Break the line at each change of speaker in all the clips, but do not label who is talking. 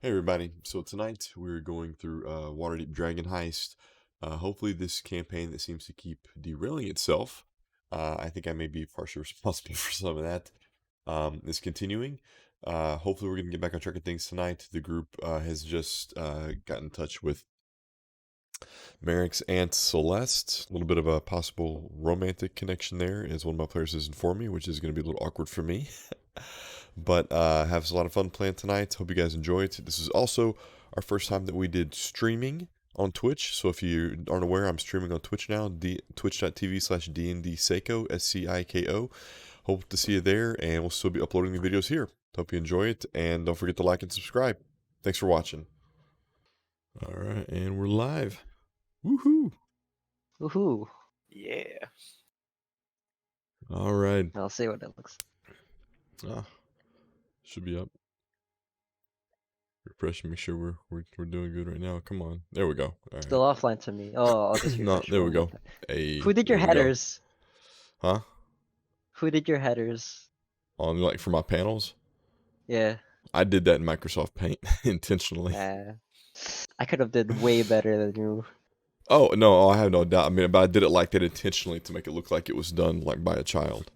Hey everybody, so tonight we're going through Waterdeep Dragon Heist. Hopefully this campaign that seems to keep derailing itself, I think I may be partially responsible for some of that, is continuing. Hopefully we're going to get back on track of things tonight. The group has just got in touch with Merrick's aunt Celeste. A little bit of a possible romantic connection there, as one of my players has informed me, which is going to be a little awkward for me. But have a lot of fun playing tonight. Hope you guys enjoy it. This is also our first time that we did streaming on Twitch. So if you aren't aware, I'm streaming on Twitch now, twitch.tv/DNDSeiko, SCIKO. Hope to see you there, and we'll still be uploading the videos here. Hope you enjoy it, and don't forget to like and subscribe. Thanks for watching. All right, and we're live. Woohoo!
Woohoo!
Yeah.
All right.
I'll see what it looks.
Should be up. Refresh and make sure we're doing good right now. Come on, there we go. All right.
Still offline to me. Oh, I'll just
No,
refresh
there we
one
go.
more time.
Hey,
Who did your
there we go.
headers?
Huh?
Who did your headers?
On like for my panels,
Yeah.
I did that in Microsoft Paint intentionally.
I could have did way better than you.
Oh no, I have no doubt. I mean, but I did it like that intentionally to make it look like it was done like by a child.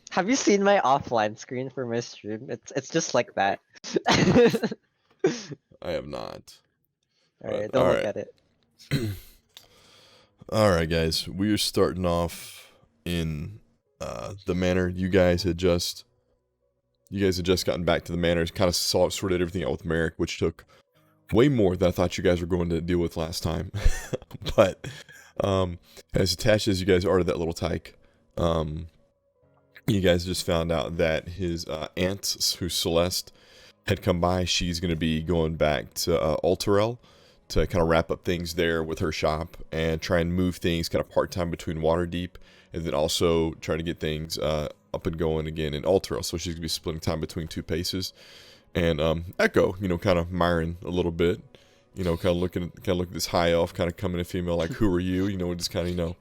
Have you seen my offline screen for my stream? It's just like that.
I have not.
Alright, don't look at it.
All right, guys, we are starting off in the manor. You guys had just gotten back to the manor. Kind of sorted everything out with Merrick, which took way more than I thought you guys were going to deal with last time. But as attached as you guys are to that little tyke, you guys just found out that his aunt, who's Celeste, had come by. She's going to be going back to Alterel to kind of wrap up things there with her shop and try and move things kind of part-time between Waterdeep, and then also trying to get things up and going again in Alterel. So she's going to be splitting time between two places. And Echo, kind of miring a little bit, kind of looking at this high elf, kind of coming in female, like, who are you? Just kind of,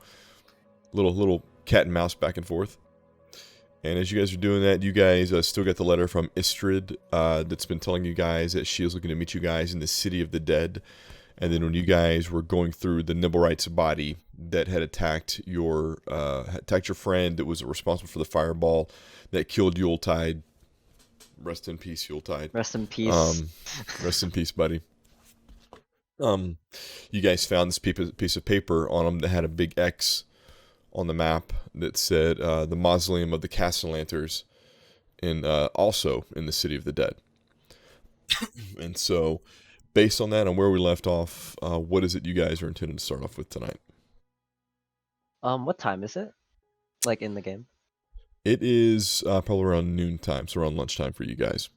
little cat and mouse back and forth. And as you guys are doing that, you guys still get the letter from Istrid that's been telling you guys that she is looking to meet you guys in the City of the Dead. And then when you guys were going through the Nibblewright's body that had attacked your friend that was responsible for the fireball that killed Yuletide. Rest in peace, Yuletide.
Rest in peace.
Rest in peace, buddy. You guys found this piece of paper on them that had a big X on the map that said the mausoleum of the Castellanters, also in the City of the Dead. And so, based on that, and where we left off, what is it you guys are intending to start off with tonight?
What time is it? Like in the game?
It is probably around noon time, so around lunchtime for you guys.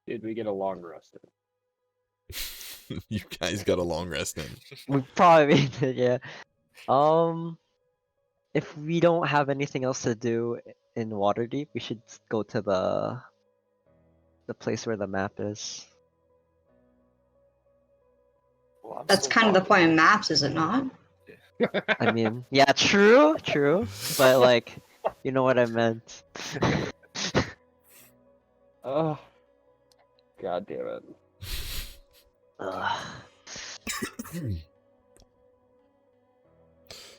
Did we get a long rest in?
You guys got a long rest in.
We probably did, yeah. If we don't have anything else to do in Waterdeep, we should go to the place where the map is.
Well,
That's kind of the point of maps, is it not?
I mean, yeah, true, but like, you know what I meant.
Oh, God damn it.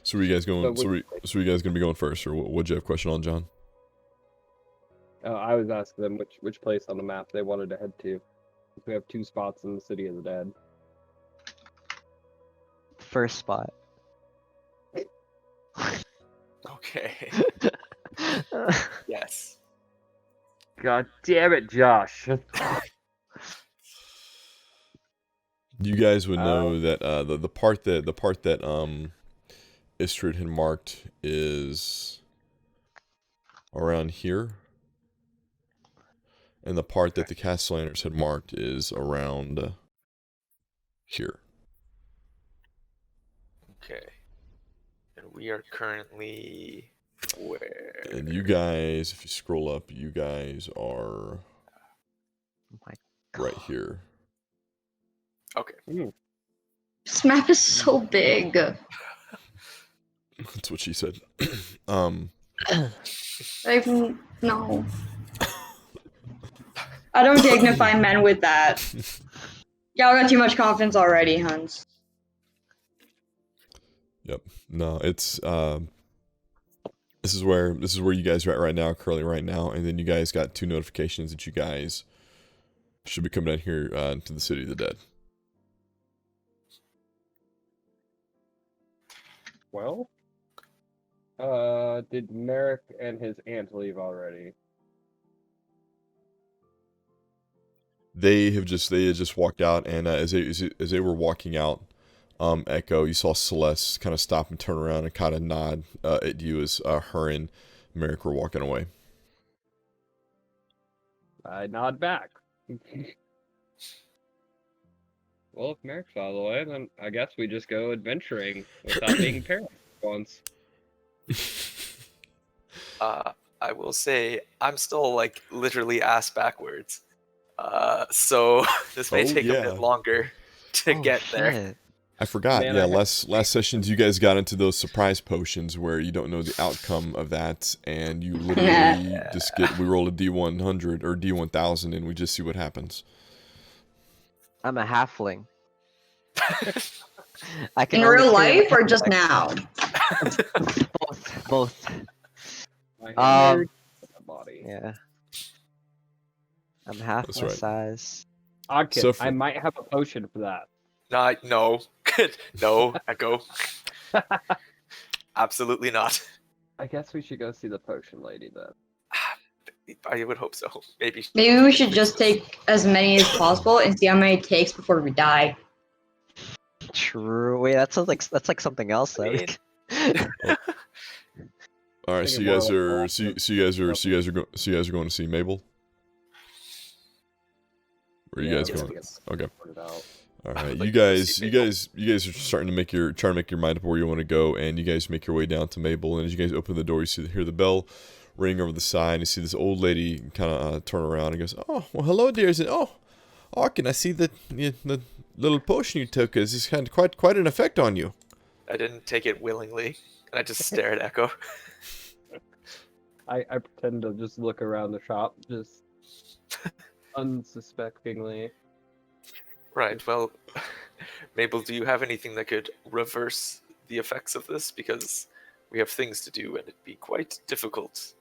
So are you guys going? So are you guys gonna be going first, or what'd you have a question on, John?
I was asking them which place on the map they wanted to head to. We have 2 spots in the City of the Dead.
First spot.
Okay. Yes.
God damn it, Josh.
You guys would know that the part that Istrid had marked is around here, and the part that the Castellaners had marked is around here.
Okay. And we are currently where?
And you guys, if you scroll up, you guys are right here.
Okay.
This map is so big.
That's what she said.
No. I don't dignify men with that. Y'all got too much confidence already, Huns.
Yep. No, it's this is where you guys are at right now, currently right now, and then you guys got 2 notifications that you guys should be coming down here to the City of the Dead.
Well, did Merrick and his aunt leave already?
They had just walked out, and as they were walking out, Echo, you saw Celeste kind of stop and turn around and kind of nod at you as her and Merrick were walking away.
I nod back. Well, if Merrick's out of the way, then I guess we just go adventuring without being parents once.
I will say I'm still like literally ass backwards. So this may take a bit longer to get there.
Shit.
I forgot.
Man,
yeah,
I
last sessions you guys got into those surprise potions where you don't know the outcome of that, and you literally just we roll a D100 or D1000, and we just see what happens.
I'm a halfling. I can
In
only
real
carry
life
my
or just
like,
now?
both.
My
Um,
hand body.
Yeah. I'm half
That's
my
right.
size.
Odkins,
So
I might have a potion for that.
No. No, Echo. Absolutely not.
I guess we should go see the potion lady then.
I would hope so. Maybe.
Maybe we should just take as many as possible and see how many it takes before we die.
True. Wait, that's like something else.
I
Though.
mean-
All right, so
Thinking
you guys
more
are
like
you guys are going to see Mabel. Where are you guys
yes,
going?
please.
Okay.
Sort it out.
All right,
I'd like
you
to go
guys
see Mabel.
are starting to make your mind up where you want to go, and you guys make your way down to Mabel. And as you guys open the door, you hear the bell ring over the side, and you see this old lady kind of turn around and goes, "Oh, well, hello, dears." And Arkin, I see that the little potion you took is kind of quite an effect on you.
I didn't take it willingly, and I just stare at Echo.
I pretend to just look around the shop, just unsuspectingly.
Right. Well, Mabel, do you have anything that could reverse the effects of this? Because we have things to do, and it'd be quite difficult.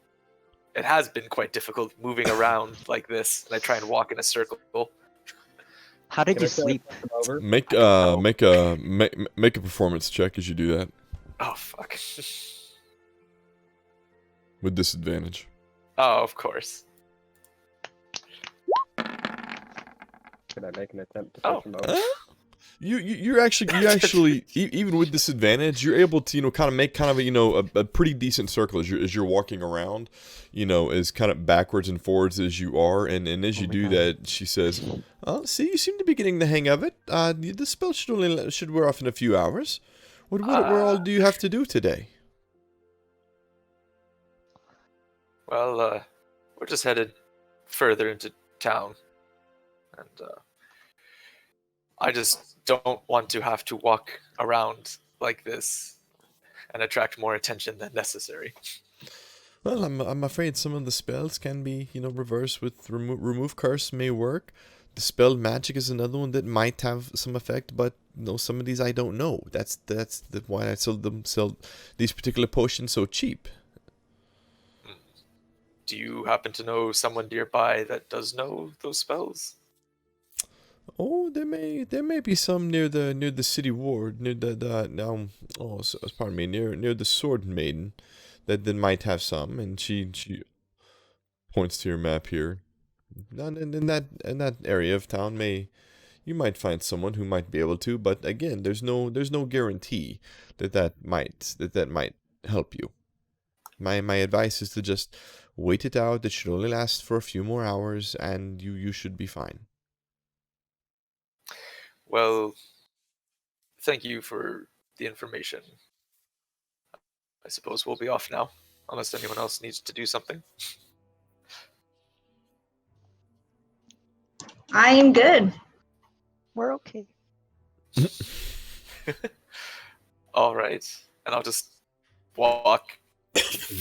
It has been quite difficult moving around like this, and I try and walk in a circle.
How did
Can
you
I try
sleep?
to flip over?
Make a performance check as you do that
Oh fuck.
with disadvantage.
Oh, of course.
Could I make an attempt to
Oh.
push him over?
You actually even with disadvantage, you're able to kind of make kind of a pretty decent circle as you're walking around, as kind of backwards and forwards as you are, and as you
my
do
God.
that, she says, "Oh, see, you seem to be getting the hang of it. The spell should wear off in a few hours. What all do you have to do today?"
Well, we're just headed further into town, and I just don't want to have to walk around like this and attract more attention than necessary.
Well, I'm afraid some of the spells can be reversed with remove curse may work. Dispel magic is another one that might have some effect, but some of these I don't know. That's why I sell these particular potions so cheap.
Do you happen to know someone nearby that does know those spells?
Oh, there may be some near the city ward, near near the Sword Maiden, that might have some, and she points to your map here. In that area of town, you might find someone who might be able to, but again, there's no guarantee that might help you. My advice is to just wait it out. It should only last for a few more hours, and you should be fine.
Well, thank you for the information. I suppose we'll be off now, unless anyone else needs to do something.
I am good.
We're okay.
All right, and I'll just walk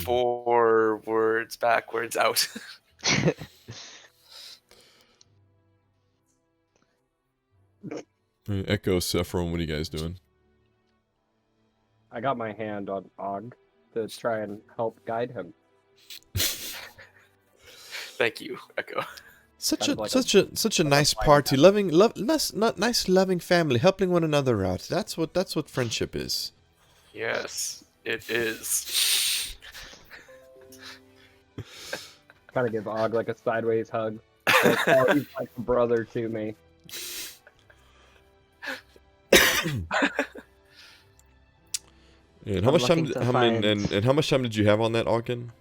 forwards, backwards, out.
Hey, Echo, Saffron, what are you guys doing?
I got my hand on Og to try and help guide him.
Thank you, Echo.
Such
Kind
a
of like
such a nice
fire
party, nice loving family, helping one another out. That's what friendship is.
Yes, it is.
Kind of give Og like a sideways hug. Like, oh, he's like a brother to me.
And how
I'm
much time?
looking to
How many?
find-
And how much time did you have on that, Ogden?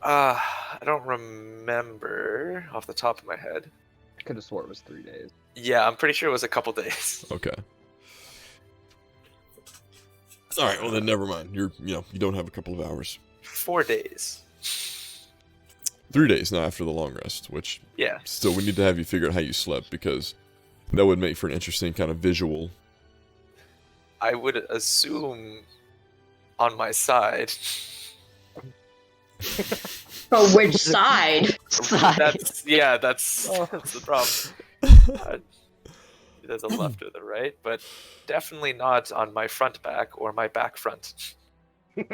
I don't remember off the top of my head.
I could have swore it was 3 days.
Yeah, I'm pretty sure it was a couple days.
Okay. All right. Well, then never mind. You don't have a couple of hours.
4 days.
3 days now after the long rest, which
Yeah.
still we need to have you figure out how you slept because that would make for an interesting kind of visual.
I would assume on my side.
Oh, which side?
Side.
That's that's the problem. There's a left or the right, but definitely not on my front back or my back front.
He's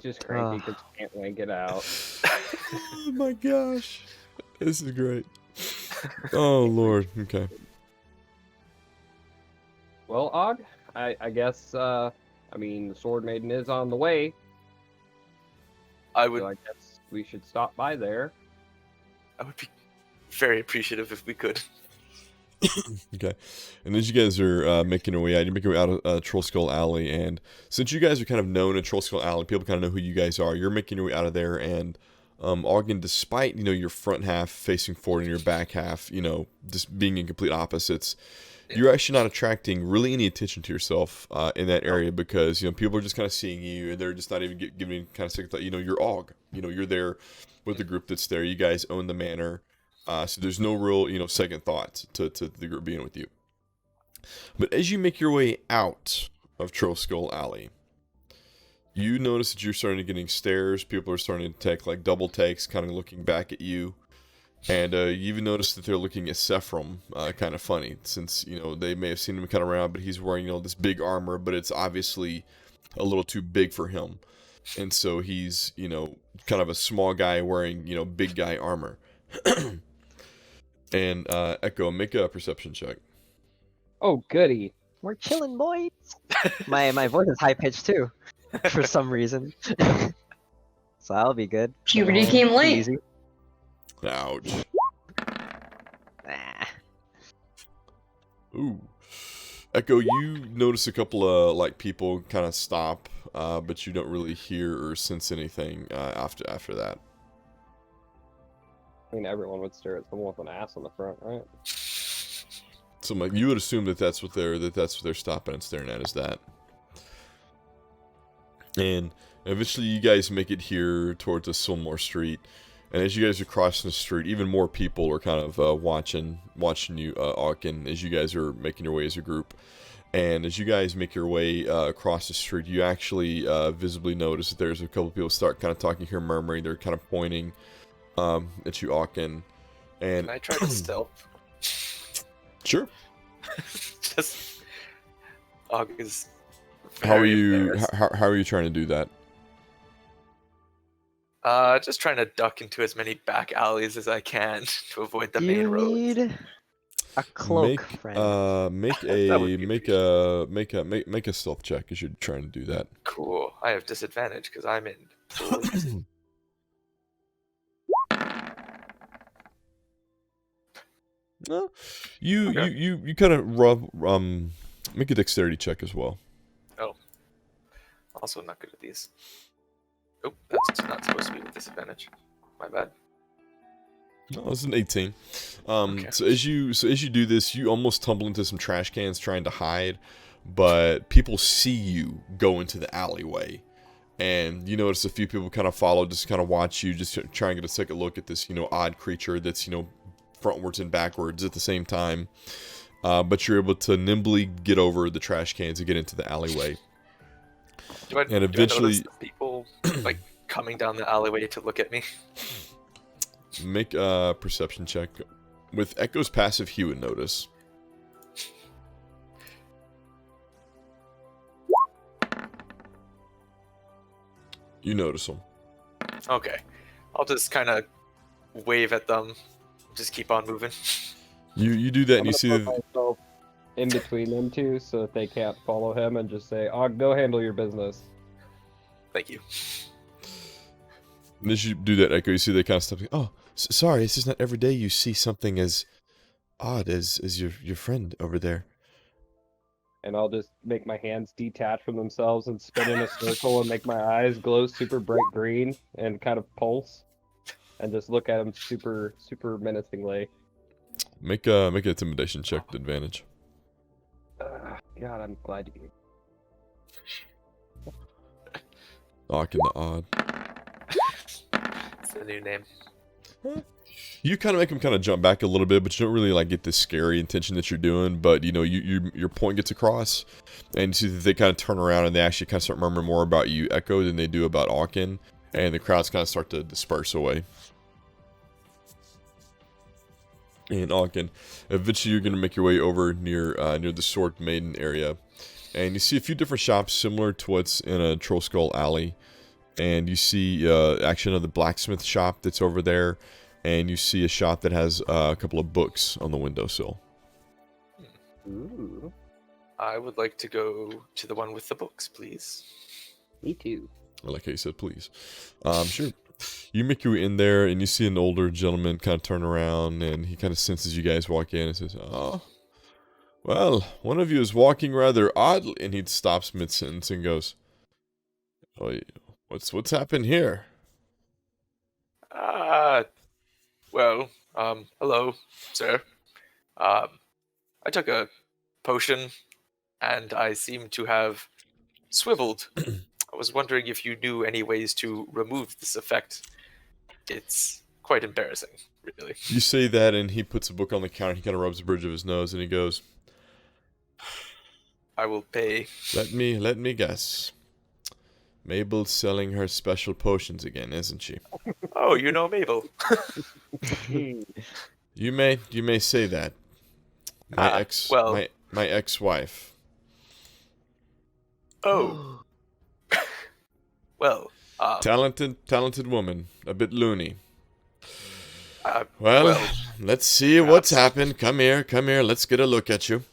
just cranky because he can't wait it out.
Oh my gosh, this is great. Oh Lord. Okay.
Well, Og, I guess, I mean, the Sword Maiden is on the way,
I
so
would
I guess we should stop by there.
be very appreciative if we could.
Okay. And as you guys are making your way out, you're making your way out of Troll Skull Alley, and since you guys are kind of known in Troll Skull Alley, people kind of know who you guys are. You're making your way out of there, and Ogden, despite your front half facing forward and your back half, just being in complete opposites, you're actually not attracting really any attention to yourself in that area because people are just kind of seeing you, and they're just not even giving any kind of second thought. You're Og. You're there with the group that's there. You guys own the manor. So there's no real, second thought to the group being with you. But as you make your way out of Troll Skull Alley, you notice that you're starting to getting stares. People are starting to take like double takes, kind of looking back at you. And you even notice that they're looking at Sephram kind of funny, since, they may have seen him kind of around, but he's wearing, this big armor, but it's obviously a little too big for him. And so he's, kind of a small guy wearing, big guy armor. And Echo, make a perception check.
Oh, goody.
We're chilling, boys. My voice is high pitched too, for some reason. So I'll be good.
Puberty came late.
Easy.
Ouch.
Nah.
Ooh. Echo, you notice a couple of people kind of stop, but you don't really hear or sense anything after that.
I mean, everyone would stare at someone with an ass on the front, right?
So you would assume that's what they're stopping and staring at, is that. And eventually you guys make it here towards the Silmore Street. And as you guys are crossing the street, even more people are kind of watching you, Ogden, as you guys are making your way as a group. And as you guys make your way across the street, you actually visibly notice that there's a couple of people start kind of talking here, murmuring. They're kind of pointing at you, Ogden. And
Can I try to stealth?
sure.
Just Og is.
How are
very
you?
embarrassed.
How are you trying to do that?
Just trying to duck into as many back alleys as I can to avoid the main
You
roads.
need a cloak,
Make
friend.
make
That would be
make a stealth check as you're trying to do that.
Cool. I have disadvantage because I'm in. Pools.
No,
Okay.
you kind of make a dexterity check as well.
Also not good at these. Oh, that's not supposed to be with disadvantage. My bad.
No, it's an 18.
Okay.
So as you do this, you almost tumble into some trash cans trying to hide, but people see you go into the alleyway, and you notice a few people kind of follow, just kind of watch you, just try and get a second look at this, odd creature that's, frontwards and backwards at the same time. But you're able to nimbly get over the trash cans and get into the alleyway.
Do
And eventually-
notice the people like coming down the alleyway to look at me?
Make a perception check. With Echo's passive, he would notice. You notice him.
Okay. I'll just kind of wave at them. Just keep on moving.
You do that, and
I'm
you
gonna
see
put
that
myself in between them two so that they can't follow him, and just say, "Oh, go handle your business."
Thank you.
and as you do that, Echo, you see they kind of stop. Oh, sorry, it's just not every day you see something as odd as your friend over there.
And I'll just make my hands detach from themselves and spin in a circle and make my eyes glow super bright green and kind of pulse, and just look at him super menacingly.
Make an intimidation check to advantage.
God, I'm glad you.
Ock and the odd.
It's the new name.
You kind of make him kind of jump back a little bit, but you don't really like get the scary intention that you're doing. But you know, your point gets across, and you see that they kind of turn around and they actually kind of start murmuring more about you, Echo, than they do about Aachen, and the crowds kind of start to disperse away. And Aachen, eventually you're gonna make your way over near the Sword Maiden area, and you see a few different shops similar to what's in a Troll Skull Alley, and you see actually another blacksmith shop that's over there. And you see a shop that has a couple of books on the windowsill.
Ooh,
I would like to go to the one with the books, please.
me too.
I like how you said please. Sure. You make your way in there, and you see an older gentleman kind of turn around, and he kind of senses you guys walk in and says, "Oh, well, one of you is walking rather oddly." And he stops mid-sentence and goes, "Oh, what's happened here?"
Well, hello, sir. I took a potion, and I seem to have swiveled. I was wondering if you knew any ways to remove this effect. It's quite embarrassing, really.
You say that, and he puts a book on the counter. He kind of rubs the bridge of his nose, and he goes,
I will pay.
Let me guess. Mabel's selling her special potions again, isn't she?
Oh, you know Mabel.
You may say that. My my ex-wife.
Oh. Well,
Talented woman, a bit loony.
uh,
Well, let's see what's happened. Come here, let's get a look at you.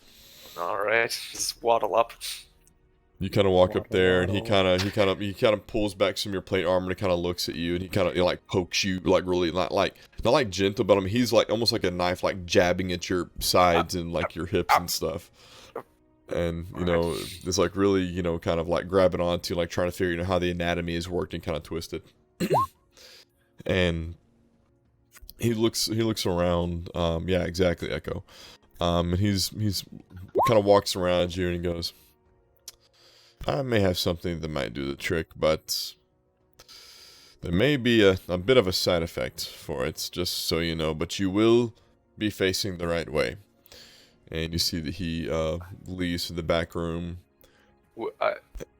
all right, just waddle up.
You kind of walk up there, and he kind of pulls back some of your plate armor and kind of looks at you, and he kind of like pokes you like really not like gentle, but I mean he's like almost like a knife like jabbing at your sides and like your hips and stuff. And you know it's like really kind of like grabbing onto like trying to figure how the anatomy is worked and kind of twisted. And he looks around. Yeah, exactly, Echo. And he's kind of walks around you and he goes, I may have something that might do the trick, but there may be a bit of a side effect for it, just so you know, but you will be facing the right way. And you see that he leaves to the back room,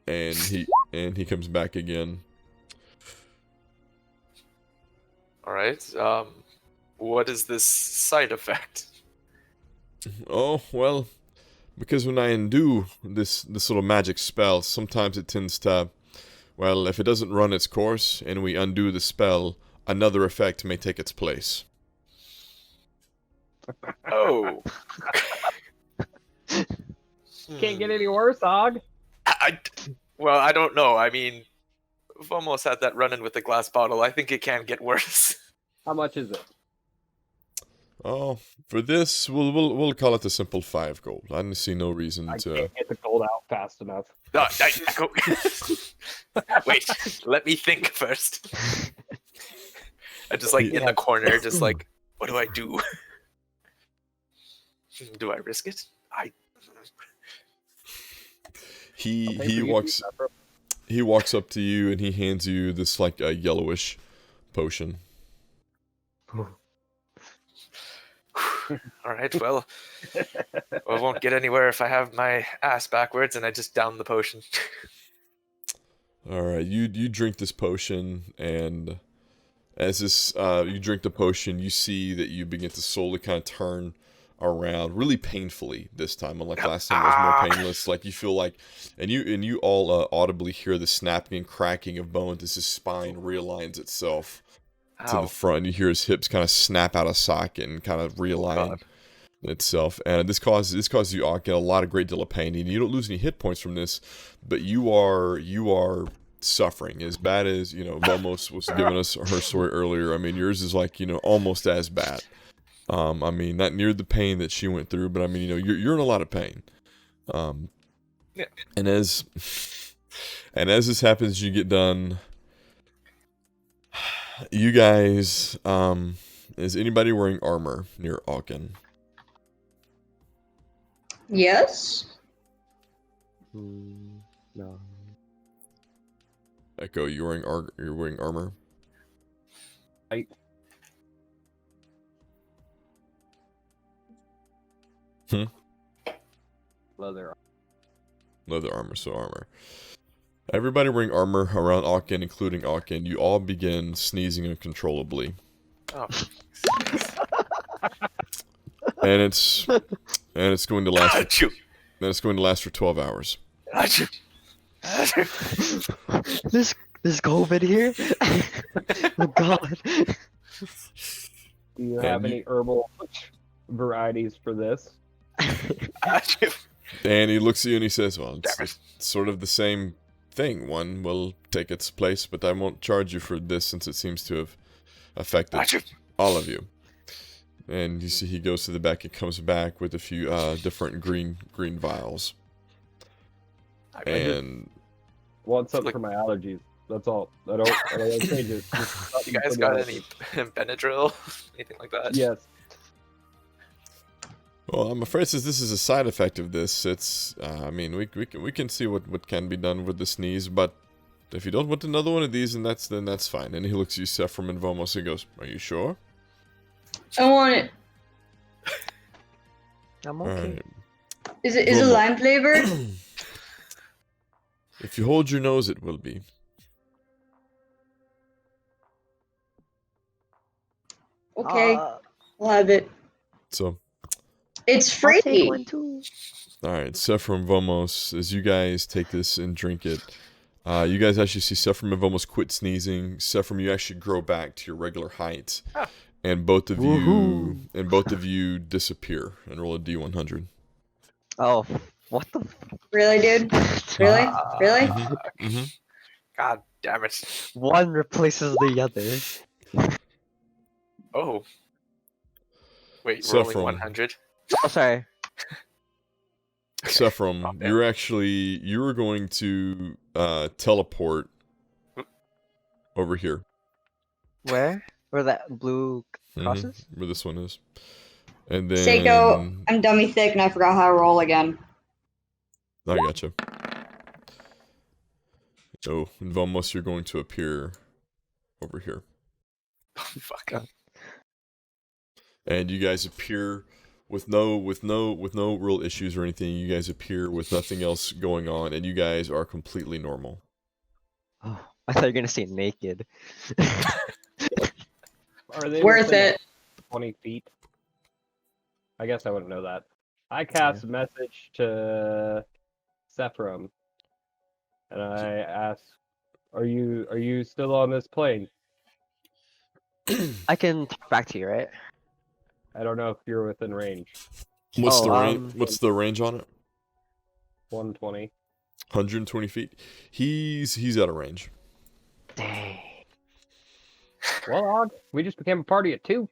and he comes back again.
All right. What is this side effect?
Oh, well, because when I undo this little magic spell, sometimes it tends to, well, if it doesn't run its course and we undo the spell, another effect may take its place.
Oh.
Can't get any worse, Og.
Well, I don't know. I mean, we've almost had that run-in with the glass bottle. I think it can get worse.
How much is it?
Oh, for this, we'll call it a simple 5 gold. I see no reason
I
to.
can't get the gold out fast enough.
Wait, let me think first. I just like in the corner, just like, what do I do? Do I risk it?
He walks up to you and he hands you this like a yellowish potion.
All right, well, I won't get anywhere if I have my ass backwards and I just down the potion.
All right, you drink this potion, and As this, you drink the potion, you see that you begin to slowly kind of turn around, really painfully this time. Unlike last time, it was more painless. Like you feel like, and you all audibly hear the snapping and cracking of bones as his spine realigns itself to the front. You hear his hips kind of snap out of socket and kind of realign itself. And this causes you a lot of great deal of pain. And you don't lose any hit points from this, but you are suffering as bad as Vomos was giving us her story earlier. I mean, yours is like almost as bad. I mean, not near the pain that she went through, but I mean, you're in a lot of pain.
Yeah.
And as this happens, you get done. You guys, is anybody wearing armor near Alkin?
Yes.
No.
Echo, you're wearing armor.
Leather.
Leather armor, so armor. Everybody wearing armor around Alkin, including Alkin. You all begin sneezing uncontrollably.
Oh.
And it's going to last.
Achoo.
Then it's going to last for 12 hours.
Achoo. Achoo.
This COVID here. Oh God.
Do you have any herbal varieties for this?
Achoo.
And he looks at you and he says, "Well,
Damn
it's sort of the same thing. One will take its place, but I won't charge you for this since it seems to have affected
Achoo.
all of you." And you see he goes to the back and comes back with a few different green vials. And
Want something for my allergies. That's all. I don't change it.
You guys got any Benadryl? Anything like that?
Yes.
well, I'm afraid since this is a side effect of this, it's I mean we can see what can be done with the sneeze, but if you don't want another one of these, then that's fine. And he looks at you, Sephram and Vomos, and goes, "Are you sure?"
I want it.
I'm
All
okay.
right.
Is it lime flavored?
If you hold your nose, it will be.
Okay, I'll have it.
So,
It's
I'll take
free.
one too.
all right, Sephram, Vomos, as you guys take this and drink it, you guys actually see Sephram and Vomos quit sneezing. Sephram, you actually grow back to your regular height, and both of you disappear. And roll a d100.
Oh, what the?
Really, dude? Really? Really?
Mm-hmm.
God damn it.
One replaces the other.
Oh. Wait,
So
rolling
from-
100?
Oh, sorry.
Sephram,
Oh, yeah.
you were going to teleport over here.
Where? Where that blue crosses?
Where this one is. And then
Seiko, I'm dummy thick and I forgot how to roll again.
I gotcha. Oh, and Vomos, you're going to appear over here.
Fuck.
And you guys appear with no real issues or anything. You guys appear with nothing else going on, and you guys are completely normal.
Oh, I thought you were gonna say naked.
Are they
Worth
within
it.
20 feet? I guess I wouldn't know that. I cast a message to Sephram, and I ask, "Are you still on this plane?"
I can talk back to you, right?
I don't know if you're within range.
What's
Oh,
the range? What's the range on it?
120.
120 feet. He's out of range.
Dang.
Well, Og, we just became a party at 2.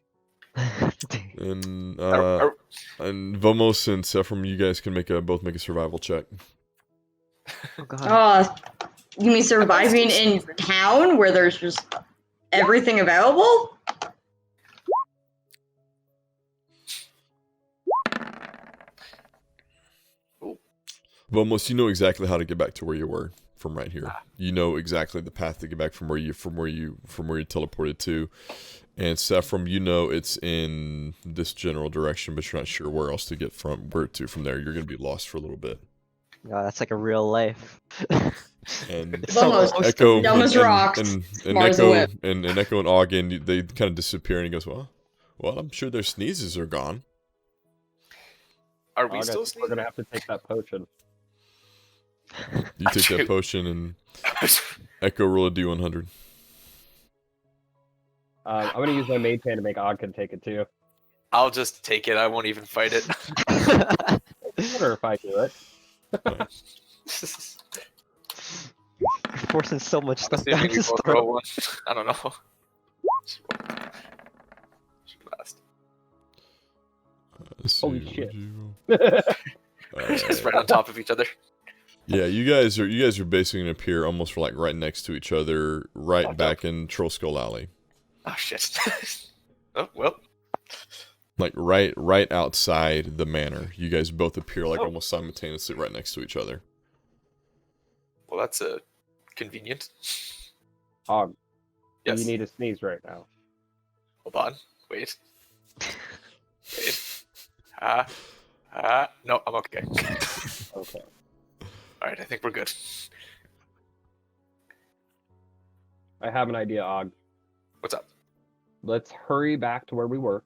Dang.
And
Are-
and Vomos and Sephram, you guys can both make a survival check.
Oh god.
Oh, you mean surviving in town where there's just everything available?
Vomos, you know exactly how to get back to where you were from right here. You know exactly the path to get back from where you teleported to. And Sephram, you know it's in this general direction, but you're not sure where else to get from there. You're gonna be lost for a little bit.
Oh, that's like a real life.
And
Almost.
Echo
Dumb as rocks,
and
smart as a
Echo
whip.
and Echo and Ogden, they kind of disappear, and he goes, well, I'm sure their sneezes are gone.
Are we
I
still
guess we're
sneezing?
gonna have to take that potion.
You take that
Shoot.
potion, and Echo roll a d100.
I'm gonna use my mage hand to make Ogden take it too.
I'll just take it. I won't even fight it.
It's better if I do it.
You're forcing so much stuff
Honestly,
down
maybe
his
both roll
throat.
one. I don't know. Should last.
Let's
Holy
see,
shit.
what'd you roll?
Just right on top of each other.
Yeah, you guys are basically gonna appear almost like right next to each other, right
Oh,
back in Troll Skull Alley,
Oh shit. Oh well.
like right outside the manor. You guys both appear like
Oh.
almost simultaneously right next to each other.
Well, that's convenient.
Og,
Yes.
you need to sneeze right now.
Hold on. Wait. Wait. No, I'm okay.
Okay.
All right, I think we're good.
I have an idea, Og.
What's up?
Let's hurry back to where we were,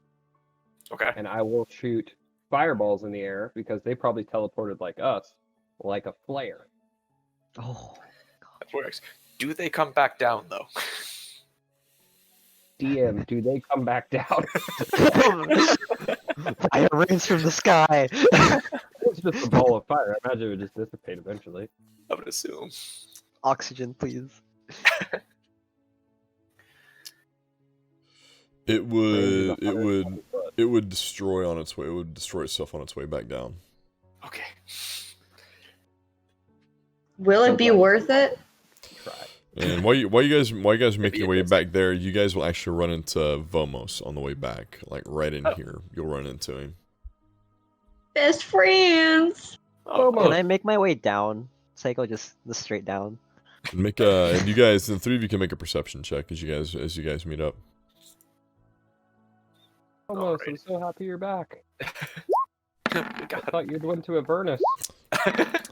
Okay.
and I will shoot fireballs in the air because they probably teleported like us, like a flare.
Oh.
That works. Do they come back down though?
DM, do they come back down?
Fire rains from the sky.
It's just a ball of fire. I imagine it would just dissipate eventually.
I would assume.
Oxygen, please.
It
Range is
would
120 foot.
it would destroy on its way. It would destroy itself on its way back down.
Okay.
Will it be worth it?
Try.
And while you guys are making
Maybe
your
it
way
is.
back there, you guys will actually run into Vomos on the way back, like right in
Oh.
here. You'll run into him.
Best friends.
Oh,
Almost.
Can I make my way down? Psycho just straight down.
Make and you guys, the three of you can make a perception check as you guys meet up.
Almost. I'm
Alright.
so happy you're back.
we
I
got
thought you'd went to Avernus.
it.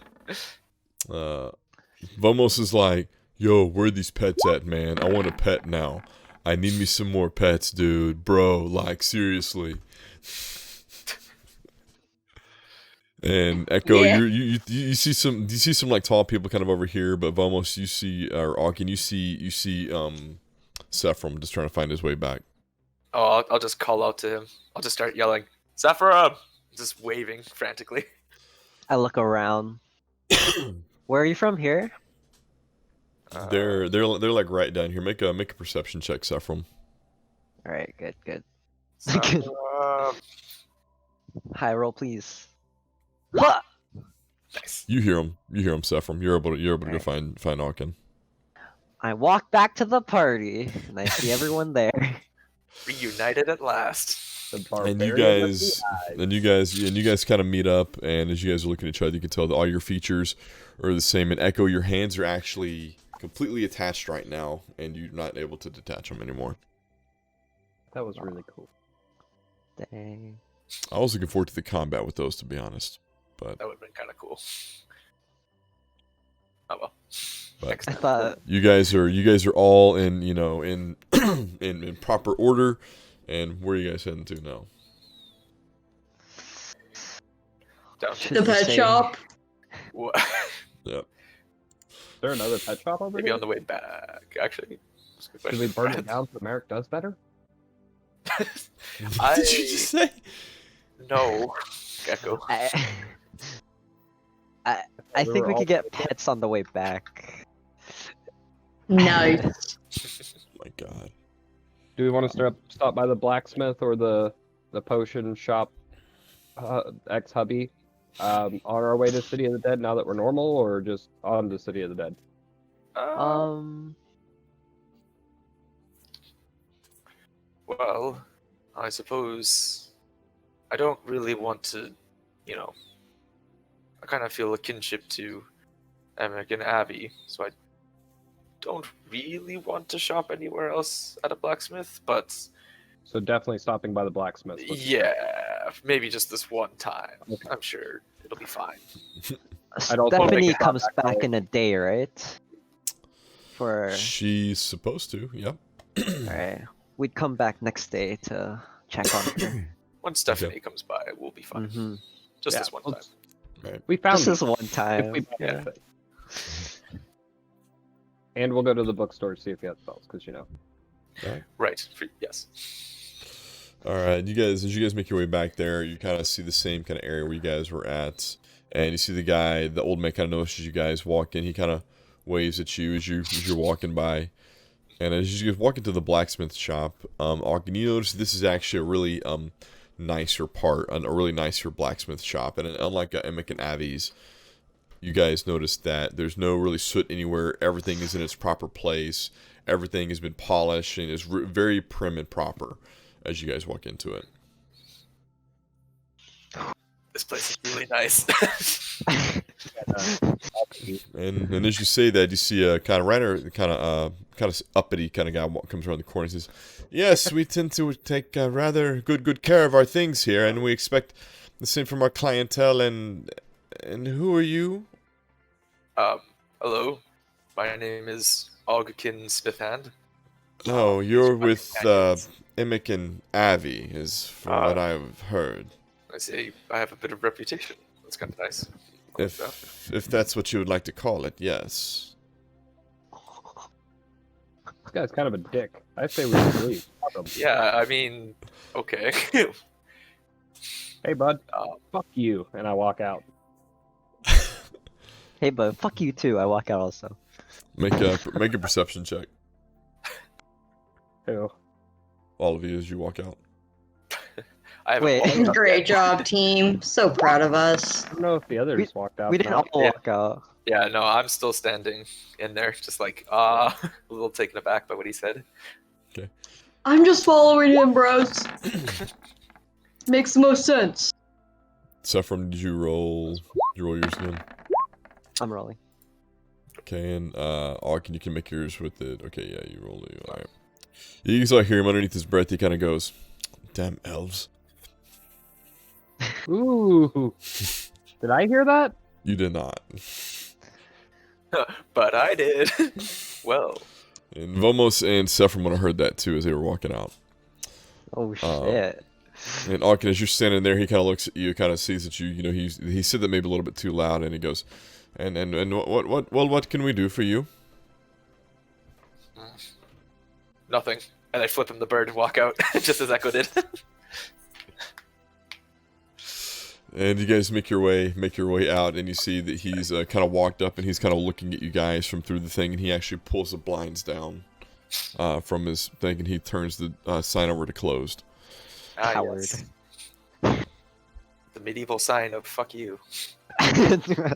Vomos is like, yo, where are these pets at, man? I want a pet now. I need me some more pets, dude. Bro, like, seriously. And Echo,
Yeah.
you see some like tall people kind of over here, but Vomos, you see, or Aukin, you see Sephram just trying to find his way back.
Oh, I'll just call out to him. I'll just start yelling, Zephyr! Just waving frantically.
I look around. Where are you from? Here?
They're like right down here. Make a perception check, Sephram.
All right, good.
Zephyr.
High roll, please. Ha!
Nice.
You hear him, Sephram. You're able to go
Right.
find Aukin.
I walk back to the party, and I see everyone there.
Reunited at last.
The
And you
barbarian of
guys,
the eyes.
kind of meet up, and as you guys are looking at each other, you can tell that all your features are the same. And Echo, your hands are actually completely attached right now, and you're not able to detach them anymore.
That was really cool.
Dang.
I was looking forward to the combat with those, to be honest. But
That would have been kind of cool. Oh well.
But-
Next
I
time.
thought
you guys are all in in proper order. And where are you guys heading to now?
Down
Should
to
The
you
pet
say-
shop.
Wha-
Is there another pet shop over
Maybe
here?
on the way back. Actually, that's a good
Should we
question.
burn it down so Merrick does better?
What did you just say?
No, Gecko.
I think we
all
could get pets on the way back.
Nice.
My God.
Do we want to stop by the blacksmith or the potion shop, ex hubby, on our way to City of the Dead now that we're normal, or just on to City of the Dead?
Well, I suppose I don't really want to, I kind of feel a kinship to Emic and Abby, so I don't really want to shop anywhere else at a blacksmith, but
So definitely stopping by the blacksmith.
yeah, maybe just this one time.
Okay.
I'm sure it'll be fine.
I'd also wanna make
Stephanie
a shot
comes
back
back
roll.
in a day, right? For
She's supposed to, yep.
alright, we'd come back next day to check on her.
Once Stephanie comes by, we'll be fine.
hmm
Just
Yeah,
this one
well,
time.
Right.
We found
Just
you,
this one
if
time.
we
Yeah.
benefit. And we'll go to the bookstore to see if he has spells, because
Right. Yes.
All right, as you guys make your way back there, you kind of see the same kind of area where you guys were at, and you see the old man kind of notices you guys walk in. He kind of waves at you as you're walking by, and as you walk into the blacksmith shop, Ogden, you notice this is actually a really nicer part, a really nicer blacksmith shop, and unlike Emick and Avi's, you guys notice that there's no really soot anywhere. Everything is in its proper place. Everything has been polished and is very prim and proper as you guys walk into it.
This place is really nice.
And as you say that, you see a kind of uppity kind of guy comes around the corner and says, "Yes, we tend to take rather good care of our things here, and we expect the same from our clientele. And who are you?"
Hello. My name is Ogkin Smithhand.
Oh, you're
my
with
companions.
Emick and Avi, is from what I've heard.
I say I have a bit of reputation. That's kind of nice. I like that.
If that's what you would like to call it, yes.
this guy's kind of a dick. I say we should leave. Fuck him.
Yeah, I mean, okay.
Hey, bud.
Uh,
Fuck you. And I walk out.
Hey, bud, fuck you too. I walk out also.
Make a perception check,
Who?
all of you, as you walk out.
I haven't
Wait.
walked up
Great
yet.
job, team. So proud of us.
I don't know if the others walked out.
We didn't
or
all
not.
walk out.
Yeah, no, I'm still standing in there, just like, a little taken aback by what he said.
I'm just following him, bros. Makes the most sense.
Saffron, did you roll yours again?
I'm rolling.
Okay, and Arkin, you can make yours with it. Okay, yeah, you roll it. Alright. You can still hear him underneath his breath. He kind of goes, "Damn elves."
Ooh. Did I hear that?
You did not.
But I did. Well,
And Vomos and Saffron would have heard that too as they were walking out.
Oh shit.
And Arkin, as you're standing there, he kind of looks at you, kind of sees that you know, he said that maybe a little bit too loud, and he goes, and what can we do for you?
nothing. And I flip him the bird and walk out, just as Echo did.
And you guys make your way out, and you see that he's kind of walked up, and he's kind of looking at you guys from through the thing, and he actually pulls the blinds down from his thing, and he turns the sign over to closed.
Ah,
Coward.
yes. The medieval sign of fuck you.
I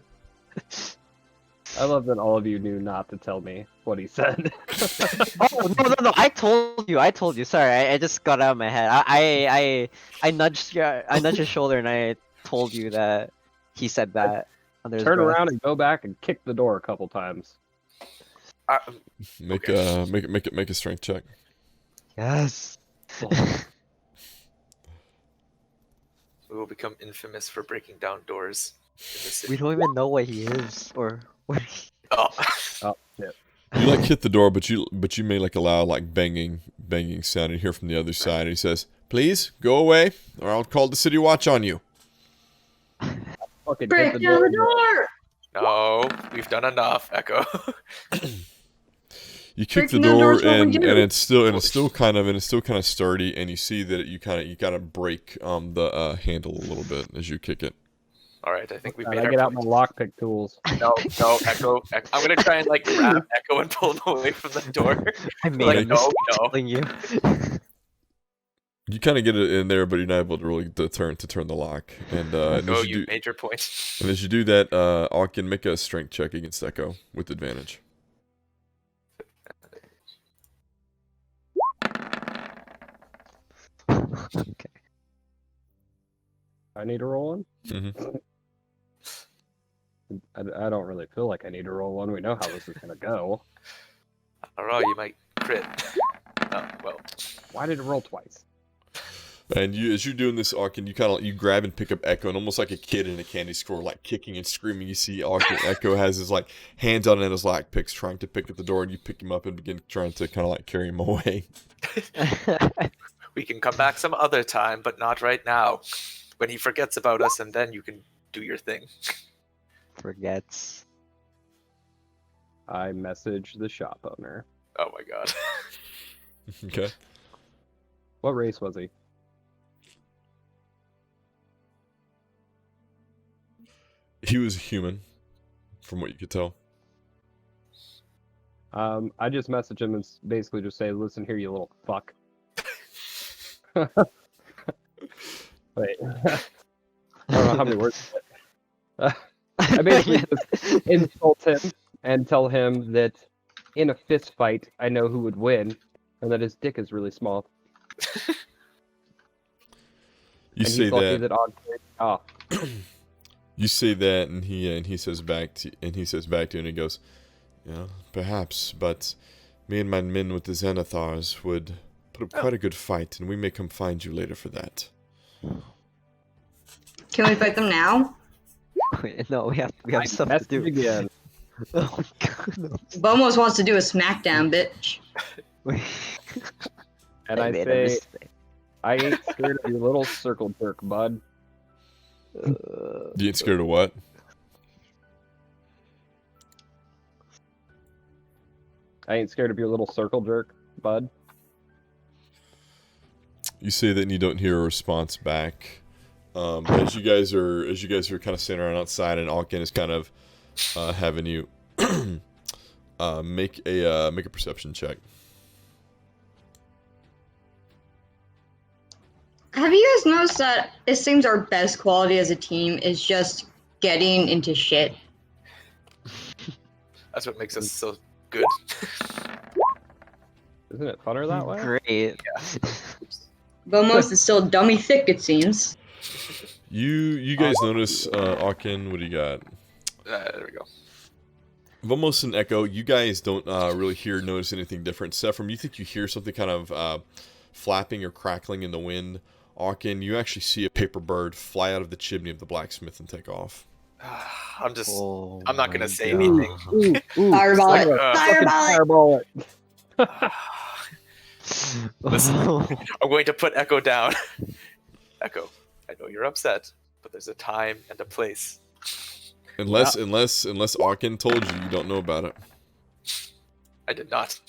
love that all of you knew not to tell me what he said.
Oh no! I told you. Sorry, I just got out of my head. I nudged your shoulder and I told you that he said that. Under his
Turn
breath.
around and go back and kick the door a couple times.
Make
Okay.
make a strength check.
Yes.
We will become infamous for breaking down doors in the city.
We don't even know what he is or what.
Oh.
Oh, shit.
You like hit the door, but you may like allow like banging sound, and hear from the other side. And he says, "Please go away, or I'll call the city watch on you."
Fucking
Break
hit
down the
door.
door!
No, we've done enough, Echo.
You kick the
Breaking down
door,
doors, what we
and
do.
it's still kind of sturdy, and you see that you kind of break the handle a little bit as you kick it.
Alright, I think we
I
made our
get out my
point.
lockpick tools.
No, Echo. I'm gonna try and like grab Echo and pull him away from the door.
I made
Like,
a mistake
no.
telling you.
You kind of get it in there, but you're not able to really turn the lock. And, and
No,
as
you
you do,
made your point.
and as you do that, Akin, make a strength check against Echo with advantage.
Okay.
I need to roll one?
Mm-hmm.
I don't really feel like I need to roll one. We know how this is going to go.
I don't know, you might crit. Oh, well.
Why did it roll twice?
And as you're doing this, Arkin, you grab and pick up Echo, and almost like a kid in a candy store, like kicking and screaming. You see Arkin Echo has his like hands on his lockpicks, trying to pick at the door, and you pick him up and begin trying to kind of like carry him away.
We can come back some other time, but not right now. When he forgets about us, and then you can do your thing.
Forgets.
I message the shop owner.
Oh my god.
Okay.
What race was he?
He was human, from what you could tell.
I just message him and basically just say, "Listen here, you little fuck." Wait. I don't know how many words. I basically just insult him and tell him that in a fist fight, I know who would win, and that his dick is really small.
You
and
say
he's lucky
that.
Oh,
You say that, and he says back to you, and he goes, "Yeah, perhaps, but me and my men with the Xanathars would put up quite a good fight, and we may come find you later for that."
Can we fight them now?
Wait, no, we have stuff to
message
do.
again.
Oh my god. No.
Bomos wants to do a smackdown, bitch.
And I
made a
say,
mistake.
I ain't scared of your little circle jerk, bud.
You ain't scared of what?
I ain't scared of your little circle jerk, bud.
You say that, and you don't hear a response back. As you guys are kind of standing around outside, and Alkin is kind of having you make a perception check.
Have you guys noticed that it seems our best quality as a team is just getting into shit?
That's what makes us so good.
Isn't it funner that way?
Great.
Bomos is still dummy thick, it seems.
You guys notice, Alkin, what do you got?
There we go.
Vamos and Echo, you guys don't really notice anything different. Sephram, you think you hear something kind of flapping or crackling in the wind. Alkin, you actually see a paper bird fly out of the chimney of the blacksmith and take off.
I'm not
my
gonna say
God.
anything.
Fireball it!
Like,
Fireball it!
Fireball it.
Listen, I'm going to put Echo down. Echo, I know you're upset, but there's a time and a place.
Unless Alkin told you, you don't know about it.
I did not.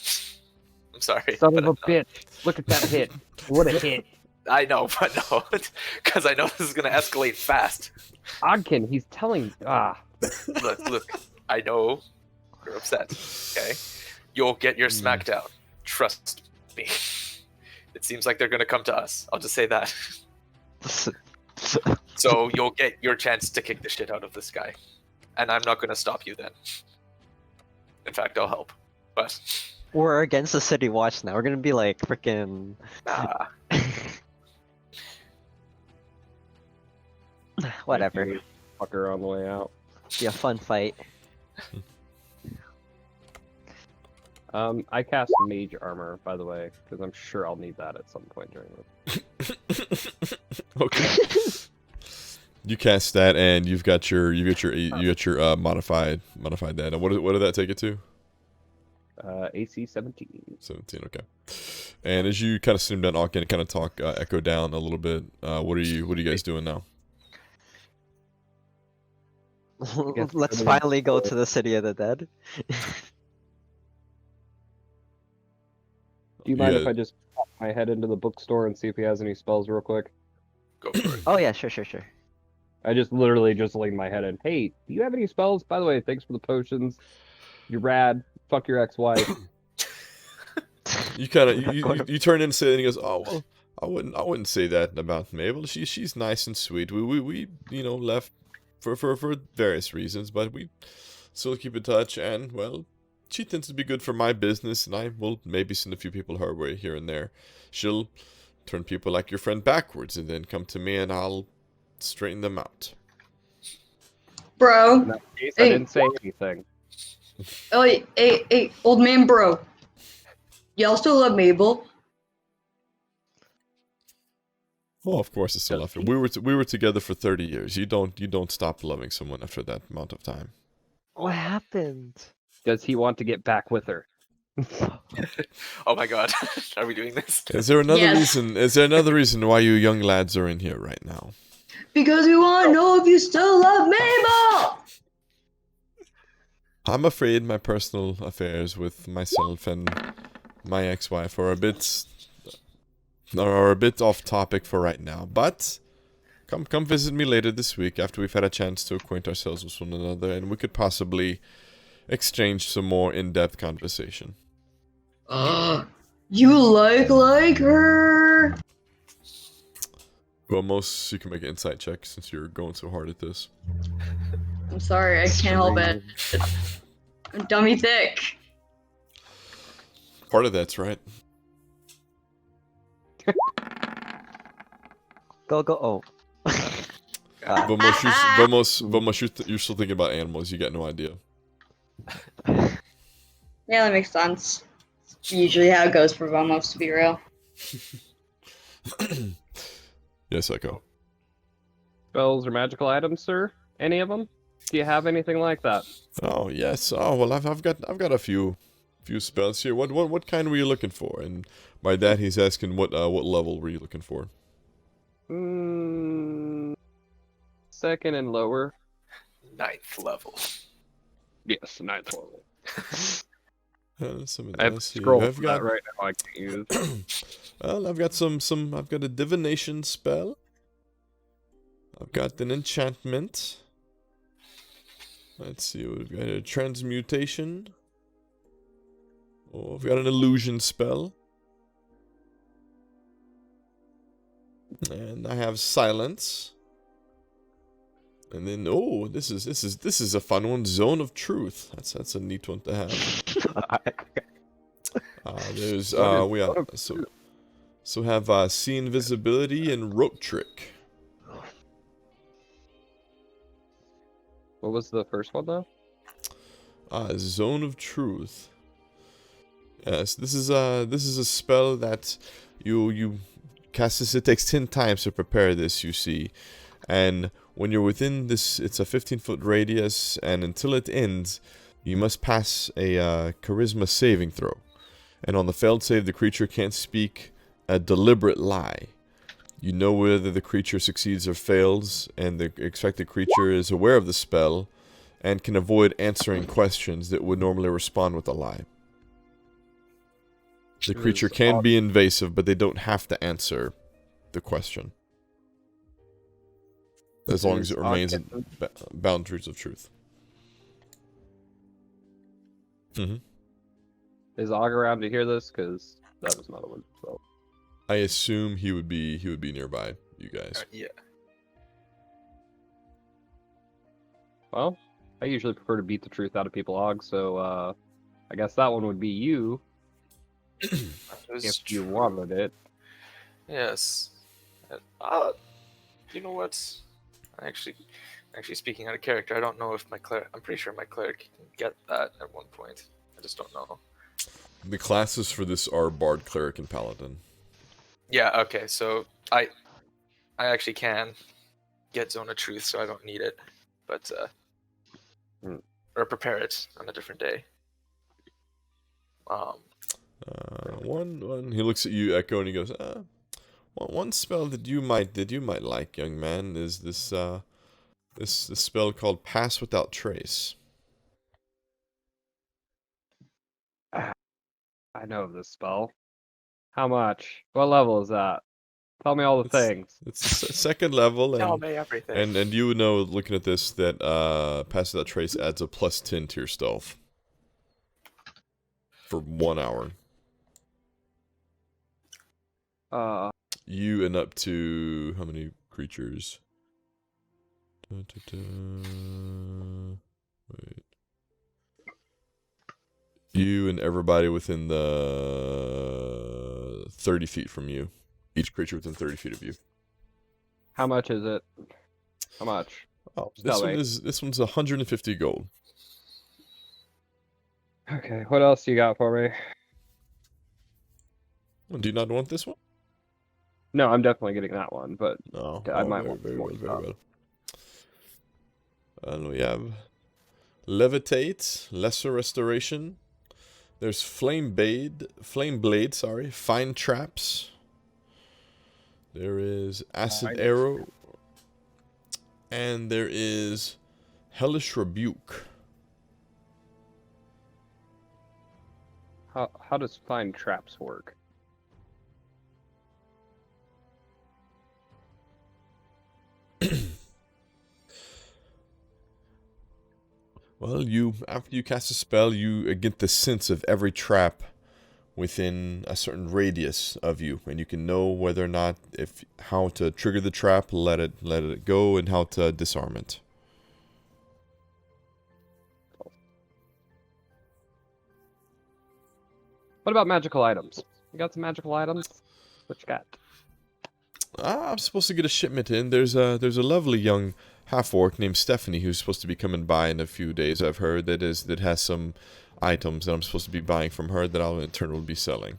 I'm sorry.
Son
but
of a bitch. Look at that hit. What a hit.
I know, but no. Because I know this is going to escalate fast.
Ogkin, he's telling...
Look. I know you're upset. Okay? You'll get your smackdown. Trust me. It seems like they're going to come to us. I'll just say that. So you'll get your chance to kick the shit out of this guy. And I'm not going to stop you then. In fact, I'll help. But...
We're against the city watch now. We're gonna be like freaking. Whatever.
Fucker on the way out.
Be a fun fight.
I cast mage armor, by the way, because I'm sure I'll need that at some point during this.
Okay. You cast that, and you got your modified that. And what did that take it to?
AC 17.
17. Okay. And as you kind of sit him down, Alkin, kind of talk Echo down a little bit. What are you guys doing now?
Let's finally go to the city of the dead.
Do you mind
Yeah.
if I just pop my head into the bookstore and see if he has any spells real quick?
Go for it.
Oh yeah, sure.
I just literally just lean my head in. Hey, do you have any spells? By the way, thanks for the potions. You're rad. Fuck your ex-wife.
You kind of you turn in and say that, and he goes, "Oh well, I wouldn't say that about Mabel. She's nice and sweet. We left for various reasons, but we still keep in touch. And well, she tends to be good for my business, and I will maybe send a few people her way here and there. She'll turn people like your friend backwards, and then come to me, and I'll straighten them out."
Bro.
In that case, I didn't say anything.
Oh, hey, old man, bro. Y'all still love Mabel?
Well, of course, it's still after. We were together for 30 years. You don't stop loving someone after that amount of time.
What happened?
Does he want to get back with her?
Oh my god, are we doing this?
Is there another
Yes.
reason? Is there another reason why you young lads are in here right now?
Because we want to know if you still love Mabel.
I'm afraid my personal affairs with myself and my ex-wife are a bit off topic for right now. But come visit me later this week after we've had a chance to acquaint ourselves with one another, and we could possibly exchange some more in-depth conversation.
You like her?
Well, most you can make an insight check since you're going so hard at this.
I'm sorry, I can't help it. I'm dummy thick.
Part of that's right.
Go. Oh.
But most you're still thinking about animals. You got no idea.
Yeah, that makes sense. It's usually how it goes for Vomos, to be real.
Yes, Echo.
Spells or magical items, sir? Any of them? Do you have anything like that?
Oh yes. Oh well, I've got a few spells here. What kind were you looking for? And by that he's asking what level were you looking for?
Second and lower.
9th level.
Yes, 9th level.
Some of
I have
this here.
scroll
I've
for
got
that right now. I can't use.
well, I've got I've got a divination spell. I've got an enchantment. Let's see, we've got a transmutation. Oh, I've got an illusion spell. And I have silence. And then this is a fun one, Zone of Truth. That's a neat one to have. There's so have see invisibility and rope trick.
What was the first one though?
Zone of Truth. Yes, this is a spell that you cast this. It takes 10 times to prepare this, you see. And when you're within this, it's a 15-foot radius, and until it ends, you must pass a charisma saving throw. And on the failed save, the creature can't speak a deliberate lie. You know whether the creature succeeds or fails, and the expected creature is aware of the spell and can avoid answering questions that would normally respond with a lie. The creature can be invasive, but they don't have to answer the question. As long as it remains in boundaries of truth.
Is Og around to hear this? Because that was another one. So.
I assume he would be nearby, you guys.
Yeah.
Well, I usually prefer to beat the truth out of people, Og. So I guess that one would be you. If you wanted it.
Yes. You know what? Actually, speaking out of character, I don't know if my cleric. I'm pretty sure my cleric can get that at one point. I just don't know.
The classes for this are Bard, Cleric, and Paladin.
Yeah. Okay. So I actually can get Zone of Truth, so I don't need it, but or prepare it on a different day.
One. He looks at you, Echo, and he goes, one spell that you might like, young man, is this this spell called Pass Without Trace.
I know this spell. How much? What level is that? Tell me all the things.
It's second level,
Tell me everything.
and you would know, looking at this, that Pass Without Trace adds a +10 to your stealth for 1 hour. You and up to how many creatures? Wait. You and everybody within the 30 feet from you. Each creature within 30 feet of you.
How much is it? How much?
Oh, this one's 150 gold.
Okay, what else you got for me?
Do you not want this one?
No, I'm definitely getting that one, but
No.
I
Oh,
might
very,
want
very
more
well,
stuff.
very well. And we have Levitate, Lesser Restoration. There's Flame Blade, sorry. Fine Traps. There is Acid
Fine
Arrow. And there is Hellish Rebuke.
How does find traps work?
Well, after you cast a spell, you get the sense of every trap within a certain radius of you, and you can know whether or not how to trigger the trap, let it go, and how to disarm it.
What about magical items? You got some magical items? What you got?
I'm supposed to get a shipment in. There's a lovely young half-orc named Stephanie who's supposed to be coming by in a few days. I've heard that has some items that I'm supposed to be buying from her that I'll in turn will be selling.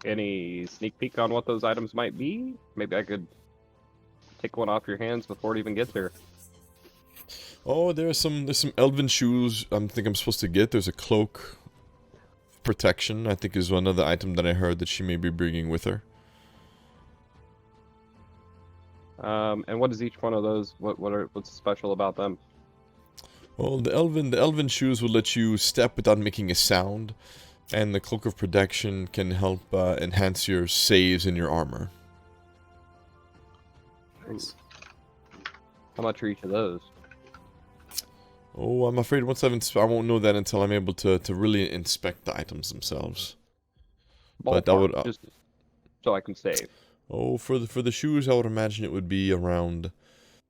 Any sneak peek on what those items might be? Maybe I could take one off your hands before it even gets here.
Oh, there's some elven shoes I think I'm supposed to get. There's a cloak protection, I think, is another item that I heard that she may be bringing with her.
And what is each one of those? What's special about them?
Well, the elven shoes will let you step without making a sound, and the cloak of protection can help enhance your saves and your armor.
Nice.
How much are each of those?
Oh, I'm afraid once I won't know that until I'm able to really inspect the items themselves. But I would
Ballpark, just so I can save.
Oh, for the shoes, I would imagine it would be around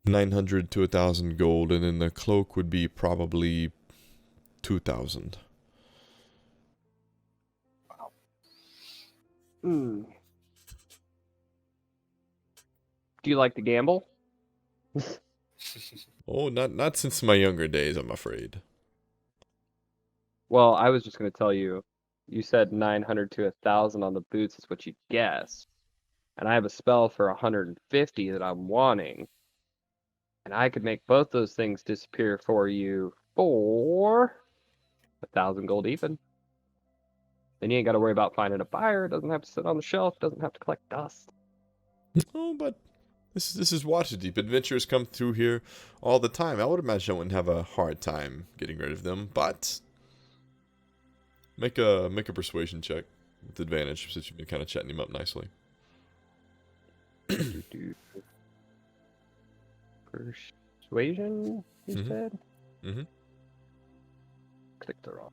900 to 1,000 gold, and then the cloak would be probably 2,000.
Wow.
Hmm. Do you like to gamble?
Oh, not since my younger days, I'm afraid.
Well, I was just going to tell you. You said 900 to 1,000 on the boots is what you guessed. And I have a spell for 150 that I'm wanting. And I could make both those things disappear for you for 1,000 gold even. Then you ain't got to worry about finding a buyer. It doesn't have to sit on the shelf. Doesn't have to collect dust.
Oh, but this is Waterdeep. Adventurers come through here all the time. I would imagine I wouldn't have a hard time getting rid of them, but make a persuasion check with advantage since you've been kind of chatting him up nicely.
Persuasion, you said?
Mm-hmm.
Click the wrong.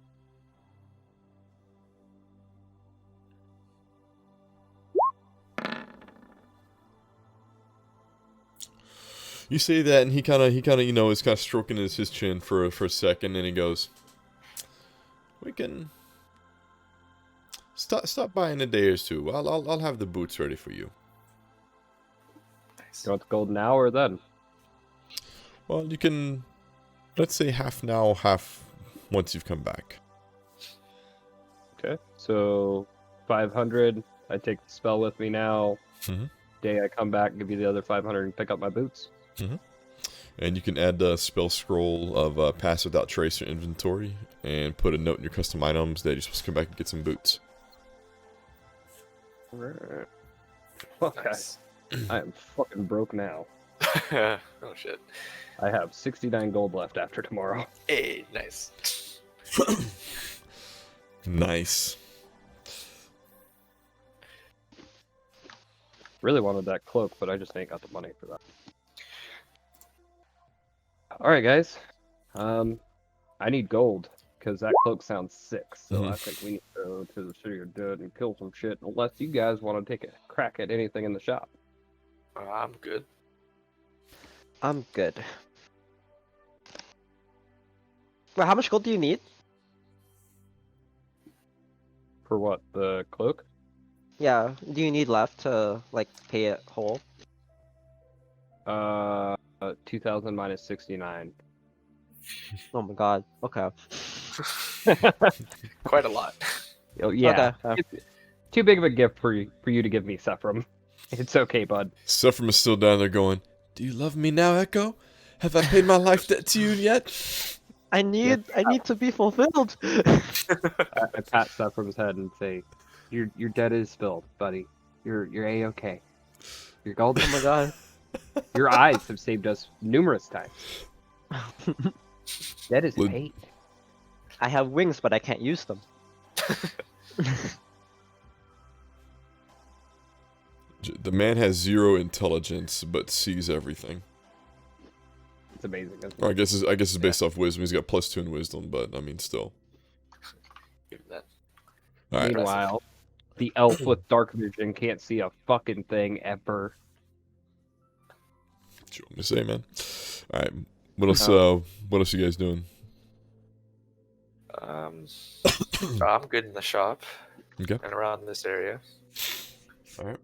You say that, and he kind of is kind of stroking his chin for a second, and he goes, "We can stop by in a day or two. I'll have the boots ready for you."
You want the gold now or then?
Well, you can, let's say half now, half once you've come back.
Okay, so 500. I take the spell with me now.
Mhm.
Day I come back, give you the other 500 and pick up my boots.
And you can add the spell scroll of Pass Without Trace or inventory, and put a note in your custom items that you're supposed to come back and get some boots.
Right. Okay.
Nice.
I am fucking broke now.
Oh shit.
I have 69 gold left after tomorrow.
Hey, nice.
Nice.
Really wanted that cloak, but I just ain't got the money for that. Alright, guys. I need gold, because that cloak sounds sick, so I think we need to go to the City of Dead and kill some shit, unless you guys want to take a crack at anything in the shop.
I'm good.
I'm good. Well, how much gold do you need?
For what? The cloak?
Yeah, do you need left to, like, pay it whole?
2,000 minus 69.
Oh my god, okay.
Quite a lot.
Oh, yeah.
Okay.
too big of a gift for you to give me, Sephram. It's okay, bud.
Sephram is still down there going, "Do you love me now, Echo? Have I paid my life debt to you yet?"
I need to be fulfilled.
I pat Sephram's head and say, "Your debt is filled, buddy. You're a-okay. You're golden.
Oh my god.
Your eyes have saved us numerous times. Debt is
Would-
paid."
I have wings, but I can't use them.
The man has 0 intelligence, but sees everything.
It's amazing. Isn't
Or I
it?
guess it's based off wisdom. He's got +2 in wisdom, but I mean, still.
Give that.
All right.
Meanwhile, the elf with dark vision can't see a fucking thing ever.
What you want me to say, man? All right. What else? What else you guys doing?
I'm good in the shop
Okay.
and around this area.
All right.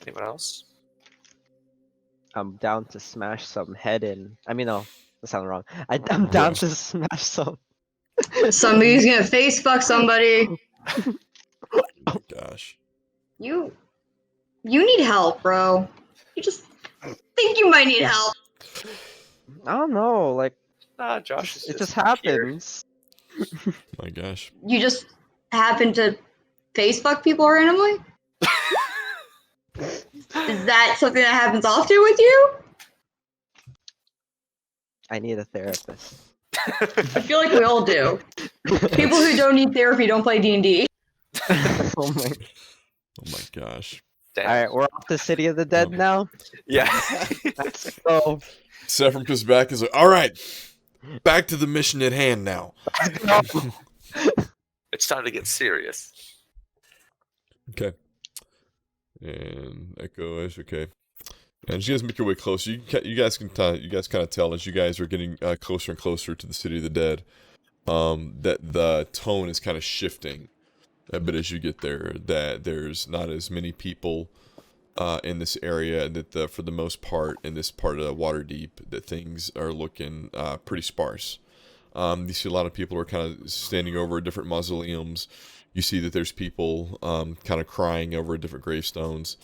Anyone else?
I'm down to smash some head in. I mean, no, that sounded wrong. I'm down to smash some.
Somebody's gonna face fuck somebody.
Gosh.
You need help, bro. You just think you might need help.
I don't know, like
Nah, Josh is
it just
here.
happens.
My gosh.
You just happen to face fuck people randomly? Is that something that happens often with you?
I need a therapist.
I feel like we all do. People who don't need therapy don't play D&D.
Oh my.
Oh my gosh.
Damn.
All right, we're off the City of the Dead now.
Yeah.
Let's go.
Sephram comes back and is like, "All right, back to the mission at hand now."
It's time to get serious.
Okay. And Echo is okay. And as you guys make your way closer, you guys kind of tell as you guys are getting closer and closer to the City of the Dead, that the tone is kind of shifting a bit as you get there. That there's not as many people in this area, and that for the most part in this part of Waterdeep, that things are looking pretty sparse. You see a lot of people are kind of standing over different mausoleums. You see that there's people kind of crying over different gravestones.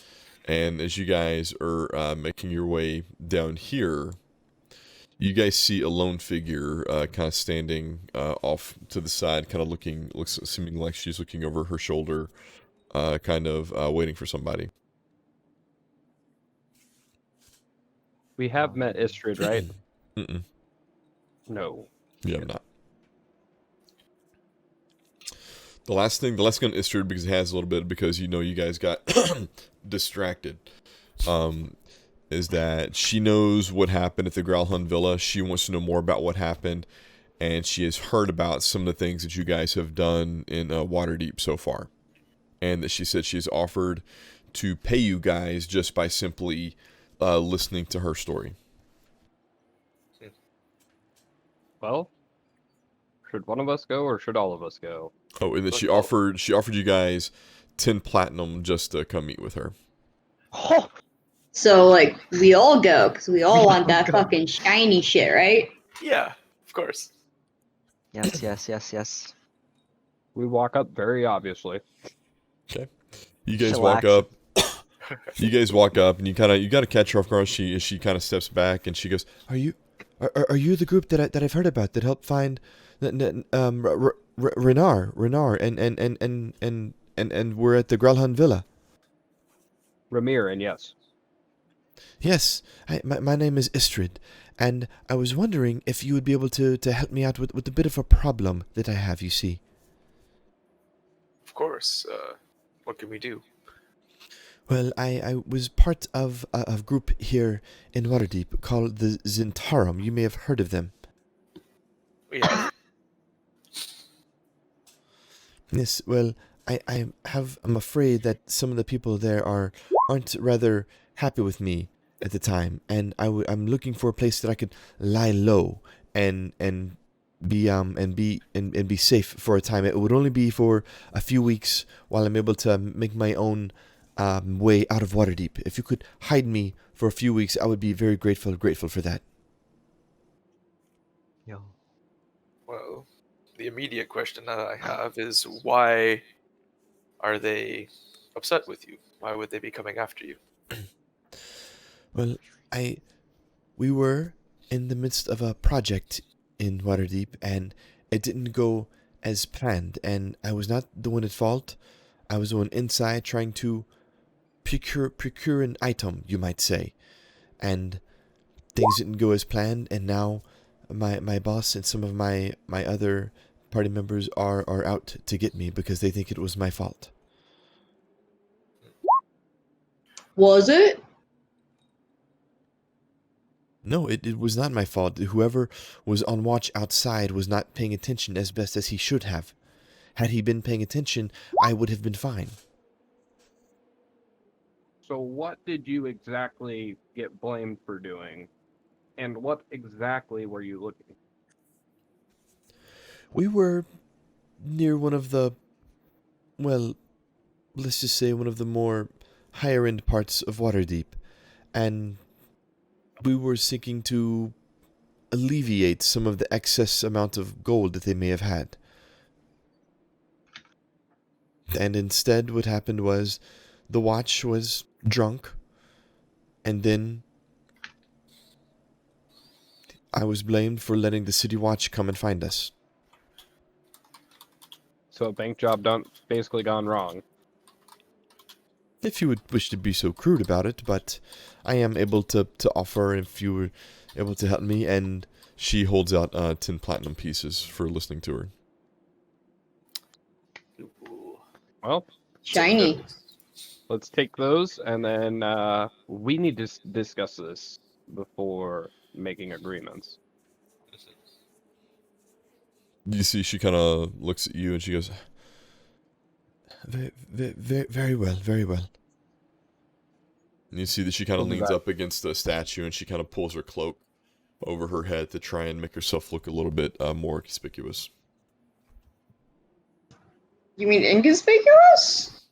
And as you guys are making your way down here, you guys see a lone figure kind of standing off to the side, kind of seeming like she's looking over her shoulder, kind of waiting for somebody.
We have met Istrid, right?
Mm-mm.
No.
Yeah, I'm not. The last thing on Istrid, because it has a little bit, because you guys got distracted, is that she knows what happened at the Growlhund Villa. She wants to know more about what happened, and she has heard about some of the things that you guys have done in Waterdeep so far, and that she said she has offered to pay you guys just by simply listening to her story.
Well, should one of us go or should all of us go?
Oh, and then she offered you guys 10 platinum just to come meet with her.
Oh,
So, like, we all go, because we all want that fucking shiny shit, right?
Yeah, of course.
yes.
We walk up very obviously.
Okay. You guys walk
Chillax.
up. You guys walk up, and you got to catch her off guard. She kind of steps back, and she goes, "Are you the group that I've heard about that helped find Renar and we're at the Growlhund Villa?"
Ramir, and yes.
Yes, my name is Istrid, and I was wondering if you would be able to help me out with a bit of a problem that I have, you see.
Of course. What can we do?
Well, I was part of a group here in Waterdeep called the Zentarum. You may have heard of them.
We have.
Yes, well, I'm afraid that some of the people there aren't rather happy with me at the time, and I'm looking for a place that I could lie low and be safe for a time. It would only be for a few weeks while I'm able to make my own way out of Waterdeep. If you could hide me for a few weeks, I would be very grateful for that.
Yo.
Well, the immediate question that I have is why are they upset with you? Why would they be coming after you?
Well, we were in the midst of a project in Waterdeep, and it didn't go as planned, and I was not the one at fault. I was the one inside trying to procure an item, you might say. And things didn't go as planned, and now my boss and some of my other party members are out to get me because they think it was my fault.
Was it?
No, it was not my fault. Whoever was on watch outside was not paying attention as best as he should have. Had he been paying attention, I would have been fine.
So what did you exactly get blamed for doing? And what exactly were you looking?
We were near one of the, well, let's just say one of the more higher end parts of Waterdeep, and we were seeking to alleviate some of the excess amount of gold that they may have had. And instead, what happened was the watch was drunk, and then I was blamed for letting the city watch come and find us.
So a bank job done basically gone wrong.
If you would wish to be so crude about it, but I am able to offer if you were able to help me, and she holds out 10 platinum pieces for listening to her.
Ooh.
Well,
Shiny.
let's take those, and then we need to discuss this before making agreements.
You see, she kind of looks at you and she goes, very well, very well. And you see that she kind of
What was
leans
that?
up against the statue and she kind of pulls her cloak over her head to try and make herself look a little bit more conspicuous.
You mean inconspicuous?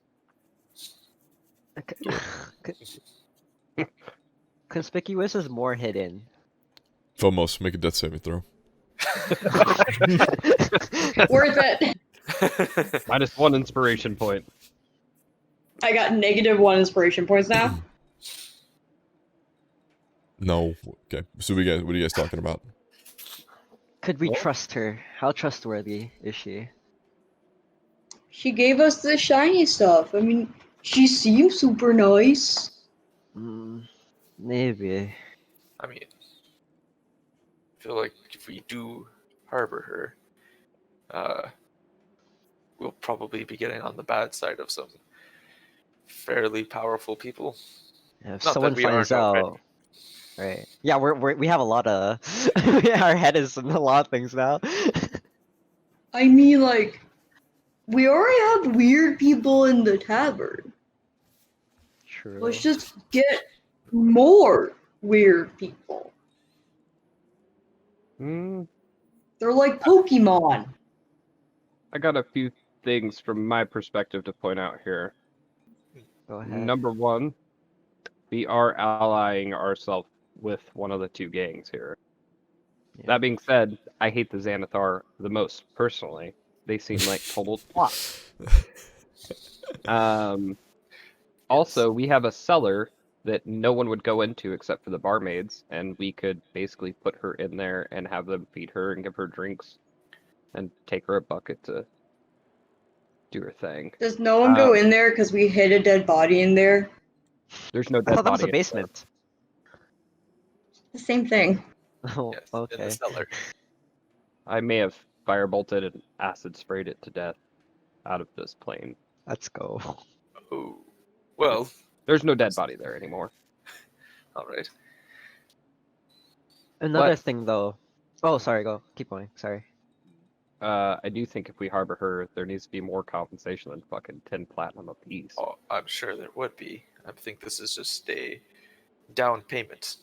Conspicuous is more hidden.
Phomos, make a death saving throw.
Worth it.
-1 inspiration point.
I got -1 inspiration points now.
No. Okay. So what are you guys talking about?
Could we
What?
trust her? How trustworthy is she?
She gave us the shiny stuff. I mean, she seems super nice.
Maybe.
I mean, I feel like if we do harbor her, we'll probably be getting on the bad side of some fairly powerful people.
Yeah, if
Not that
someone
we
finds
aren't already.
out, right? Yeah, we have a lot of our head is in a lot of things now.
I mean, like, we already have weird people in the tavern.
True.
Let's just get more weird people.
Hmm.
They're like Pokemon.
I got a few things from my perspective to point out here.
Go ahead.
Number one, we are allying ourselves with one of the two gangs here.
Yeah.
That being said, I hate the Xanathar the most personally. They seem like total twats. Also, we have a cellar that no one would go into except for the barmaids, and we could basically put her in there and have them feed her and give her drinks and take her a bucket to do her thing.
Does no one go
Um,
in there because we hid a dead body in there?
There's no
I
dead
thought that was
body
a
in there.
basement.
The same thing.
Oh,
Yes, in
okay.
the cellar.
I may have firebolted and acid sprayed it to death out of this plane.
Let's go.
Oh, well,
There's no dead body there anymore.
all right.
Another
But-
thing though. Oh, sorry. Go. Keep going. Sorry.
I do think if we harbor her, there needs to be more compensation than fucking 10 platinum apiece.
Oh, I'm sure there would be. I think this is just a down payment.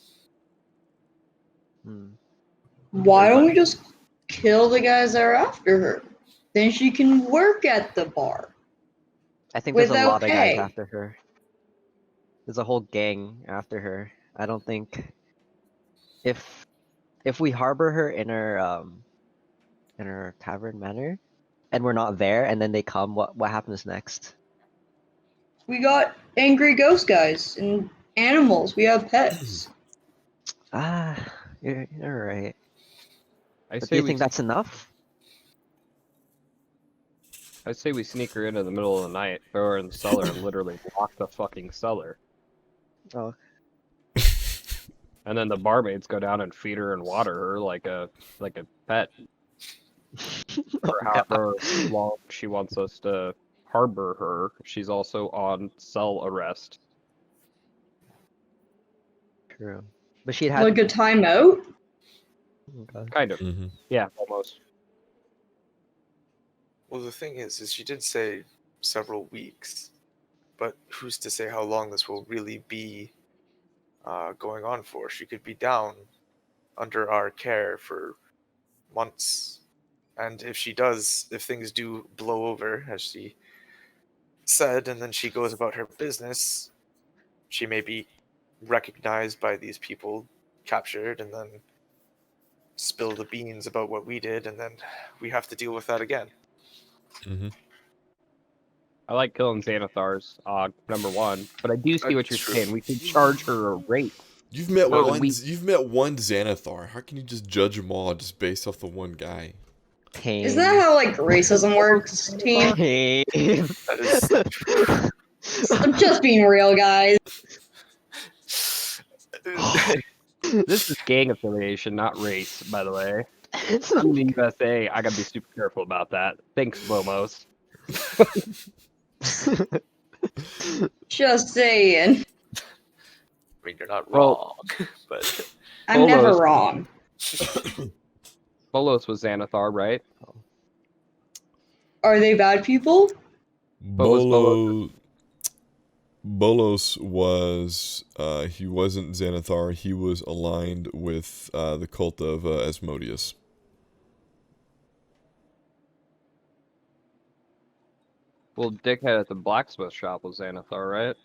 Hmm.
Why don't we just kill the guys that are after her? Then she can work at the bar.
I think there's a
Without
lot of guys
pay.
after her. There's a whole gang after her. I don't think if we harbor her in her tavern manor and we're not there and then they come, what happens next?
We got angry ghost guys and animals. We have pets.
You're right.
I
But do
say
you
we
think that's enough?
I say we sneak her in the middle of the night, throw her in the cellar, and literally lock the fucking cellar.
Oh,
And then the barmaids go down and feed her and water her like a pet for
God.
however long she wants us to harbor her. She's also on cell arrest.
True. But she'd had.
Like a timeout.
Oh, God.
Kind of.
Mm-hmm.
Yeah, almost.
Well, the thing is she did say several weeks, but who's to say how long this will really be going on for? She could be down under our care for months, and if things do blow over, as she said, and then she goes about her business, she may be recognized by these people, captured, and then spill the beans about what we did, and then we have to deal with that again.
Mm-hmm.
I like killing Xanathars, number one, but I do see what you're
True.
saying. We could charge her a rate.
You've met
Well,
one. You've met one Xanathar. How can you just judge them all just based off the one guy?
Tame.
Isn't that how like racism works, team?
Tame.
That is
I'm just being real, guys.
This is gang affiliation, not race, by the way. I'm in the USA. I gotta be super careful about that. Thanks, Lomos.
Just saying.
I mean, you're not
Well-
wrong, but
I'm never
Bolos.
wrong.
Bolos was Xanathar, right?
Are they bad people?
What was Bolos?
Bolos was he wasn't Xanathar. He was aligned with the cult of Asmodeus.
Well, dickhead at the blacksmith shop was Xanathar, right?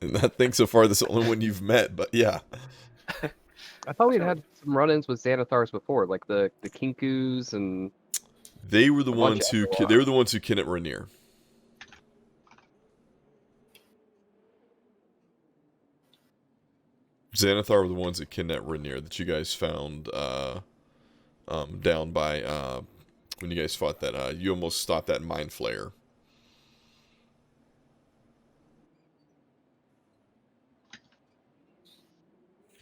And I think so far that's the only one you've met. But yeah,
I thought we'd had some run-ins with Xanathars before, like the Kinkus and
they were the
A bunch
ones
of
who
Epilogue.
they were the ones who kidnapped Rainier. Xanathar were the ones that kidnapped Rainier that you guys found down by when you guys fought that you almost stopped that mind flayer.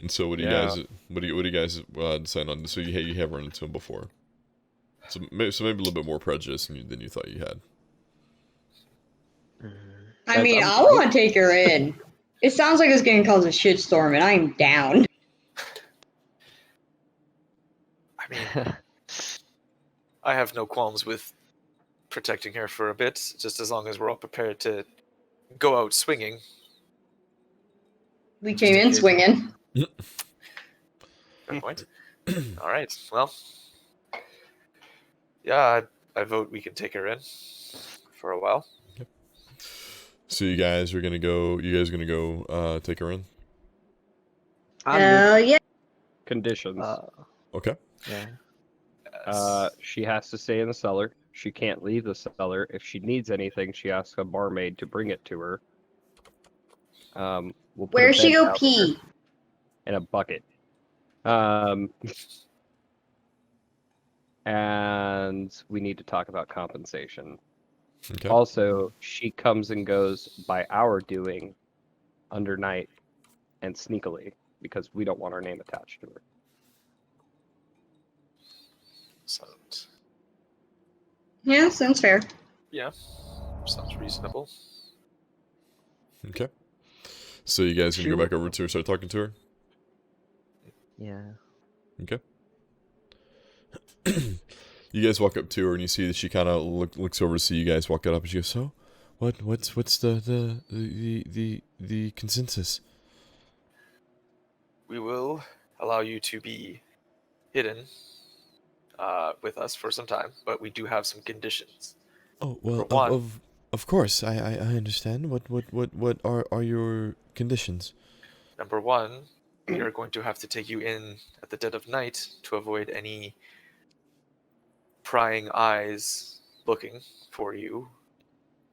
And so what do you
Yeah.
guys decide on? So you have run into him before. So maybe a little bit more prejudice than you thought you had.
I mean, I want to take her in. It sounds like it's going to cause a shitstorm, and I'm down.
I mean, I have no qualms with protecting her for a bit, just as long as we're all prepared to go out swinging.
We came in swinging.
Good point. All right. Well, yeah, I vote we can take her in for a while.
So you guys are gonna go. You guys are gonna go take her in.
Hell yeah.
conditions.
Okay.
Yeah.
She has to stay in the cellar. She can't leave the cellar. If she needs anything, she asks a barmaid to bring it to her. We'll put a
Where's she
bed
go
down
pee?
in a bucket. And we need to talk about compensation.
Okay.
Also, she comes and goes by our doing under night and sneakily because we don't want our name attached to her.
Sounds,
Yeah, sounds fair.
yeah, sounds reasonable.
Okay. So you guys gonna go back over to her, start talking to her?
Yeah.
Okay. You guys walk up to her and you see that she kind of looks over to see you guys walk up and she goes, "So, what's the consensus?"
We will allow you to be hidden with us for some time, but we do have some conditions.
Oh well,
For one-
of course, I understand. What are your conditions?
Number one, we are going to have to take you in at the dead of night to avoid any prying eyes looking for you.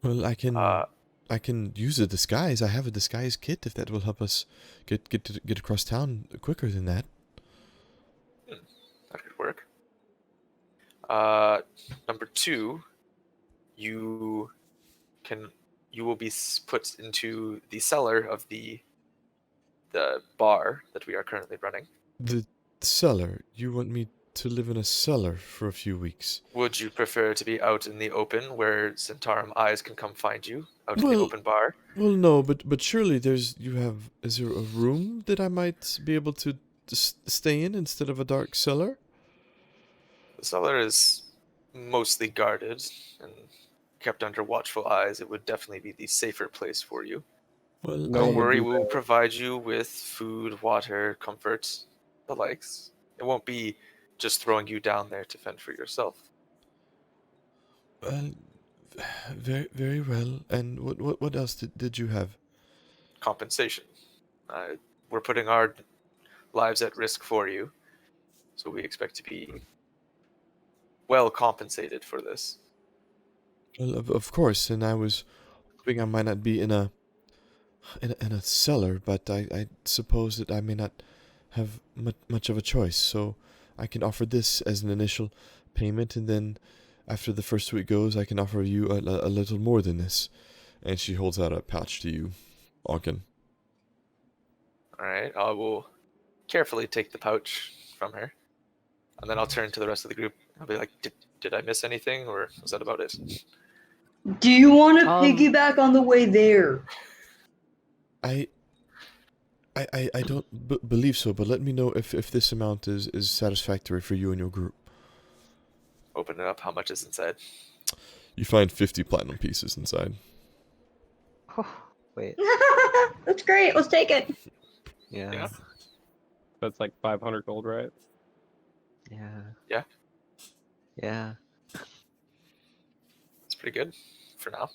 Well, I can
Uh,
I can use a disguise. I have a disguise kit if that will help us get across town quicker than that.
that could work. Number 2, you will be put into the cellar of the bar that we are currently running.
The cellar. You want me to live in a cellar for a few weeks?
Would you prefer to be out in the open where Centaurum eyes can come find you? Out in the
Well-
open bar?
Well, no, but surely is there a room that I might be able to stay in instead of a dark cellar?
The cellar is mostly guarded and kept under watchful eyes. It would definitely be the safer place for you.
Well,
No
Don't
would
worry,
be
we'll
there.
provide you with food, water, comfort, the likes. It won't be just throwing you down there to fend for yourself.
Well, very well. And what else did you have?
Compensation. We're putting our lives at risk for you, so we expect to be well compensated for this.
Well, of course. And I was hoping I might not be in a cellar, but I suppose that I may not have much of a choice. So I can offer this as an initial payment, and then after the first week goes, I can offer you a little more than this. And she holds out a pouch to you, Ogden.
Alright, I will carefully take the pouch from her, and then I'll turn to the rest of the group. I'll be like, did I miss anything, or was that about it?
Do you want to
Um,
piggyback on the way there?
I don't believe so, but let me know if this amount is satisfactory for you and your group.
Open it up, how much is inside?
You find 50 platinum pieces inside.
Wait.
That's great. Let's take it.
Yeah.
Yeah.
That's like 500 gold, right?
Yeah.
Yeah.
Yeah.
It's pretty good for now.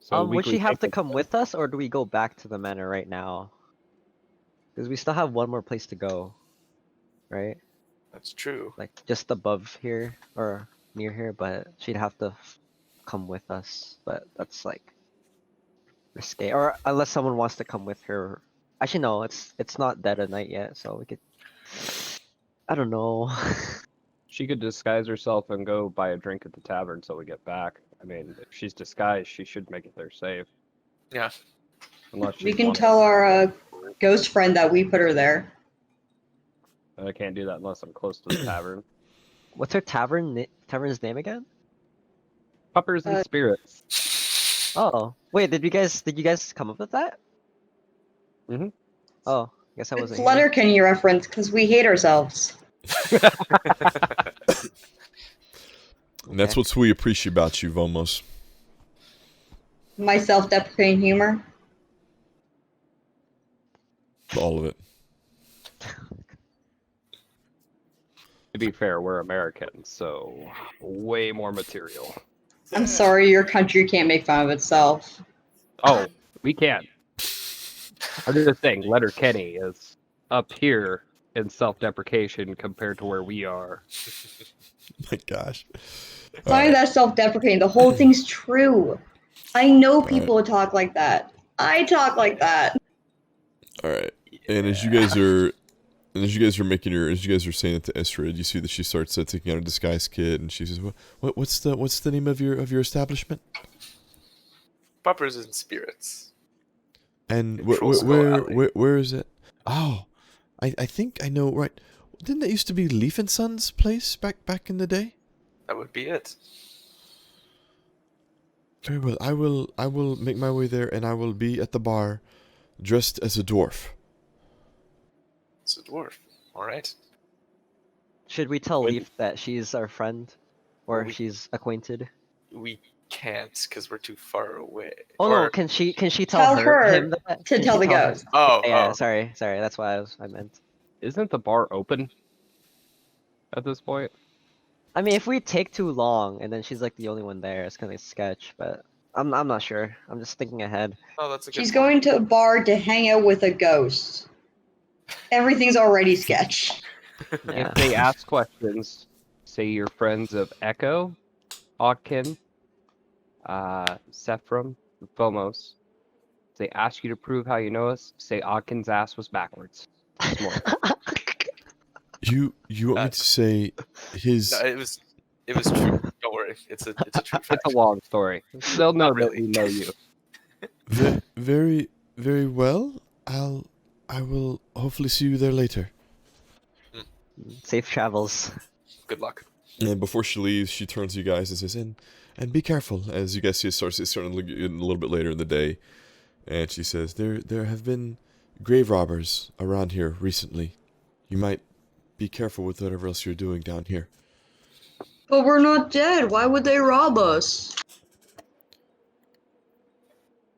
So
Would she
weekly
have to
payment.
come with us, or do we go back to the manor right now? Because we still have one more place to go, right?
That's true.
Like just above here or near here, but she'd have to come with us. But that's like risque, or unless someone wants to come with her. Actually, no, it's not dead at night yet, so we could. I don't know.
She could disguise herself and go buy a drink at the tavern till we get back. I mean, if she's disguised, she should make it there safe.
Yeah.
Unless
We
she
can
wants
tell
to-
our ghost friend that we put her there.
I can't do that unless I'm close to the tavern.
What's her tavern's name again?
Puppers and spirits.
Oh, wait, did you guys come up with that?
Mhm.
Oh, I guess I
It's
wasn't here.
Letterkenny reference because we hate ourselves.
And that's
Okay.
what we appreciate about you, Vomos.
My self-deprecating humor.
All of it.
To be fair, we're Americans, so way more material.
I'm sorry, your country can't make fun of itself.
Oh, we can. I'm just saying, Letterkenny is up here in self-deprecation compared to where we are.
My gosh.
It's not even that self-deprecating. The whole thing's true. I know people who talk like that. I talk like that.
All right. And as you guys are saying it to Estrid, you see that she starts taking out a disguise kit, and she says, "What's the name of your establishment?"
Puppers and spirits.
And
Control Skull Alley.
where is it? Oh, I think I know. Right? Didn't that used to be Leaf and Sons' place back in the day?
That would be it.
Very well. I will make my way there, and I will be at the bar, dressed as a dwarf.
It's a dwarf. Alright.
Should we tell
When-
Leaf that she's our friend, or
We-
she's acquainted?
We can't because we're too far away.
Oh
Or-
no, can she
Tell
tell
her
him that?
to
Can
tell
she
the
her-
ghost.
Oh,
Yeah,
oh.
sorry, that's what I meant.
Isn't the bar open at this point?
I mean, if we take too long and then she's like the only one there, it's kind of sketch. But I'm not sure. I'm just thinking ahead.
Oh, that's a good
She's
point.
going to a bar to hang out with a ghost. Everything's already sketch.
Yeah.
If they ask questions, say you're friends of Echo, Odkin, Sephram, Phomos. They ask you to prove how you know us. Say Ogkin's ass was backwards. It's more.
You want me to say his?
No, it was true. Don't worry, it's a true fact.
It's a long story. They'll know
Not
that
really.
we know you.
Very, very well. I will hopefully see you there later.
Safe travels.
Good luck.
And before she leaves, she turns to you guys and says, and be careful. As you guys see, it's starting to look a little bit later in the day. And she says, there have been grave robbers around here recently. You might be careful with whatever else you're doing down here.
But we're not dead. Why would they rob us?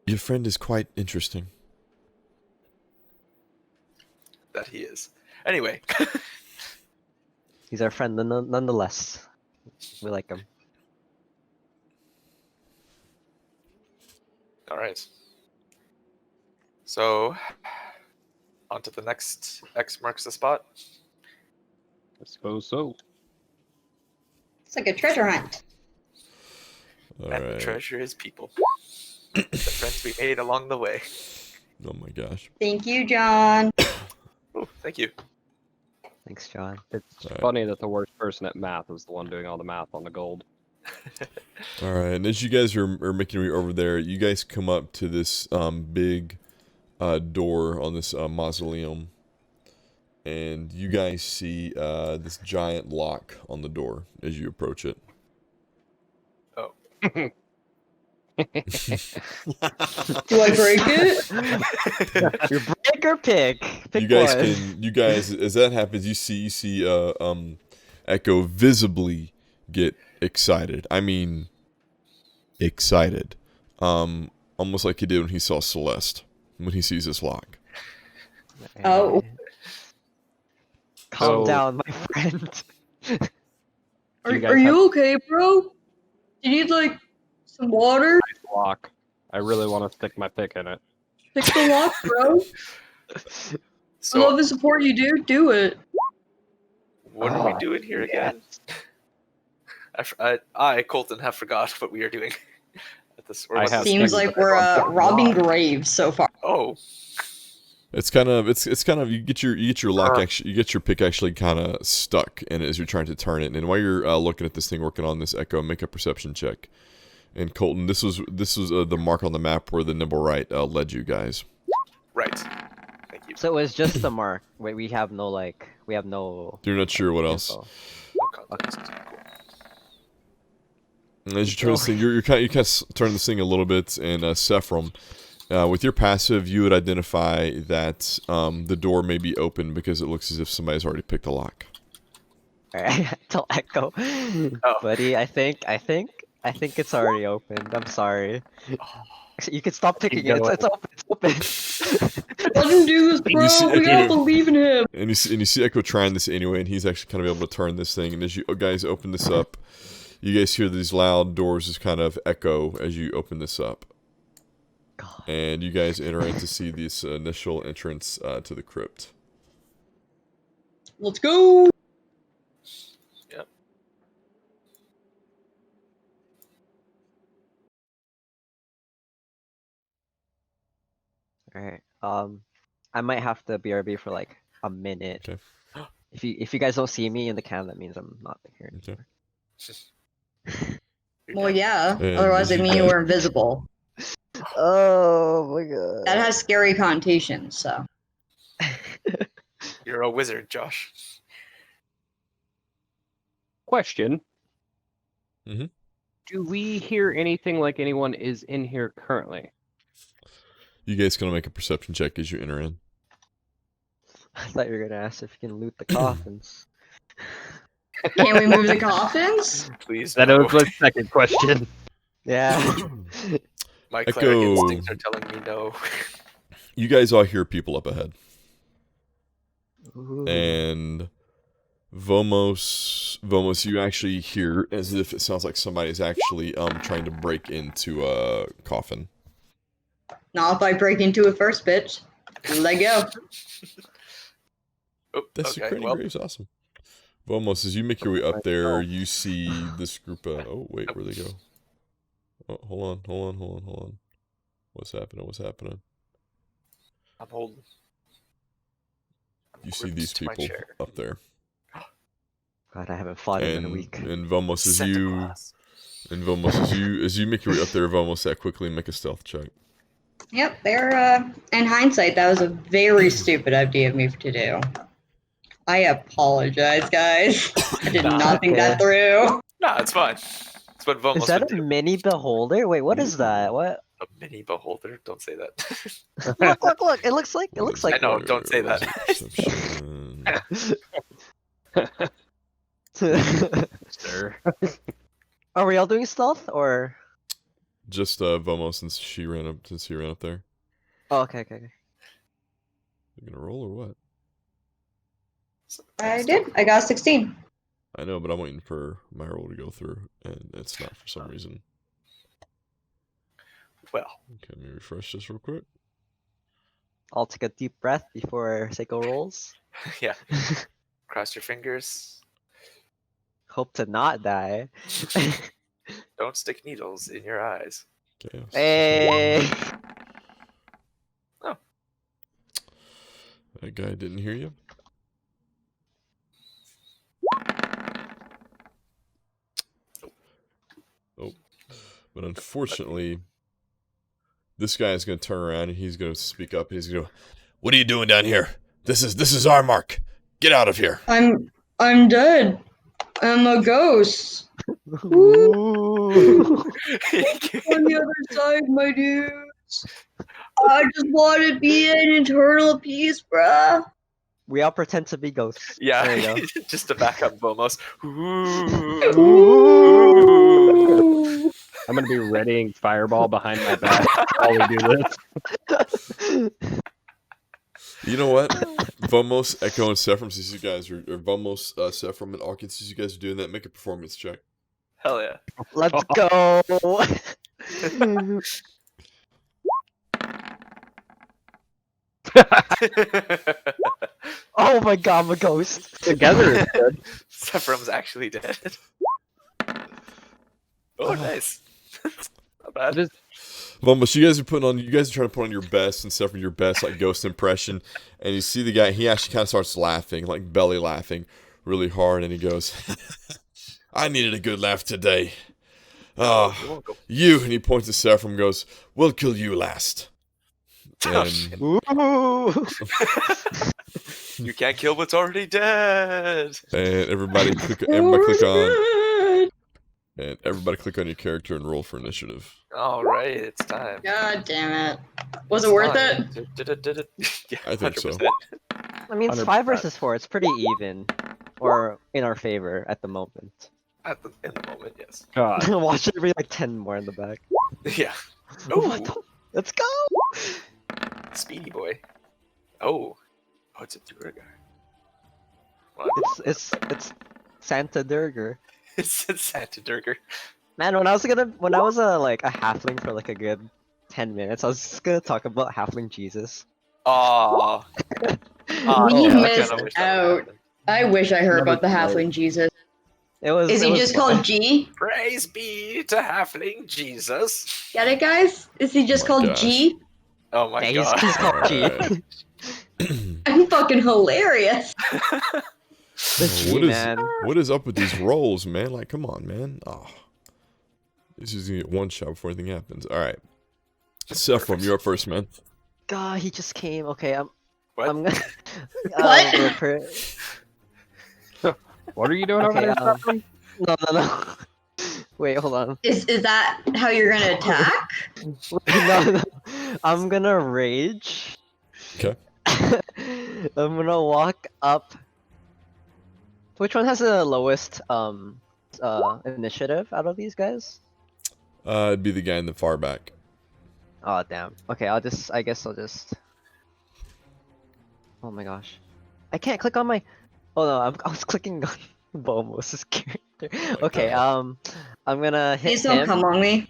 Your friend is quite interesting.
That he is. Anyway,
He's our friend nonetheless. We like him.
all right. So, on to the next X marks the spot.
I suppose so.
It's like a treasure hunt.
All
And the
right.
treasure is people. The friends we made along the way.
Oh my gosh.
Thank you, John.
Oh, thank you.
Thanks, John.
It's
Alright.
funny that the worst person at math is the one doing all the math on the gold.
All right. And as you guys are making your way over there, you guys come up to this big door on this mausoleum. And you guys see this giant lock on the door as you approach it.
Oh.
Do I break it?
Your break or pick? Pick
You guys
one.
you guys, as that happens, you see Echo visibly get excited. I mean, excited. Almost like he did when he saw Celeste, when he sees this lock.
Oh.
Calm
So-
down, my friend.
Do you guys
Are
have-
you okay, bro? Do you need, like, some water?
Lock. I really want to stick my pick in it.
Pick the lock, bro. I
So,
love the support you do. Do it.
what are we
Oh,
doing here again? I, Colton, have forgot what we are doing. At this, or
I
what
have
this
Seems
next-
like we're robbing graves so far.
Oh,
It's kind of you get your lock actually, you get your pick actually kind of stuck in it as you're trying to turn it. And while you're looking at this thing, working on this Echo, make a perception check. And Colton, this was the mark on the map where the nimble right led you guys.
right. Thank you.
So it was just the mark. Wait, we have no
You're not sure what else.
info.
No context. Cool.
And as you turn this thing, you kind of turn this thing a little bit, and Sephram, with your passive, you would identify that the door may be open because it looks as if somebody's already picked the lock.
Alright, tell Echo. Buddy, I think it's already opened. I'm sorry. You can stop picking it. It's open. It's open.
Let him do this, bro.
You see-
We gotta believe in him.
And you see Echo trying this anyway, and he's actually kind of able to turn this thing. And as you guys open this up, you guys hear these loud doors just kind of echo as you open this up.
God.
And you guys enter in to see this initial entrance to the crypt.
Let's go.
Yep.
Alright. I might have to BRB for like a minute.
Okay.
If you guys don't see me in the cam, that means I'm not here
Okay.
anymore.
Well, yeah.
And
Otherwise,
as
it
you
mean you
guys-
were invisible.
Oh my god.
That has scary connotations. So
You're a wizard, Josh.
Question.
Mhm.
Do we hear anything like anyone is in here currently?
You guys gonna make a perception check as you enter in.
I thought you were gonna ask if you can loot the coffins.
can we move the coffins?
Please.
That
no.
was my second question.
Yeah.
My
Echo.
cleric instincts are telling me no.
You guys all hear people up ahead.
Ooh.
And Vomos, you actually hear as if it sounds like somebody's actually trying to break into a coffin.
Not if I break into it first, bitch. Let go.
Oh,
That's
okay,
security
well,
graves, awesome. Vomos, as you make your way up there, you see this group of... Oh, wait, where'd they go? Oh, hold on. What's happening?
I'm holding. I'm
You see
gripped
these
to my
people
chair.
up there.
God, I haven't fought him in a week.
And Vomos,
Santa Claus.
as you make your way up there, Vomos, that quickly make a stealth check.
Yep, they're, in hindsight, that was a very stupid idea of me to do. I apologize, guys. I did
Nah,
not think that through.
Nah, it's fine. It's what Vomos
Is that
would
a
do.
mini beholder? Wait, what is that? What?
A mini beholder? Don't say that.
Look! It looks like
I know, don't say that.
Perception.
Sir.
Are we all doing stealth or?
Just Vomos, since he ran up there.
Oh, okay.
You gonna roll or what?
I did. I got 16.
I know, but I'm waiting for my roll to go through, and it's not for some reason.
Well,
Okay, let me refresh this real quick.
I'll take a deep breath before Seiko rolls.
yeah. Cross your fingers.
Hope to not die.
Don't stick needles in your eyes.
Okay.
Hey!
Oh.
That guy didn't hear you. Oh. But unfortunately, this guy is going to turn around and he's going to speak up. He's going to go, "What are you doing down here? This is our mark. Get out of here."
I'm dead. I'm a ghost.
Ooh.
On the other side, my dudes. I just want to be in eternal peace, bruh.
We all pretend to be ghosts.
Yeah,
There you go.
just to back up Vomos.
Ooh.
I'm gonna be readying fireball behind my back while we do this.
You know what? Vomos, Echo, and Sephram, since you guys are, or Vomos, Sephram, and Arkin, since you guys are doing that, make a performance check.
Hell yeah.
Let's go. Oh my god, I'm a ghost.
Together is good.
Sephram's actually dead. Oh, nice. Not bad.
Just
Vomos, you guys are trying to put on your best, and Sephram, your best, like, ghost impression, and you see the guy, he actually kind of starts laughing, like, belly laughing really hard, and he goes, "I needed a good laugh today. Oh,
You're welcome.
you," and he points to Sephram and goes, "We'll kill you last."
Oh,
And
shit.
Ooh.
You can't kill what's already dead.
everybody click on your character and roll for initiative.
All right, it's time.
God damn it. Was it worth it?
it? Yeah,
I think so.
100%.
I mean, it's 5 versus 4. It's pretty even, or in our favor at the moment.
In the moment, yes.
God.
Watch it be like 10 more in the back.
Yeah.
What
Ooh,
the- Let's go.
Speedy boy. Oh, it's a Durgar. What?
It's Santa Durger.
It's Santa Durgar.
Man, when I was like a halfling for like a good 10 minutes, I was just gonna talk about halfling Jesus.
Oh,
We missed
wish that
out.
would happen.
I wish I heard
Never
about the
played.
halfling Jesus.
It was.
Is
it
he
was
just
fun.
called G?
Praise be to Halfling Jesus.
Get it, guys? Is he just
My
called
gosh.
G?
Oh my
Yeah,
god.
he's called G.
Alright.
I'm fucking hilarious.
The G, man.
What is up with these rolls, man? Like, come on, man. Oh, this is gonna get one shot before anything happens. All right, Sephram, you're up first, man.
God, he just came. Okay, I'm
What?
gonna.
What?
What are you doing
Okay,
over there? Stefan?
No. Wait, hold on.
Is that how you're gonna attack?
No. I'm gonna rage.
Okay.
I'm gonna walk up. Which one has the lowest initiative out of these guys?
It'd be the guy in the far back.
Oh damn. Okay, I guess I'll just. Oh my gosh, I can't click on my. Oh no, I was clicking on Bomos' character. Okay, I'm gonna hit
Please don't
him,
come on me.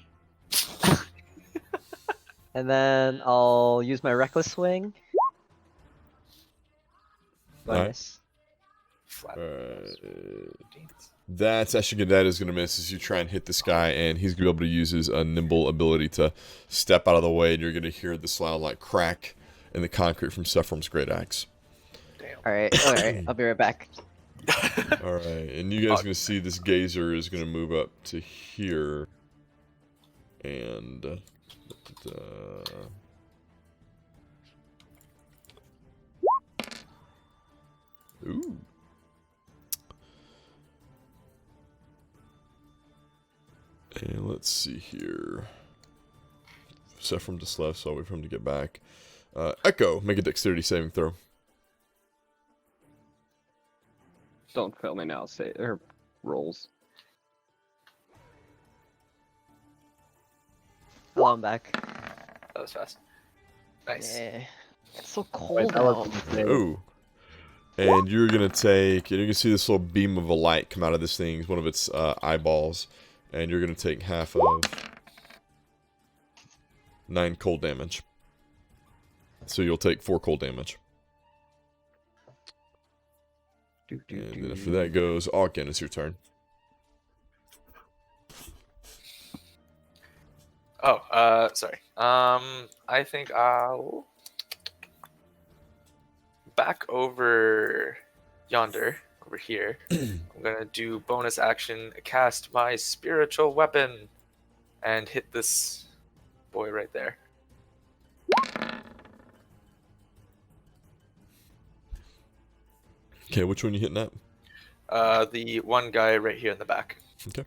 and then I'll use my reckless swing.
Alright.
Nice.
flat.
That's actually good. That is going to miss as you try and hit this guy, and he's going to be able to use his nimble ability to step out of the way, and you're going to hear this loud like crack in the concrete from Sephiroth's great axe.
Damn.
Alright, I'll be right back.
Alright, and you guys are going to see this gazer is going to move up to here, and ooh. And let's see here. Sephiroth just left, so I'll wait for him to get back. Echo, make a dexterity saving throw.
Don't fail me now. Say or rolls.
Hello, I'm back.
That was fast. Nice.
Yeah. It's so
Wait,
cold
that
out.
wasn't the same.
Ooh. And you're going to take, and you can see this little beam of a light come out of this thing, one of its eyeballs. And you're going to take half of 9 cold damage. So you'll take 4 cold damage. And then after that goes, Ogden, it's your turn.
Oh, sorry. I think I'll back over yonder, over here. I'm gonna do bonus action, cast my spiritual weapon, and hit this boy right there.
Okay, which one you hitting at?
The one guy right here in the back.
Okay.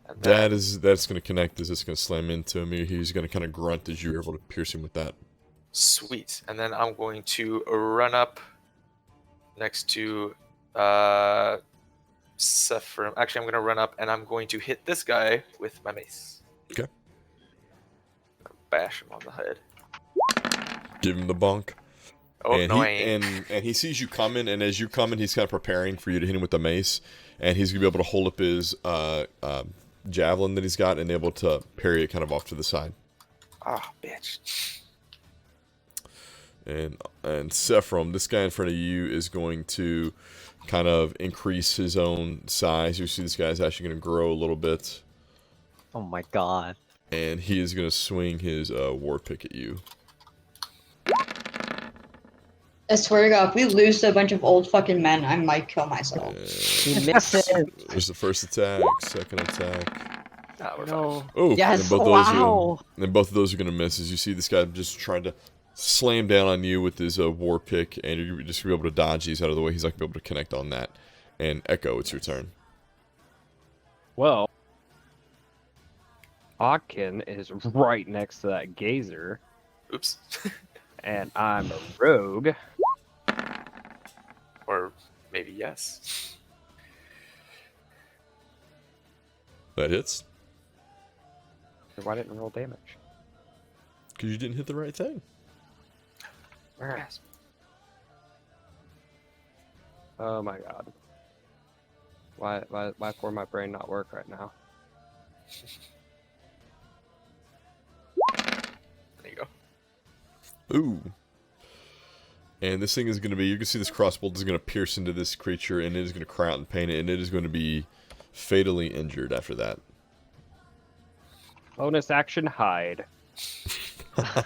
And then,
That's going to connect. Is this going to slam into him? He's going to kind of grunt as you're able to pierce him with that.
sweet. And then I'm going to run up next to Sephiroth. Actually, I'm going to run up and I'm going to hit this guy with my mace.
Okay.
Bash him on the head.
Give him the bonk.
Oh,
and
no,
he,
I ain't.
and he sees you coming, and as you coming, he's kind of preparing for you to hit him with the mace, and he's gonna be able to hold up his javelin that he's got and able to parry it kind of off to the side.
Ah, bitch.
And Sephiroth, this guy in front of you is going to kind of increase his own size. You see this guy's actually going to grow a little bit,
Oh my god.
and he is going to swing his war pick at you.
I swear to God, if we lose to a bunch of old fucking men, I might kill myself.
He misses.
There's the first attack, second attack.
Ah, we're fine.
No.
Oh,
Yes,
and both
wow.
both of those are going to miss. As you see this guy just trying to slam down on you with his war pick, and you're just going to be able to dodge these out of the way. He's not going to be able to connect on that. And Echo, it's your turn.
Well, Akin is right next to that gazer,
Oops.
and I'm a rogue.
Or maybe yes.
That hits.
Why didn't I roll damage?
Because you didn't hit the right thing.
Yes.
Oh my god. Why for my brain not work right now?
There you go.
Ooh. And this thing is going to be, you can see this crossbow is going to pierce into this creature, and it is going to cry out in pain, and it is going to be fatally injured after that.
Bonus action hide.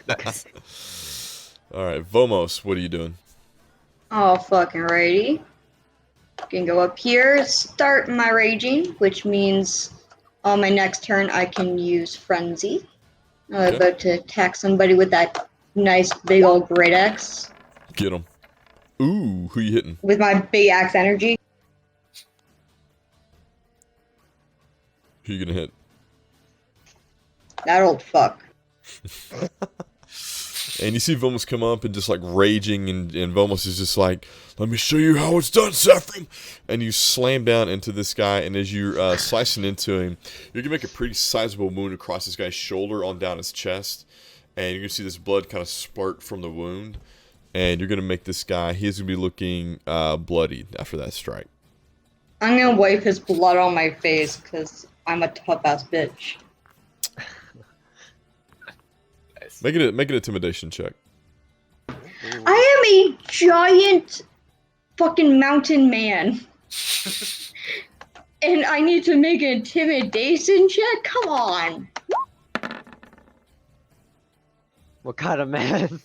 Nice.
Alright, Vomos, what are you doing?
Oh, fucking righty. Can go up here, start my raging, which means on my next turn I can use Frenzy. I'm
Okay.
about to attack somebody with that nice big old great axe.
Get him. Ooh, who you hitting?
With my big axe energy.
Who you going to hit?
That old fuck.
And you see Vomos come up and just like raging, and Vomos is just like, let me show you how it's done, Sephiroth! And you slam down into this guy, and as you're slicing into him, you're going to make a pretty sizable wound across this guy's shoulder on down his chest. And you're going to see this blood kind of splurt from the wound. And you're going to make this guy, he's going to be looking bloodied after that strike.
I'm gonna wipe his blood on my face because I'm a tough ass bitch.
Nice.
Make it an intimidation check.
I am a giant fucking mountain man. And I need to make an intimidation check? Come on.
What kind of man?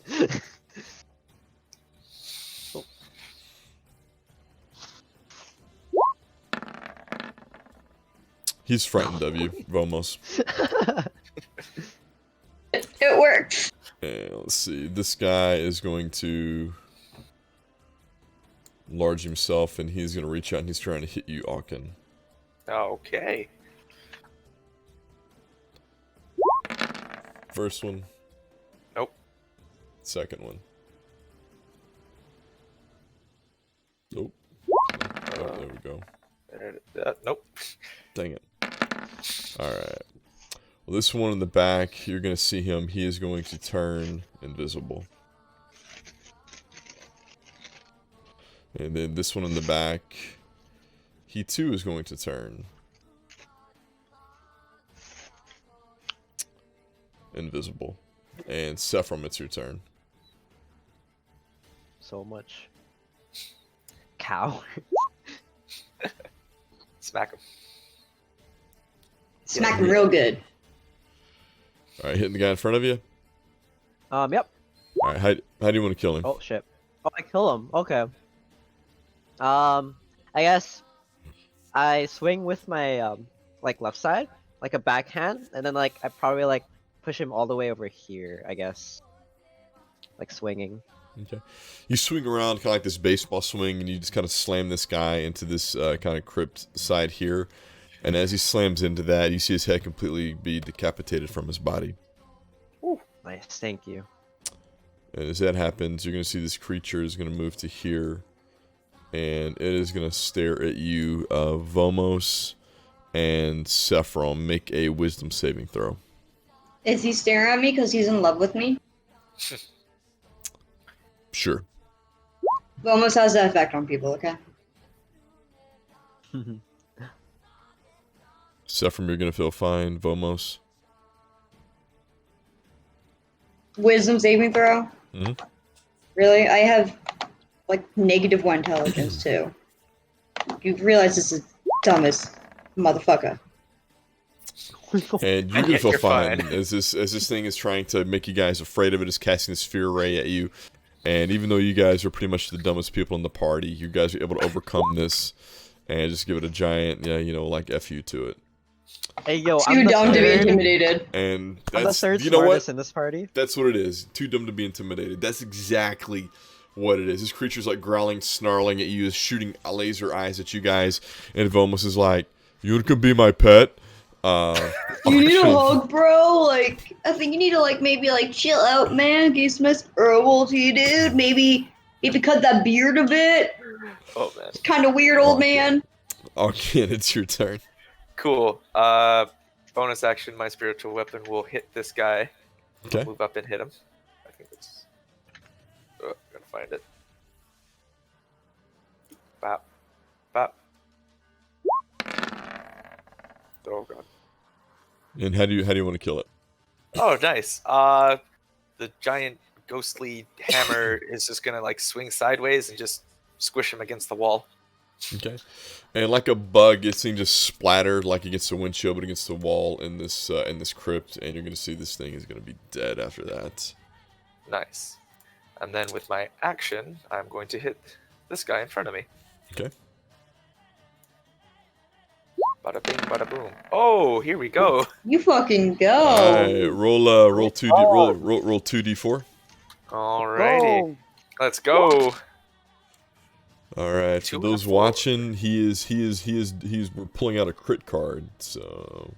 He's frightened of you, Vomos.
It works.
And let's see. This guy is going to enlarge himself, and he's going to reach out, and he's trying to hit you, Akin.
Okay.
First one.
Nope.
Second one. Nope. Oh, there we go.
Nope.
Dang it. Alright. Well, this one in the back, you're going to see him. He is going to turn invisible. And then this one in the back, he too is going to turn invisible. And Sephram, it's your turn.
So much. Cow.
Smack him.
Smack him real good.
Alright, hitting the guy in front of you.
Yep.
Alright, how do you want to kill him?
Oh shit. Oh, I kill him. Okay. I guess I swing with my like left side, like a backhand, and then like I probably like push him all the way over here. I guess. Like swinging.
Okay. You swing around kind of like this baseball swing, and you just kind of slam this guy into this kind of crypt side here. And as he slams into that, you see his head completely be decapitated from his body.
Ooh, nice, thank you.
And as that happens, you're going to see this creature is going to move to here. And it is going to stare at you, Vomos and Sephram. Make a wisdom saving throw.
Is he staring at me because he's in love with me?
Sure.
It almost has that effect on people, okay?
Sephram, you're going to feel fine. Vomos.
Wisdom saving throw?
Mm-hmm.
Really? I have, like, -1 intelligence, too. You realize this is dumbest motherfucker.
And you're going to feel
You're
fine.
fine.
As this thing is trying to make you guys afraid of it, it's casting this fear ray at you. And even though you guys are pretty much the dumbest people in the party, you guys are able to overcome this and just give it a giant, like F you to it.
Hey yo,
Too
I'm the
dumb to be
third.
intimidated.
And
I'm the
that's,
third
you know what?
smartest in this party.
That's what it is. Too dumb to be intimidated. That's exactly what it is. This creature's like growling, snarling at you, is shooting laser eyes at you guys. And Vomos is like, "You wanna come be my pet?"
You need a hug, bro? Like, I think you need to, like, maybe, like, chill out, man. Get some herbal to you, dude. Maybe cut that beard a bit.
Oh man.
It's kind of weird, old
Okay.
man.
Arkin, it's your turn.
Cool. Bonus action, my spiritual weapon will hit this guy.
Okay.
Move up and hit him. I think it's. Oh, gotta find it. Bop. Bop. Oh god.
And how do you want to kill it?
Oh, nice. The giant ghostly hammer is just gonna like swing sideways and just squish him against the wall.
Okay. And like a bug, it's thing just splattered like against the windshield, but against the wall in this crypt, and you're gonna see this thing is gonna be dead after that.
Nice. And then with my action, I'm going to hit this guy in front of me.
Okay.
Bada bing, bada boom. Oh, here we go.
You fucking go.
Alright, roll 2d4.
Alrighty. Let's go.
Alright, for
Two and a
those
four.
watching, we're pulling out a crit card, so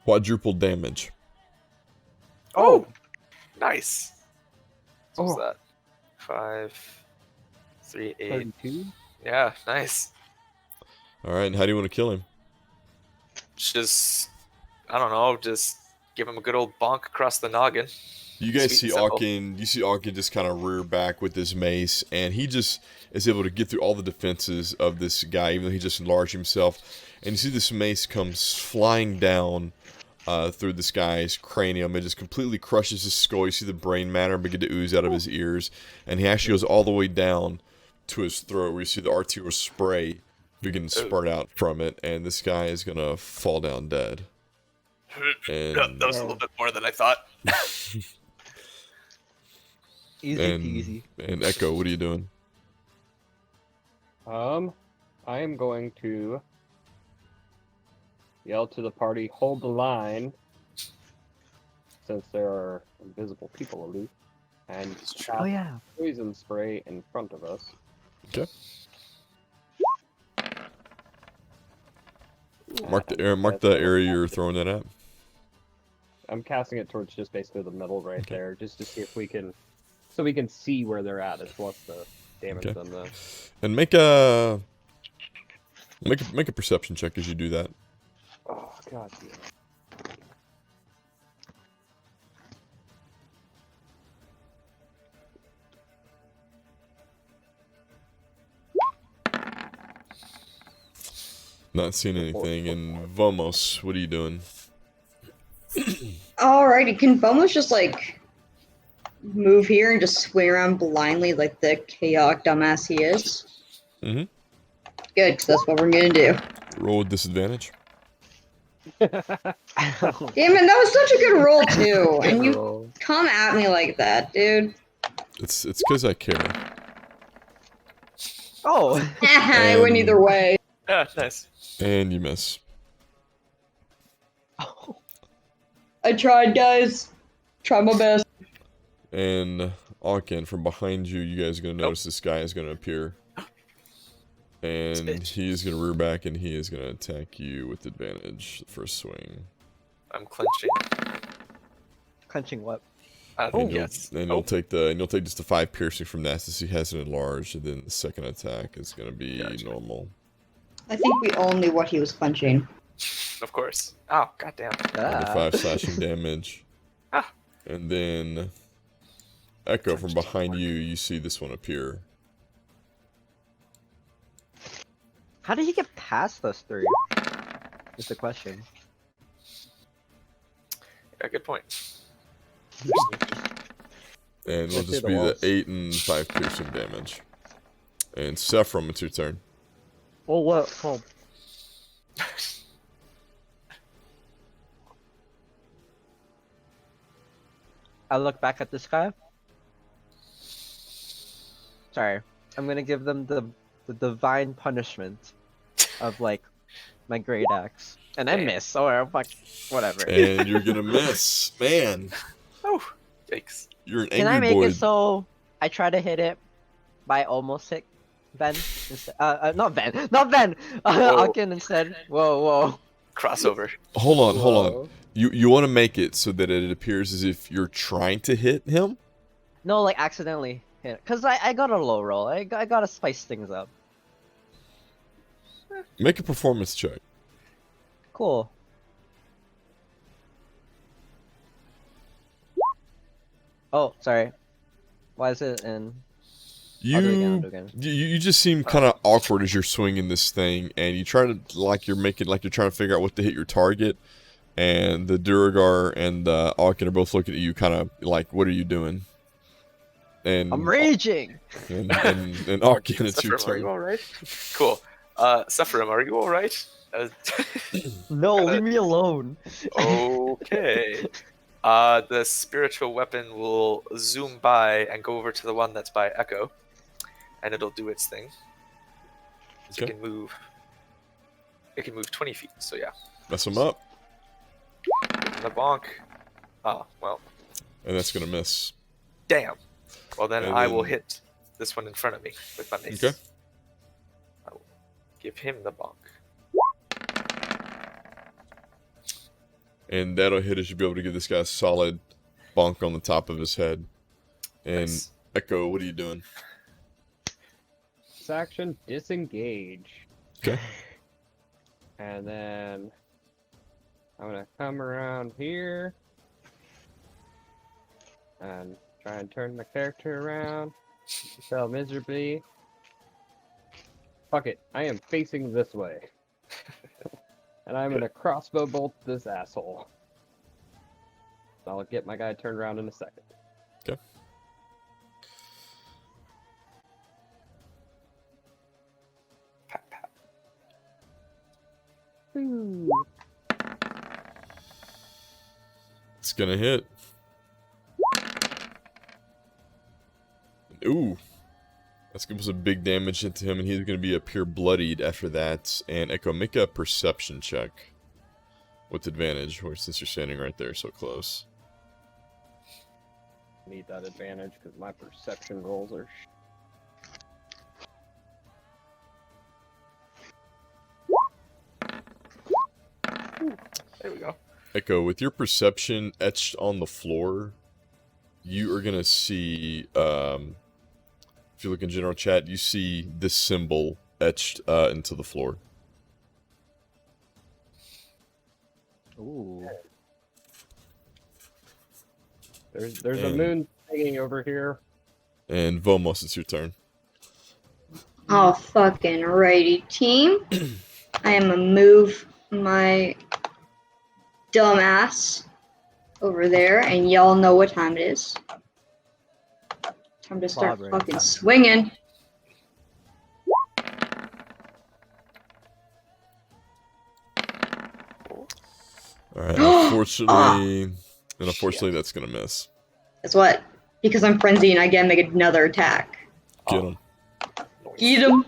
quadruple damage.
Oh, nice. What's
Oh.
that? 5, 3, 8.
32?
Yeah, nice.
Alright, and how do you want to kill him?
Just, I don't know, just give him a good old bonk across the noggin.
You guys
Sweet
see
and simple.
Arkin, just kind of rear back with his mace, and he just is able to get through all the defenses of this guy, even though he just enlarged himself. And you see this mace comes flying down through this guy's cranium. It just completely crushes his skull. You see the brain matter begin to ooze out of his ears, and he actually goes all the way down to his throat, where you see the arterial spray begin to spurt out from it, and this guy is gonna fall down dead. And
That was a little bit more than I thought.
Easy peasy.
And Echo, what are you doing?
I am going to yell to the party, hold the line, since there are invisible people aloof, and
Oh yeah.
poison spray in front of us.
Okay. Mark the area you're throwing that at.
I'm casting it towards just basically the middle right there, just to see if we can, so we can see where they're at as well as the damage
Okay.
them.
And make a perception check as you do that.
Oh god. Yeah.
Not seeing anything. And Vomos, what are you doing?
Alrighty, can Bomos just like move here and just swing around blindly like the chaotic dumbass he is?
Mm-hmm.
Good, 'cause that's what we're gonna do.
Roll with disadvantage.
Damn it, that was such a good roll too, and you come at me like that, dude.
It's because I care.
Oh.
I win either way.
Yeah, nice.
And you miss.
I tried, guys. Try my best.
And Akin, from behind you, you guys are gonna notice this guy is gonna appear. And he's gonna rear back and he is gonna attack you with advantage the first swing.
I'm clenching.
Clenching what?
And
Yes.
you'll take just the 5 piercing from that since he has it enlarged, and then the second attack is gonna be normal.
I think we all knew what he was punching.
Of course. Oh, goddamn.
Another 5 slashing damage.
Ah.
And then Echo, from behind you, you see this one appear.
How did he get past us three? Is the question.
Yeah, good point.
And it'll
Let's
just
do the
be the
walls.
8 and 5 piercing damage. And Sephram, it's your turn.
Oh what? Oh. I look back at this guy. Sorry, I'm gonna give them the divine punishment of like my great axe, and I miss. Or fuck, whatever.
And you're gonna miss. Man,
Oh, yikes.
you're an
Can I
angry
make
boy.
it so I try to hit it by almost hit Ben? Not Ben, not Ben. Akin instead. Whoa.
Crossover.
Hold on.
Whoa.
You want to make it so that it appears as if you're trying to hit him?
No, like accidentally hit. Cause I got a low roll. I gotta spice things up.
Make a performance check.
Cool. Oh, sorry. Why is it in? I'll do it again, I'll do it again.
You just seem kind of awkward as you're swinging this thing, and you try to you're trying to figure out what to hit your target, and the Duragar and the Akin are both looking at you, kind of like, "What are you doing?" And
I'm raging.
and Akin, it's your
Sephiroth, are you
turn.
alright? Cool. Sephiroth, are you alright?
No, leave me alone.
Okay. The spiritual weapon will zoom by and go over to the one that's by Echo, and it'll do its thing. So
Okay.
it can move. It can move 20 feet. So yeah,
Mess him up,
and the bonk. Oh well,
and that's gonna miss.
damn. Well then,
And
I will
then-
hit this one in front of me with my mace.
Okay.
I will give him the bonk.
And that'll hit as you'll be able to give this guy a solid bonk on the top of his head. And
Nice.
Echo, what are you doing?
This action, disengage.
Okay.
And then I'm gonna come around here and try and turn the character around. Fail miserably. Fuck it, I am facing this way. And I'm gonna crossbow bolt this asshole. I'll get my guy turned around in a second.
Okay.
Pat, pat.
It's gonna hit. Ooh. That's gonna put some big damage into him, and he's gonna be appear bloodied after that. And Echo, make a perception check. With advantage, or since you're standing right there so close.
Need that advantage because my perception rolls are.
There we go.
Echo, with your perception etched on the floor, you are gonna see, if you look in general chat, you see this symbol etched into the floor.
Ooh.
There's a moon hanging over here.
And Vomos, it's your turn.
Oh, fucking righty, team. I am gonna move my dumbass over there, and y'all know what time it is. Time to start
Bobber.
fucking swinging.
Alright, unfortunately, that's gonna miss.
Guess what? Because I'm frenzied, I get to make another attack.
Get him.
Get him.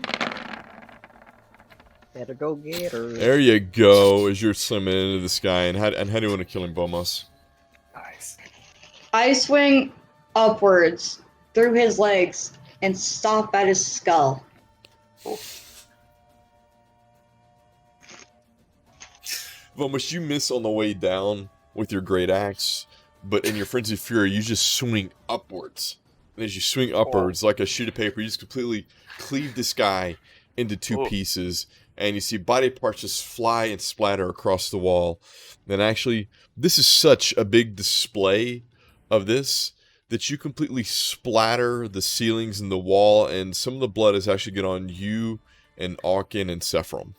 Better go get her.
There you go, as you're swimming into the sky. And how do you want to kill him, Vomos?
Nice.
I swing upwards through his legs and stop at his skull.
Vomos, you miss on the way down with your great axe, but in your frenzied fury, you just swing upwards. And as you swing upwards, like a sheet of paper, you just completely cleave this guy into two pieces, and you see body parts just fly and splatter across the wall. And actually, this is such a big display of this that you completely splatter the ceilings and the wall, and some of the blood is actually get on you and Auken and Sephram.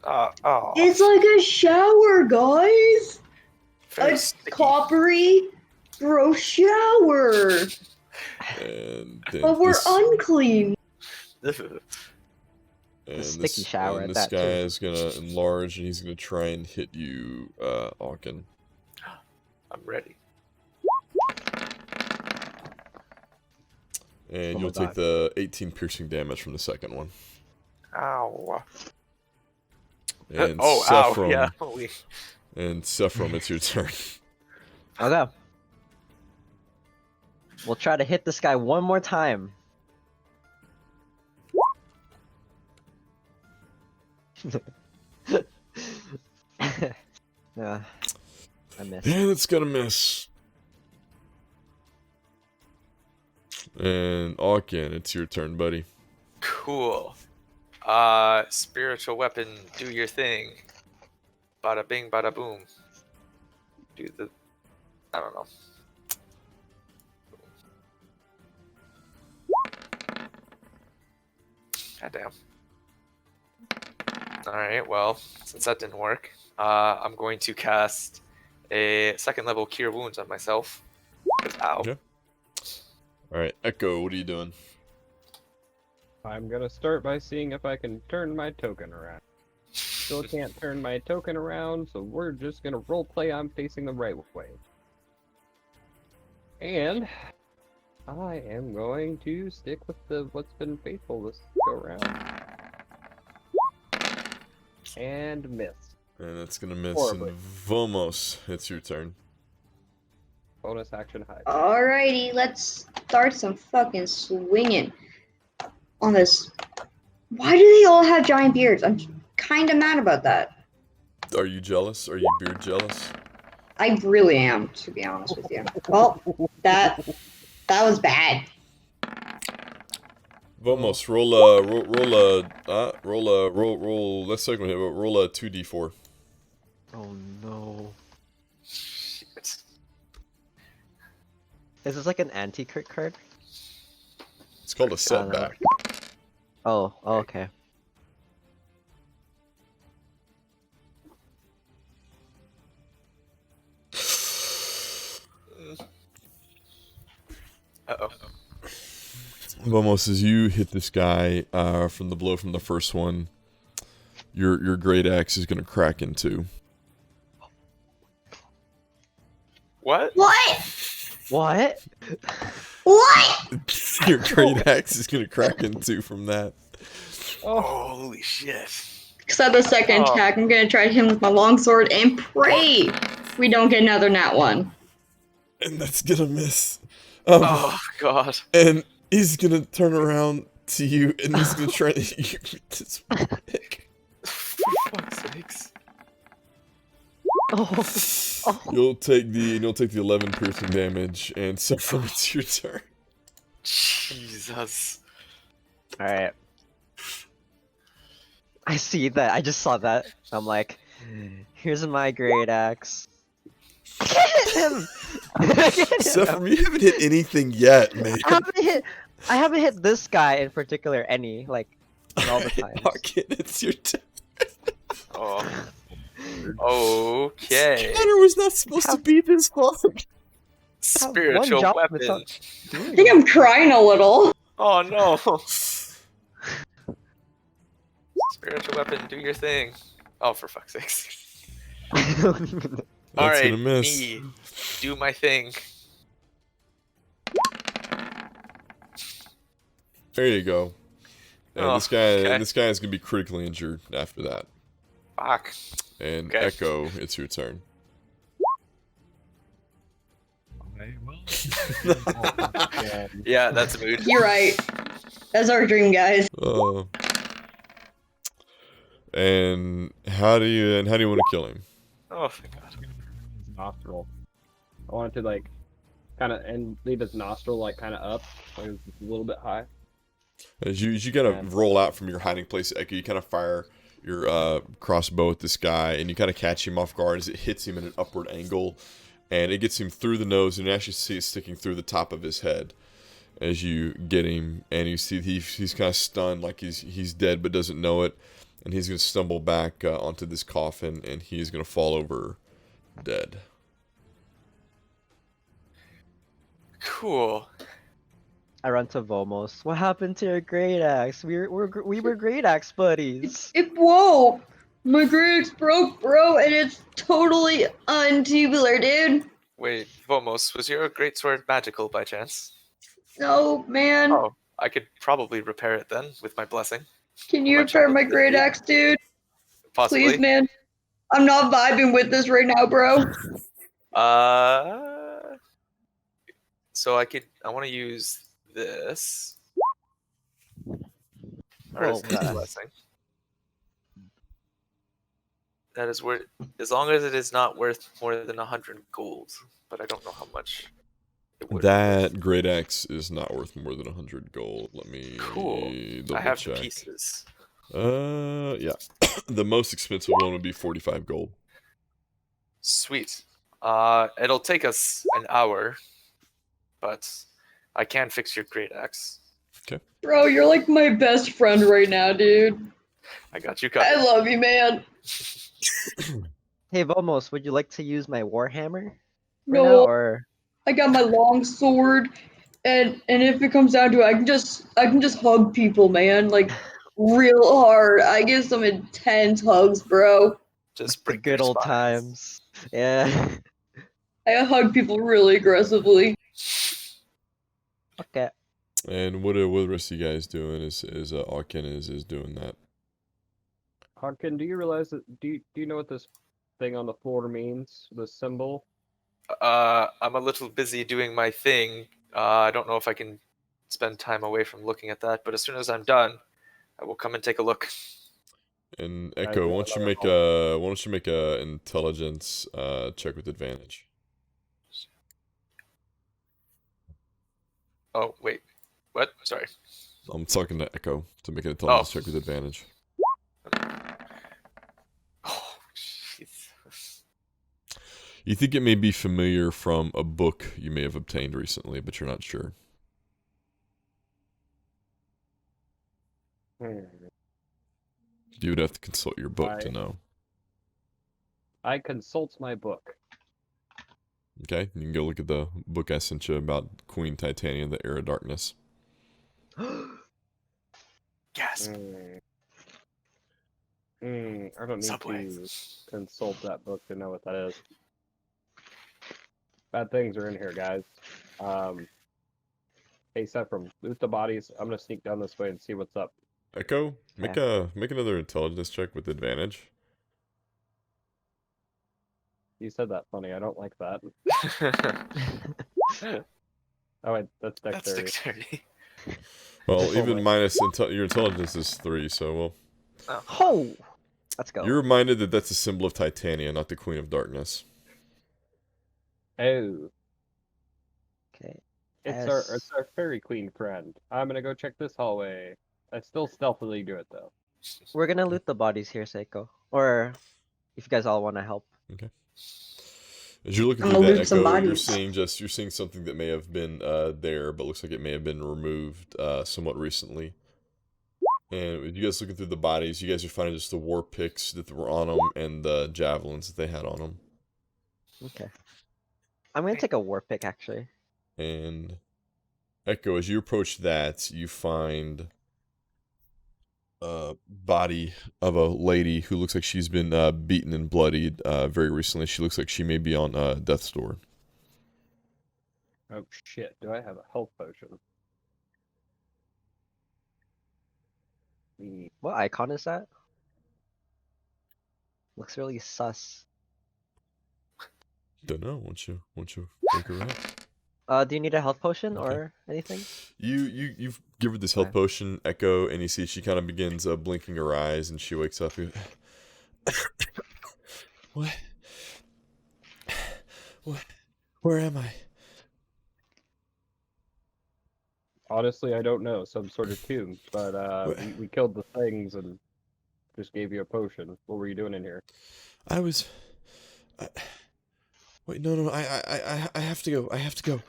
Oh.
It's like a shower, guys.
Very
A
sticky.
coppery, gross shower.
And then
But we're
this,
unclean.
and
sticky shower
and
at
this
that,
guy
too.
is gonna enlarge, and he's gonna try and hit you, Auken.
I'm ready.
And
Oh my
you'll take
God.
the 18 piercing damage from the second one.
Ow.
And
Oh,
Sephram,
ow. Yeah. Holy.
and Sephram, it's your turn.
Okay. We'll try to hit this guy one more time. Yeah, I missed.
And it's gonna miss. And Auken, it's your turn, buddy.
Cool. Spiritual weapon, do your thing. Bada bing, bada boom. Do the. I don't know. Goddamn. Alright, well, since that didn't work, I'm going to cast a second level Cure Wounds on myself. 'Cause ow.
Okay. Alright, Echo, what are you doing?
I'm gonna start by seeing if I can turn my token around. Still can't turn my token around, so we're just gonna roleplay I'm facing the right way. And I am going to stick with what's been faithful this go around. And miss.
And that's gonna miss.
Horribly.
And Vomos, it's your turn.
Bonus action hide.
Alrighty, let's start some fucking swinging on this. Why do they all have giant beards? I'm kind of mad about that.
Are you jealous? Are you beard jealous?
I really am, to be honest with you. Well, that was bad.
Vomos, roll. Let's segment it. Roll a 2d4.
Oh no.
Shit.
Is this like an anti-crit card?
It's called a
I don't know.
setback.
Oh, okay.
Uh-oh.
Almost as you hit this guy from the blow from the first one, your great axe is gonna crack in two.
What?
What?
What?
What?
Your great axe is gonna crack in two from that.
Oh, holy shit.
Because at the second
Oh.
attack, I'm gonna try to hit him with my longsword and pray we don't get another nat one.
And that's gonna miss.
Oh, God.
And he's gonna turn around to you, and he's gonna try to hit you with this pick.
For fuck's sakes.
Oh. Oh.
You'll take the 11 piercing damage, and so from it's your turn.
Jesus.
Alright. I see that. I just saw that. I'm like, here's my great axe. Hit him!
Sephiroth, you haven't hit anything yet, man.
I haven't hit this guy in particular any, like, in all the times.
Arkin, it's your turn.
Oh. Okay.
Scatter was not supposed to be this long.
Spiritual
jump
weapon.
without-
I think I'm crying a little.
Oh no. Spiritual weapon, do your thing. Oh, for fuck's sakes.
That's
Alright,
gonna miss.
me. Do my thing.
There you go. And
Oh,
this guy is gonna be critically injured after that.
Fuck.
And
Okay.
Echo, it's your turn.
Okay, well.
Yeah, that's a mood.
You're right. That's our dream, guys.
And how do you want to kill him?
Oh, thank God.
His nostril. I wanted to like kind of and leave his nostril like kind of up, like it was a little bit high.
As you kind of roll out from your hiding place, Echo, you kind of fire your crossbow at this guy, and you kind of catch him off guard as it hits him at an upward angle, and it gets him through the nose, and you actually see it sticking through the top of his head as you get him, and you see he's kind of stunned, like he's dead but doesn't know it, and he's going to stumble back onto this coffin, and he's going to fall over dead.
Cool.
I run to Vomos. What happened to your great axe? We were great axe buddies.
Whoa! My great axe broke, bro, and it's totally untubular, dude.
Wait, Vomos, was your greatsword magical by chance?
No, man.
Oh, I could probably repair it then with my blessing.
Can you
Much
repair my
better.
great axe, dude?
Possibly.
Please, man. I'm not vibing with this right now, bro.
So I want to use this. Or
Oh,
is it a
God.
blessing? That is worth, as long as it is not worth more than 100 gold, but I don't know how much it would be
That
worth.
great axe is not worth more than 100 gold. Let me
Cool.
double
I have
check.
the pieces.
Yeah. The most expensive one would be 45 gold.
Sweet. It'll take us an hour, but I can fix your great axe.
Bro, you're like my best friend right now, dude.
I got you
I
covered.
love you, man.
Hey Vomos, would you like to use my warhammer? Right
No,
now, or
I got my long sword, and if it comes down to it, I can just hug people, man, like real hard. I give some intense hugs, bro.
Just
the
break
good
their
old
spines.
times? Yeah.
I hug people really aggressively.
Okay.
And what are the rest of you guys doing? Is Arkin is doing that?
Harkin, do you realize that? Do you know what this thing on the floor means? The symbol?
I'm a little busy doing my thing. I don't know if I can spend time away from looking at that, but as soon as I'm done, I will come and take a look.
And
Guys,
Echo,
roll
why don't you make a intelligence check with advantage?
Oh, wait. What? Sorry.
I'm talking to Echo to make an intelligence check with advantage.
Oh, Jesus.
You think it may be familiar from a book you may have obtained recently, but you're not sure. You would have to consult your book to know.
I consult my book.
Okay, you can go look at the book I sent you about Queen Titania, the Era of Darkness.
Gasp.
I don't need
Subway.
to consult that book to know what that is. Bad things are in here, guys. Hey, Sephram, loot the bodies. I'm gonna sneak down this way and see what's up.
Echo, make another intelligence check with advantage.
You said that funny. I don't like that. Oh wait, that's
That's
dexterity.
dexterity.
Well,
Oh
even
my-
minus your intelligence is 3, so well.
Oh, let's go.
You're reminded that that's a symbol of Titania, not the Queen of Darkness.
Oh,
Okay.
it's our fairy queen friend. I'm gonna go check this hallway. I still stealthily do it though.
We're gonna loot the bodies here, Seiko. Or if you guys all want to help.
Okay. As you're looking
I'm
through
gonna
that
loot some
Echo, you're
bodies.
seeing something that may have been there, but looks like it may have been removed somewhat recently. And with you guys looking through the bodies, you guys are finding just the war picks that were on them and the javelins that they had on them.
Okay. I'm gonna take a war pick actually.
And Echo, as you approach that, you find a body of a lady who looks like she's been beaten and bloodied very recently. She looks like she may be on death's door.
Oh shit! Do I have a health potion?
What icon is that? Looks really sus.
Don't know. Won't you take her out?
Do you need a health potion
Okay.
or anything?
You give her this health
Okay.
potion, Echo, and you see she kind of begins blinking her eyes, and she wakes up. What? Where am I?
Honestly, I don't know. Some sort of tomb. But
What?
we killed the things and just gave you a potion. What were you doing in here?
I was. Wait, no. I have to go. I have to go.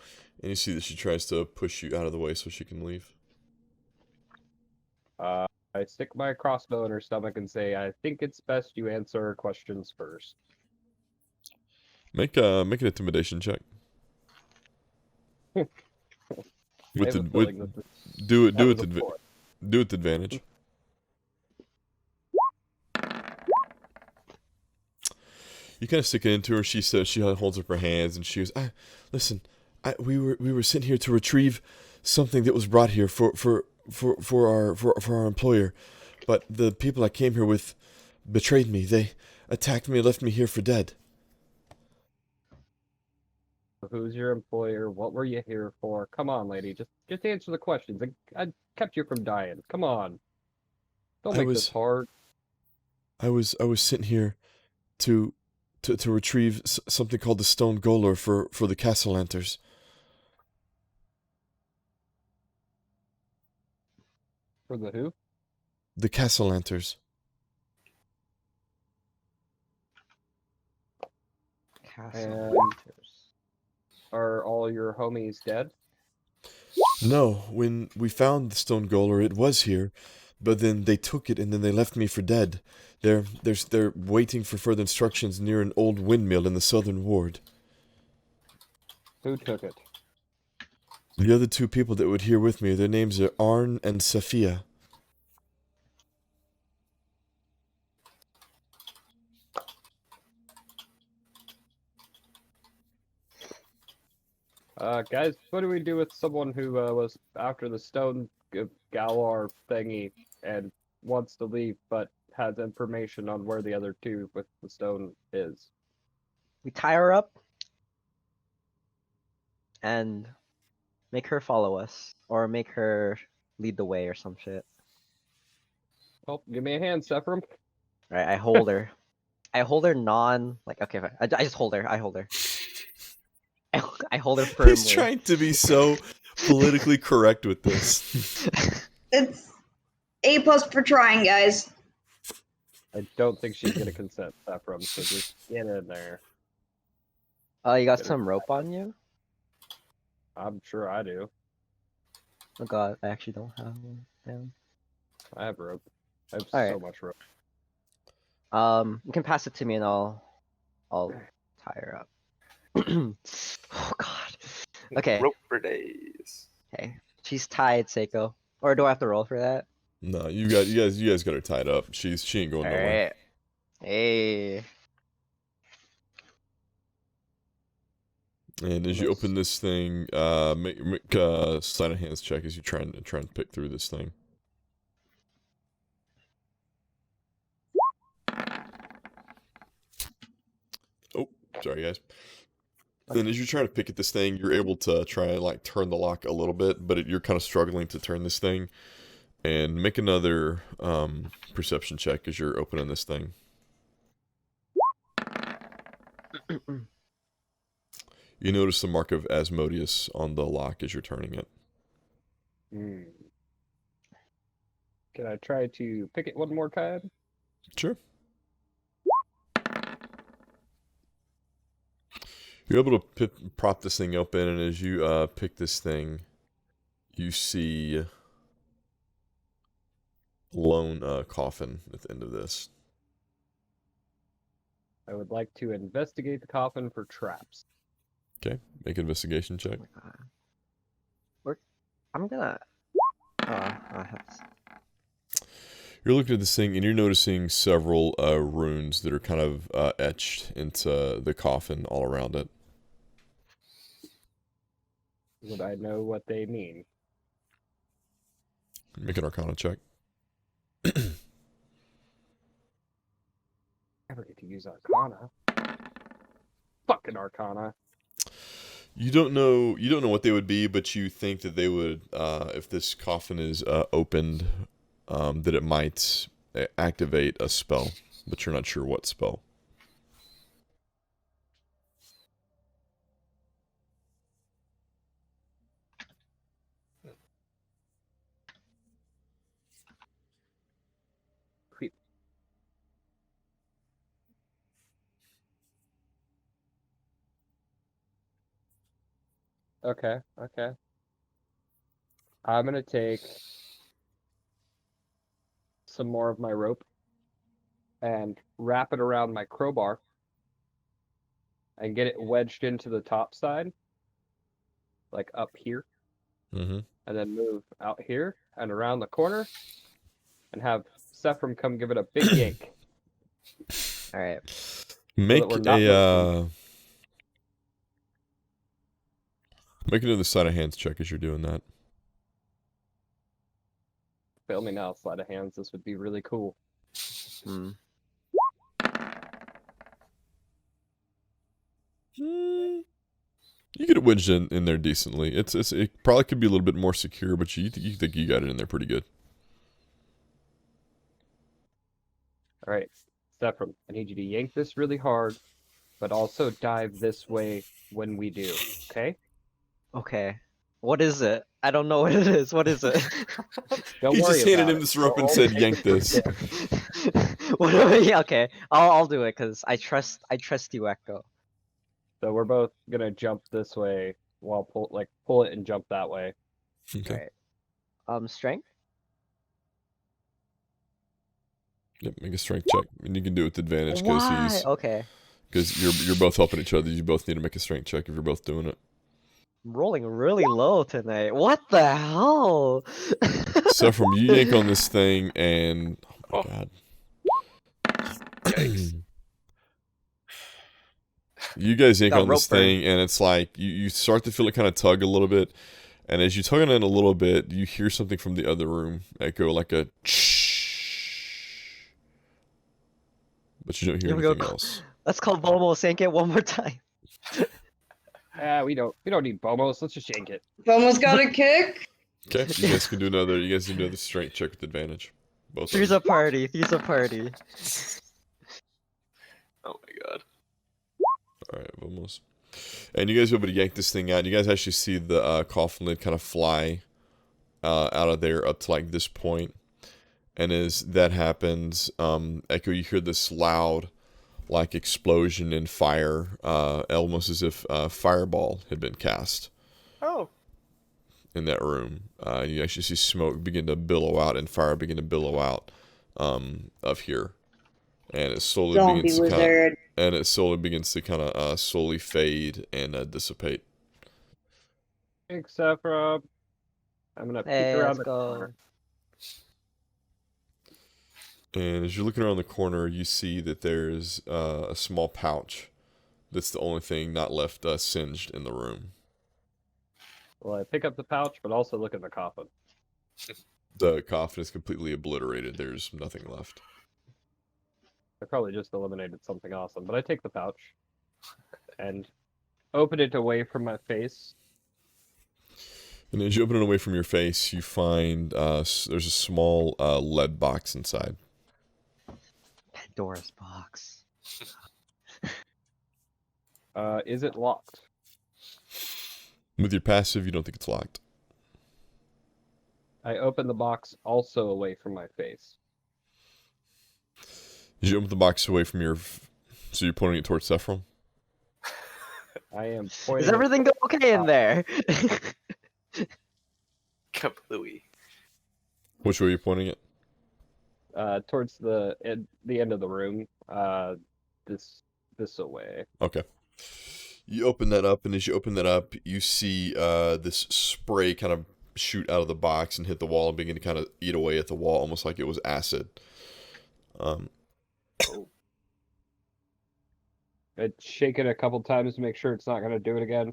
And you see that she tries to push you out of the way so she can leave.
I stick my crossbow in her stomach and say, "I think it's best you answer her questions first."
Make an intimidation check.
I
With
have
the
a feeling
with
this
do it
that was
with
a four.
do it with advantage. You kind of stick it into her. She says she holds up her hands and she goes, "Listen, we were sent here to retrieve something that was brought here for our employer, but the people I came here with betrayed me. They attacked me and left me here for dead."
Who's your employer? What were you here for? Come on, lady. Just answer the questions. I kept you from dying. Come on. Don't
I
make
was-
this hard.
I was sent here to retrieve something called the stone golorr for the Castellanters.
For the who?
The Castellanters.
Castle.
And- Are all your homies dead?
No, when we found the stone golorr, it was here, but then they took it and then they left me for dead. They're waiting for further instructions near an old windmill in the southern ward.
Who took it?
The other two people that would here with me, their names are Arn and Sophia.
Guys, what do we do with someone who was after the stone galore thingy and wants to leave but has information on where the other two with the stone is?
We tie her up and make her follow us, or make her lead the way or some shit.
Well, give me a hand, Sephram.
Right, I hold her. I hold her okay, fine. I just hold her. I hold her. I hold her firmly.
He's trying to be so politically correct with this.
It's A+ for trying, guys.
I don't think she's gonna consent, Sephram, so just get in there.
You got some rope on you?
I'm sure I do.
Oh god, I actually don't have one. Damn.
I have rope. I have
Alright.
so much rope.
You can pass it to me and I'll tie her up. Oh God. Okay.
Rope for days.
Okay. She's tied, Seiko. Or do I have to roll for that?
No, you guys got her tied up. She ain't going
All
nowhere.
right. Hey.
And as you
Nice.
open this thing, make sleight of hands check as you try and pick through this thing. Oh, sorry guys. Then as you're trying to pick at this thing, you're able to try and like turn the lock a little bit, but you're kind of struggling to turn this thing. And make another perception check as you're opening this thing. You notice the mark of Asmodeus on the lock as you're turning it.
Hmm. Can I try to pick it one more time?
Sure. You're able to prop this thing open, and as you pick this thing, you see a lone coffin at the end of this.
I would like to investigate the coffin for traps.
Okay, make an investigation check.
Oh my God. I'm gonna. Oh, I have to...
You're looking at this thing, and you're noticing several runes that are kind of etched into the coffin all around it.
Would I know what they mean?
Make an Arcana check.
Never get to use Arcana. Fucking Arcana.
You don't know what they would be, but you think that they would, if this coffin is opened, that it might activate a spell, but you're not sure what spell.
Creep. Okay, okay. I'm gonna take some more of my rope and wrap it around my crowbar and get it wedged into the top side, like up here,
Mm-hmm.
and then move out here and around the corner and have Sephram come give it a big yank.
All right.
Make
we're not
make another sleight of hands check as you're doing that.
Fail me now, sleight of hands. This would be really cool.
Hmm.
You could have wedged in there decently. It probably could be a little bit more secure, but you think you got it in there pretty good.
All right, Sephram, I need you to yank this really hard, but also dive this way when we do, okay?
Okay. What is it? I don't know what it is. What is it?
Don't
He
worry
just handed
about
him
it.
this rope and
We'll
said,
take
"Yank this."
What do I, yeah, okay. I'll do it because I trust you, Echo.
So we're both gonna jump this way while pull it and jump that way.
Okay.
Alright. Strength?
Yep. Make a strength check, and you can do it with advantage
Why? Okay.
because you're both helping each other. You both need to make a strength check if you're both doing it.
I'm rolling really low tonight. What the hell?
So from you yank on this thing, and oh my god,
Yikes.
you guys yank
Got
on this
rope burn.
thing, and it's like you start to feel it kind of tug a little bit, and as you tug on it a little bit, you hear something from the other room echo like a but you don't hear
Here we go.
anything else.
Let's call Bomo Sank it one more time.
We don't need Bomos. Let's just yank it.
Almost got a kick.
Okay, you guys can do another strength check with advantage. Both of
Three's
you.
a party. Three's a party.
Oh my god.
Alright, almost. And you guys are able to yank this thing out. You guys actually see the coffin lid kind of fly out of there up to like this point. And as that happens, Echo, you hear this loud like explosion and fire, almost as if a fireball had been cast
Oh.
in that room. You actually see smoke begin to billow out and fire begin to billow out of here. and it slowly
Zombie
begins to
wizard.
kind of slowly fade and dissipate.
Thanks, Sephiroth. I'm gonna peek
Hey,
around
let's
the
go.
corner.
And as you're looking around the corner, you see that there's a small pouch. That's the only thing not left singed in the room.
Well, I pick up the pouch, but also look at the coffin.
The coffin is completely obliterated. There's nothing left.
I probably just eliminated something awesome, but I take the pouch and open it away from my face.
And as you open it away from your face, you find there's a small lead box inside.
Pandora's box.
Is it locked?
With your passive, you don't think it's locked.
I open the box also away from my face.
As you open the box away from your... So you're pointing it towards Sephiroth?
I am pointing.
Is everything okay in there?
Kablooey.
Which way are you pointing it?
Towards the end of the room. This away.
Okay. You open that up, and as you open that up, you see this spray kind of shoot out of the box and hit the wall and begin to kind of eat away at the wall, almost like it was acid.
I shake it a couple times to make sure it's not gonna do it again,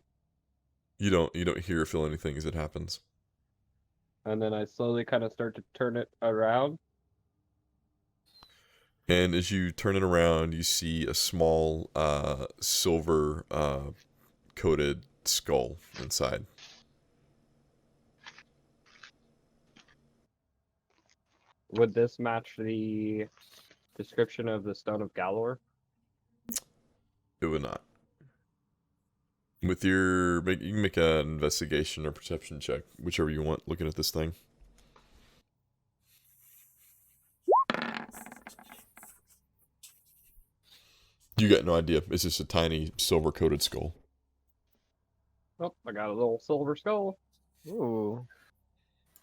You don't hear or feel anything as it happens.
and then I slowly kind of start to turn it around.
And as you turn it around, you see a small silver coated skull inside.
Would this match the description of the Stone of Galor?
It would not. With your... You can make an investigation or perception check, whichever you want, looking at this thing. You got no idea. It's just a tiny silver-coated skull.
Oh, I got a little silver skull.
Ooh.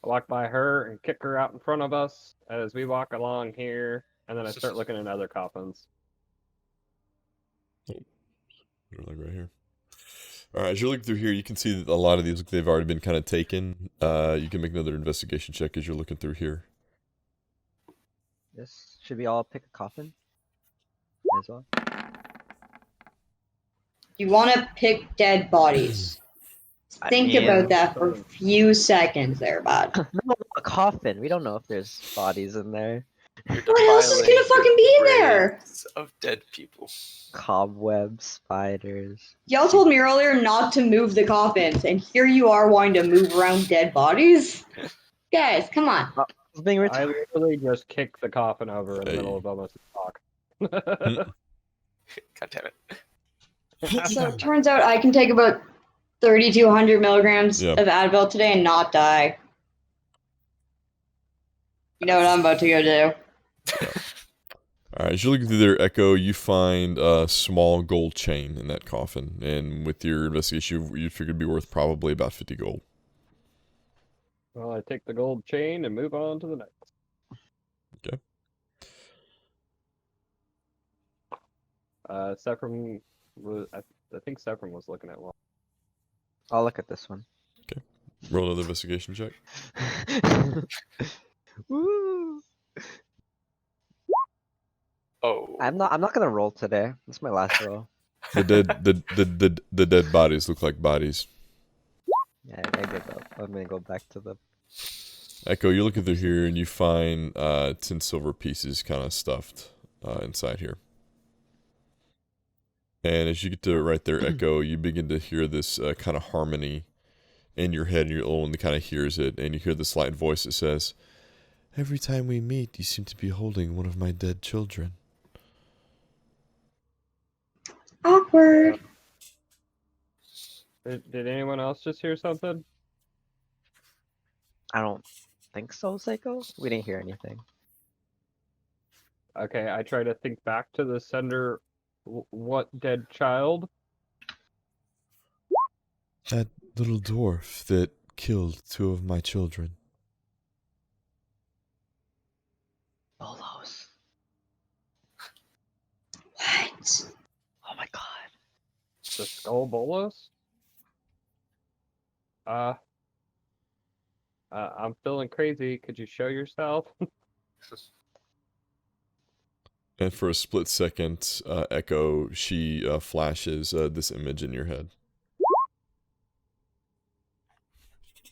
I walk by her and kick her out in front of us as we walk along here, and then I start looking at other coffins.
Like right here. Alright, as you're looking through here, you can see that a lot of these, they've already been kind of taken. You can make another investigation check as you're looking through here.
Yes. Should we all pick a coffin? As well.
You want to pick dead bodies.
I
Think
mean-
about that for a few seconds there, bud.
No, a coffin. We don't know if there's bodies in there.
You're
What else is gonna
defiling
fucking
the
be in there?
graves of dead people.
Cobwebs, spiders.
Y'all told me earlier not to move the coffins, and here you are wanting to move around dead bodies? Guys, come on.
I was being
I
retarded.
literally just kick the coffin over in the
Hey.
middle of almost talk.
God damn it.
So it turns out I can take about 3,200 milligrams
Yeah.
of Advil today and not die. You know what I'm about to go do?
Alright, as you're looking through there, Echo, you find a small gold chain in that coffin. And with your investigation, you figured it'd be worth probably about 50 gold.
Well, I take the gold chain and move on to the next.
Okay.
Sephram was, I think Sephram was looking at one.
I'll look at this one.
Roll another investigation check.
Woo!
Oh.
I'm not gonna roll today. This is my last roll.
The dead bodies look like bodies.
Yeah, I give up. I'm gonna go back to the.
Echo, you're looking through here and you find 10 silver pieces kind of stuffed inside here. And as you get to right there, Echo, you begin to hear this kind of harmony in your head, and you're the only one that kind of hears it, and you hear this light voice that says, "Every time we meet, you seem to be holding one of my dead children."
Awkward.
Did anyone else just hear something?
I don't think so, Seiko. We didn't hear anything.
Okay, I try to think back to the sender. What dead child?
That little dwarf that killed 2 of my children.
Bolos.
The skull bolos? I'm feeling crazy. Could you show yourself?
And for a split second, Echo, she flashes this image in your head.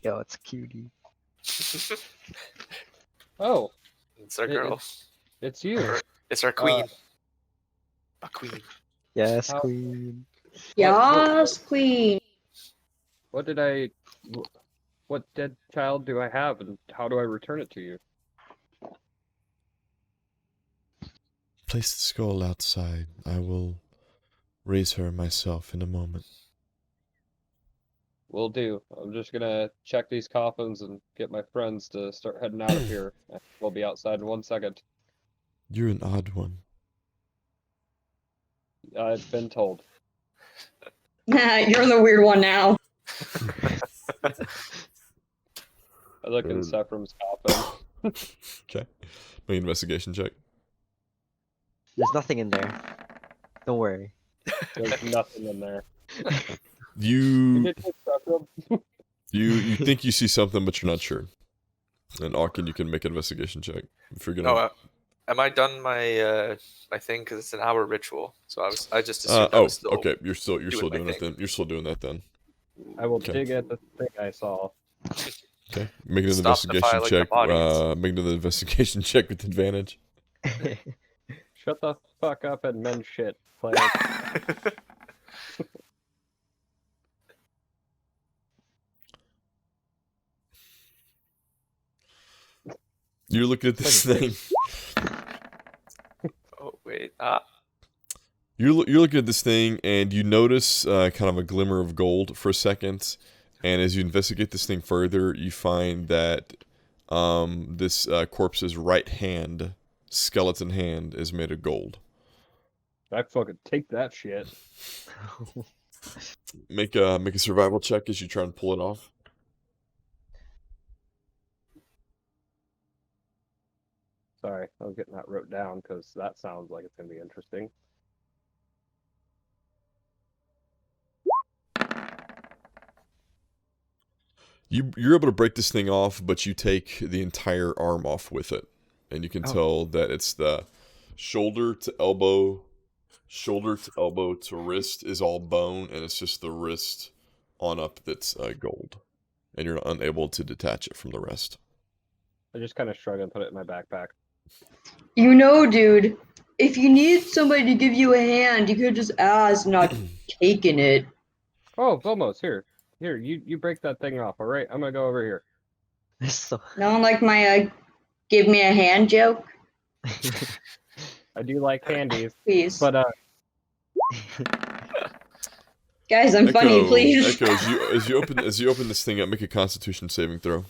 Yo, it's cutie.
Oh,
It's our
It-
girl.
it's you.
It's our queen. A queen.
Yes,
How-
queen.
Yes, queen.
What did I... What dead child do I have, and how do I return it to you?
Place the skull outside. I will raise her myself in a moment.
Will do. I'm just gonna check these coffins and get my friends to start heading out of here. We'll be outside in 1 second.
You're an odd one.
I've been told.
You're the weird one now.
I look in Sephram's coffin.
Okay. Make an investigation check.
There's nothing in there. Don't worry.
There's nothing in there.
You
Did you Sephram?
you think you see something, but you're not sure. And Auken, you can make an investigation check if you're gonna.
Oh, am I done my my thing? Because it's an hour ritual. So I just assumed I was still.
okay. You're still
my
doing it
thing.
then. You're still doing that then.
I will
Okay.
dig at the thing I saw.
Okay. Make an
Stop the
investigation
fire like the
check.
bodies.
Make another investigation check with advantage.
Shut the fuck up and mend shit, player.
You're looking at this thing.
Oh wait.
You're looking at this thing, and you notice kind of a glimmer of gold for a second. And as you investigate this thing further, you find that this corpse's right hand, skeleton hand, is made of gold.
I fucking take that shit.
Make a survival check as you try and pull it off.
Sorry, I was getting that wrote down because that sounds like it's gonna be interesting.
You're able to break this thing off, but you take the entire arm off with it, and you can tell that it's the shoulder to elbow to wrist is all bone, and it's just the wrist on up that's gold, and you're unable to detach it from the rest.
I just kind of shrug and put it in my backpack.
You know, dude, if you need somebody to give you a hand, you could just ask, not taking it.
Oh, Vomos, here, you break that thing off. All right, I'm gonna go over here.
So
No one like my give me a hand joke,
I do like candies,
please.
but
Guys, I'm funny, please.
Echo, as you open this thing up, make a Constitution saving throw.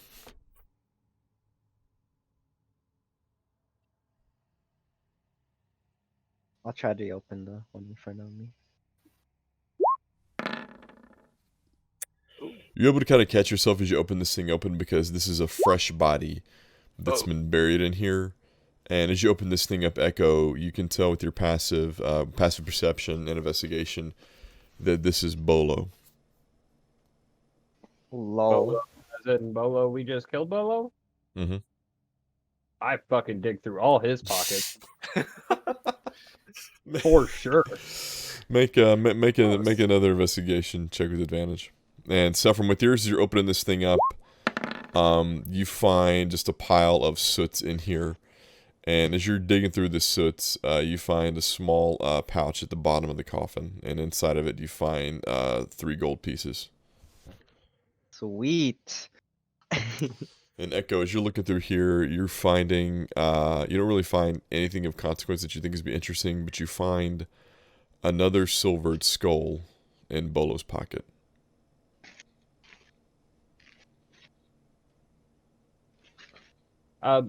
I'll try to open the one in front of me.
You're able to kind of catch yourself as you open this thing open because this is a fresh body that's been buried in here. And as you open this thing up, Echo, you can tell with your passive perception and investigation that this is Bolo.
Lol.
Bolo, as in Bolo, we just killed Bolo.
Mm-hmm.
I fucking dig through all his pockets for sure.
Make another investigation check with advantage. And Sephram, with yours, as you're opening this thing up, you find just a pile of soot in here. And as you're digging through the soot, you find a small pouch at the bottom of the coffin. And inside of it, you find 3 gold pieces.
Sweet.
And Echo, as you're looking through here, you're finding, you don't really find anything of consequence that you think is be interesting, but you find another silvered skull in Bolo's pocket.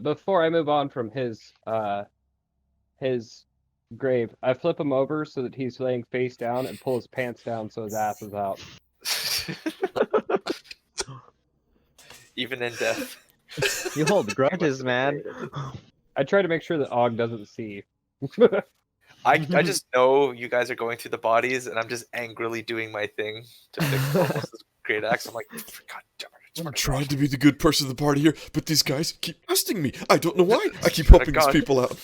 Before I move on from his grave, I flip him over so that he's laying face down and pull his pants down so his ass is out.
Even in death.
You hold grudges, man.
I try to make sure that Og doesn't see.
I just know you guys are going through the bodies, and I'm just angrily doing my thing to fix almost great axe. I'm like, God damn it!
I'm trying to be the good person of the party here, but these guys keep testing me. I don't know why. I keep helping these
God.
people out.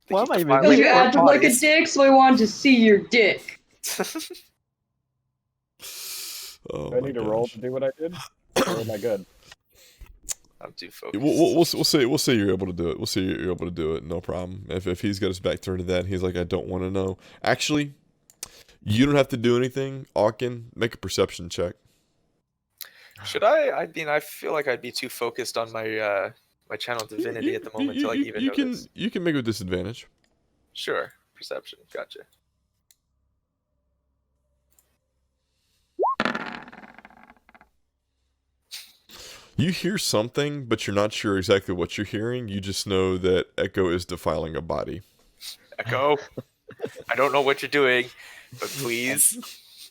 Why am I even
Because you
there?
acted like a dick, so I wanted to see your dick.
Oh,
Do I
my
need to roll
gosh.
to do what I did? Or am I good?
I'm too focused.
We'll say you're able to do it. We'll say you're able to do it. No problem. If he's got his back turned to that, he's like, I don't want to know. Actually, you don't have to do anything. Auken, make a perception check.
Should I? I mean, I feel like I'd be too focused on my my channel divinity at the moment to like even notice.
You can make it with disadvantage.
Sure, perception. Gotcha.
You hear something, but you're not sure exactly what you're hearing. You just know that Echo is defiling a body.
Echo, I don't know what you're doing, but please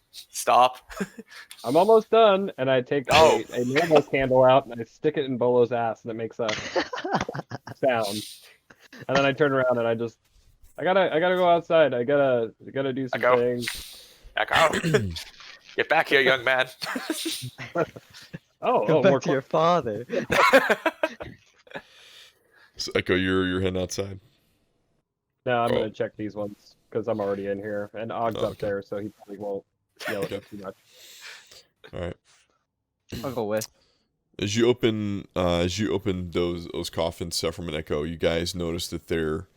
stop.
I'm almost done, and I take
Oh.
a normal candle out and I stick it in Bolo's ass, and it makes a sound. And then I turn around and I gotta go outside. I gotta do some
Echo.
things.
Echo, get back here, young man.
Oh,
Go
more
back to your father.
So Echo, you're heading outside.
No, I'm
Oh.
gonna check these ones because I'm already in here, and Og's
Oh,
up
okay.
there, so he probably won't yell at me too much.
All right.
I'll go with.
As you open those coffins, Sephiroth and Echo, you guys notice that they're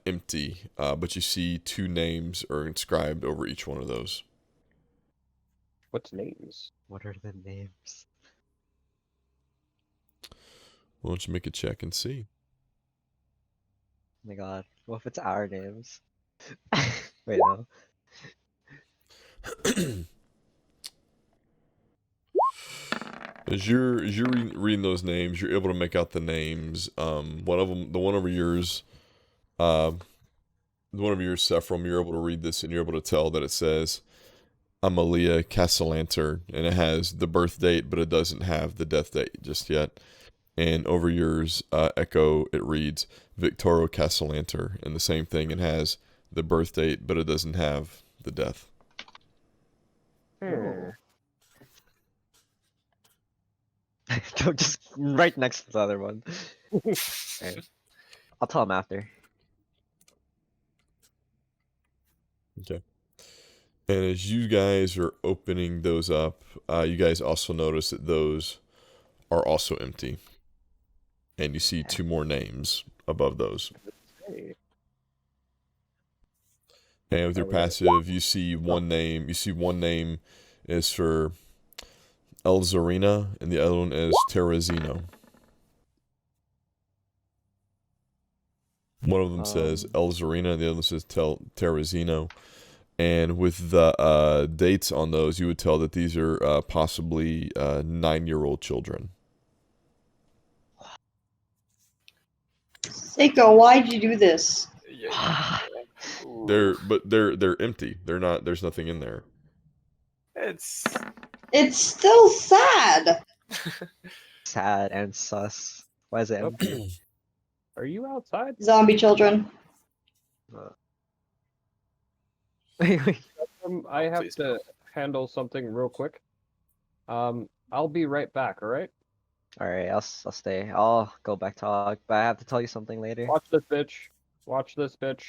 empty, but you see 2 names are inscribed over each one of those.
What's names?
What are the names?
Why don't you make a check and see?
Oh my god. What if it's our names? Wait, no.
As you're reading those names, you're able to make out the names. One of them, the one over yours, Sephiroth, you're able to read this and you're able to tell that it says Amalia Castellanter, and it has the birth date, but it doesn't have the death date just yet. And over yours, Echo, it reads Victorio Castellanter, and the same thing, it has the birth date, but it doesn't have the death.
Don't just right next to the other one. Alright. I'll tell him after.
Okay. And as you guys are opening those up, you guys also notice that those are also empty. And you see 2 more names above those.
Hey.
And with your passive, you see one name. You see one name is for Elzarina, and the other one is Terrazino. One of them says Elzarina, and the other one says Terrazino. And with the dates on those, you would tell that these are possibly 9-year-old children.
Seiko, why'd you do this?
Ooh.
They're empty. They're not. There's nothing in there.
It's
It's still sad.
Sad and sus. Why is it empty?
Okay. Are you outside?
Zombie children.
Wait.
I have
Please
to handle something real quick. I'll be right back. All right.
Alright, I'll stay. I'll go back to Og, but I have to tell you something later.
Watch this bitch. Watch this bitch.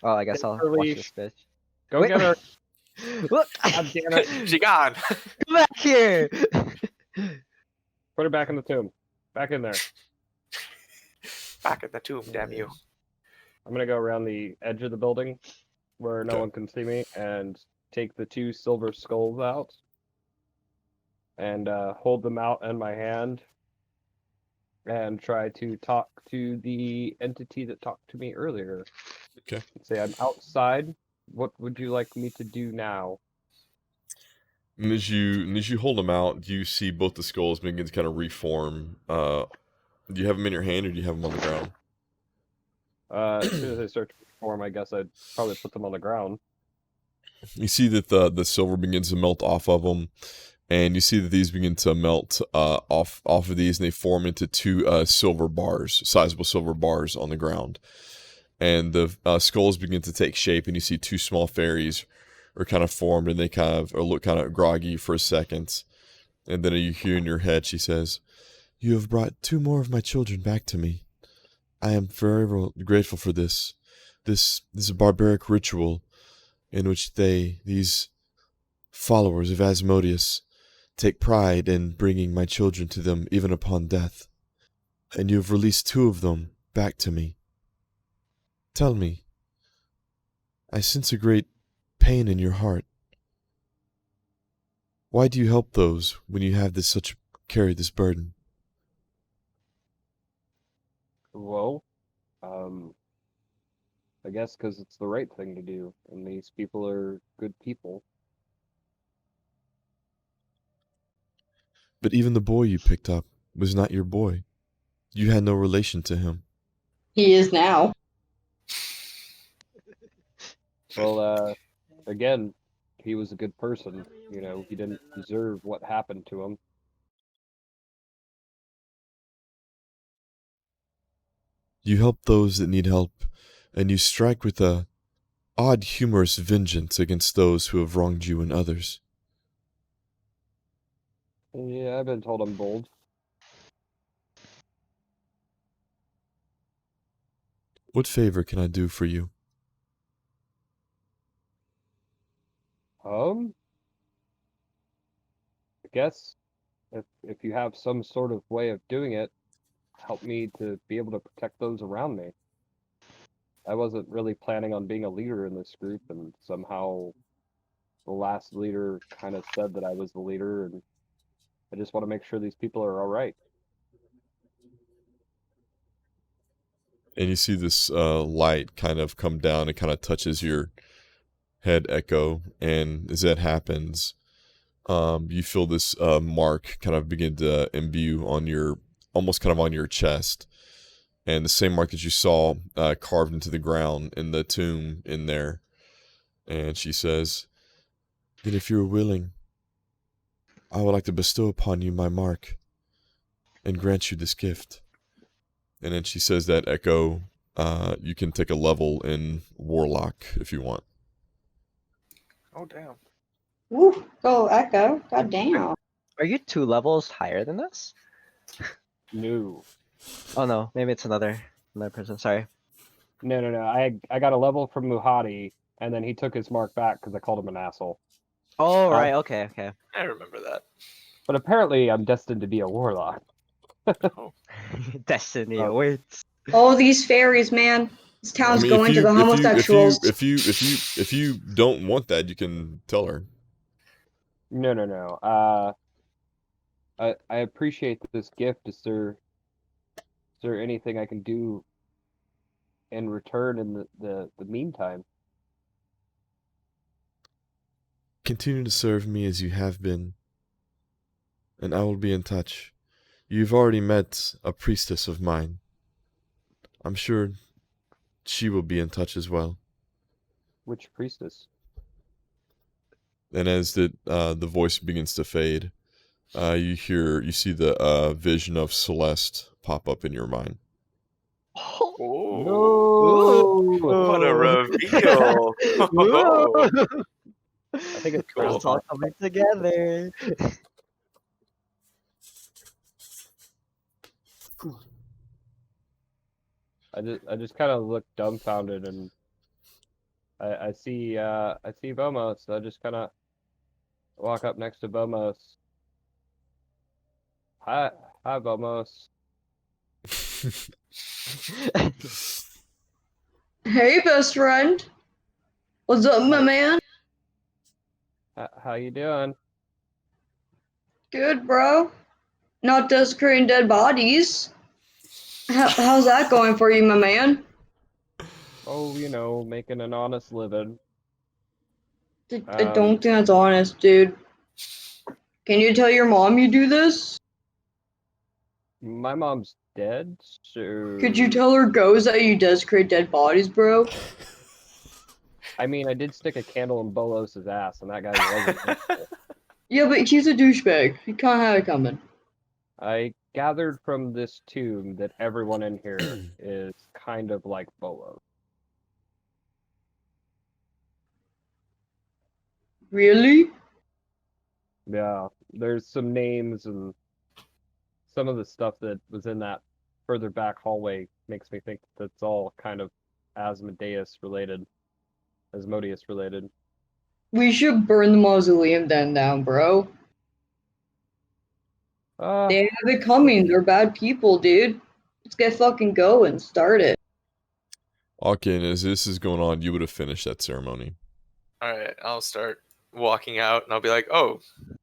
Oh, I guess
Take
I'll
her
watch
leash.
this bitch.
Go
Wait,
get her.
Look!
God damn it.
she gone.
Come back here!
Put her back in the tomb. Back in there.
Back in the tomb, damn you.
I'm gonna go around the edge of the building where no
Okay.
one can see me and take the 2 silver skulls out and hold them out in my hand and try to talk to the entity that talked to me earlier.
Okay.
Say, I'm outside. What would you like me to do now?
And as you hold them out, you see both the skulls begin to kind of reform. Do you have them in your hand, or do you have them on the ground?
As soon as I start to form, I guess I'd probably put them on the ground.
You see that the silver begins to melt off of them, and you see that these begin to melt off of these, and they form into 2 silver bars, sizable silver bars on the ground. and the skulls begin to take shape, and you see two small fairies are kind of formed, and they kind of look kind of groggy for a second. And then you hear in your head, she says, "You have brought 2 more of my children back to me. I am very grateful for this. This is a barbaric ritual in which these followers of Asmodeus, take pride in bringing my children to them even upon death. And you have released 2 of them back to me. Tell me, I sense a great pain in your heart. Why do you help those when you have carry this burden?"
Well, I guess because it's the right thing to do, and these people are good people.
But even the boy you picked up was not your boy. You had no relation to him.
He is now.
Well, again, he was a good person. You know, he didn't deserve what happened to him.
You help those that need help, and you strike with a odd humorous vengeance against those who have wronged you and others.
Yeah, I've been told I'm bold.
What favor can I do for you?
I guess if you have some sort of way of doing it, help me to be able to protect those around me. I wasn't really planning on being a leader in this group, and somehow the last leader kind of said that I was the leader, and I just want to make sure these people are all right.
And you see this light kind of come down and kind of touches your head, Echo. And as that happens, you feel this mark kind of begin to imbue on almost kind of on your chest. And the same mark that you saw carved into the ground in the tomb in there. And she says, "Then if you are willing, I would like to bestow upon you my mark and grant you this gift." And then she says that, Echo, you can take a level in Warlock if you want.
Oh damn.
Woo, go Echo. God damn.
Are you 2 levels higher than us?
No.
Oh no, maybe it's another person. Sorry.
No. I got a level from Muhadi, and then he took his mark back because I called him an asshole.
Oh right, okay.
I remember that.
But apparently, I'm destined to be a warlock.
Destiny
Oh.
awaits.
All these fairies, man. This town's
if
going to the homosexuals.
if you don't want that, you can tell her.
No. I appreciate this gift. Is there anything I can do in return in the meantime?
Continue to serve me as you have been, and I will be in touch. You've already met a priestess of mine. I'm sure she will be in touch as well.
Which priestess?
And as the voice begins to fade, you see the vision of Celeste pop up in your mind.
Oh, what a reveal!
I think it's
Cool.
It's all coming together.
I just kind of look dumbfounded, and I see Bomos. So I just kind of walk up next to Bomos. Hi, Bomos.
Hey, best friend. What's up, my man?
How you doing?
Good, bro. Not desecrating dead bodies. How's that going for you, my man?
Oh, you know, making an honest living.
I don't think that's honest, dude. Can you tell your mom you do this?
My mom's dead, so...
Could you tell her goes that you desecrate dead bodies, bro?
I mean, I did stick a candle in Bolos's ass, and that guy wasn't.
Yeah, but he's a douchebag. You can't have it coming.
I gathered from this tomb that everyone in here is kind of like Bolos.
Really?
Yeah, there's some names and some of the stuff that was in that further back hallway makes me think that's all kind of Asmodeus related.
We should burn the mausoleum then down, bro.
Uh,
They have it coming. They're bad people, dude. Let's get fucking going. Start it.
Okay, and as this is going on, you would have finished that ceremony.
Alright, I'll start walking out and I'll be like, oh,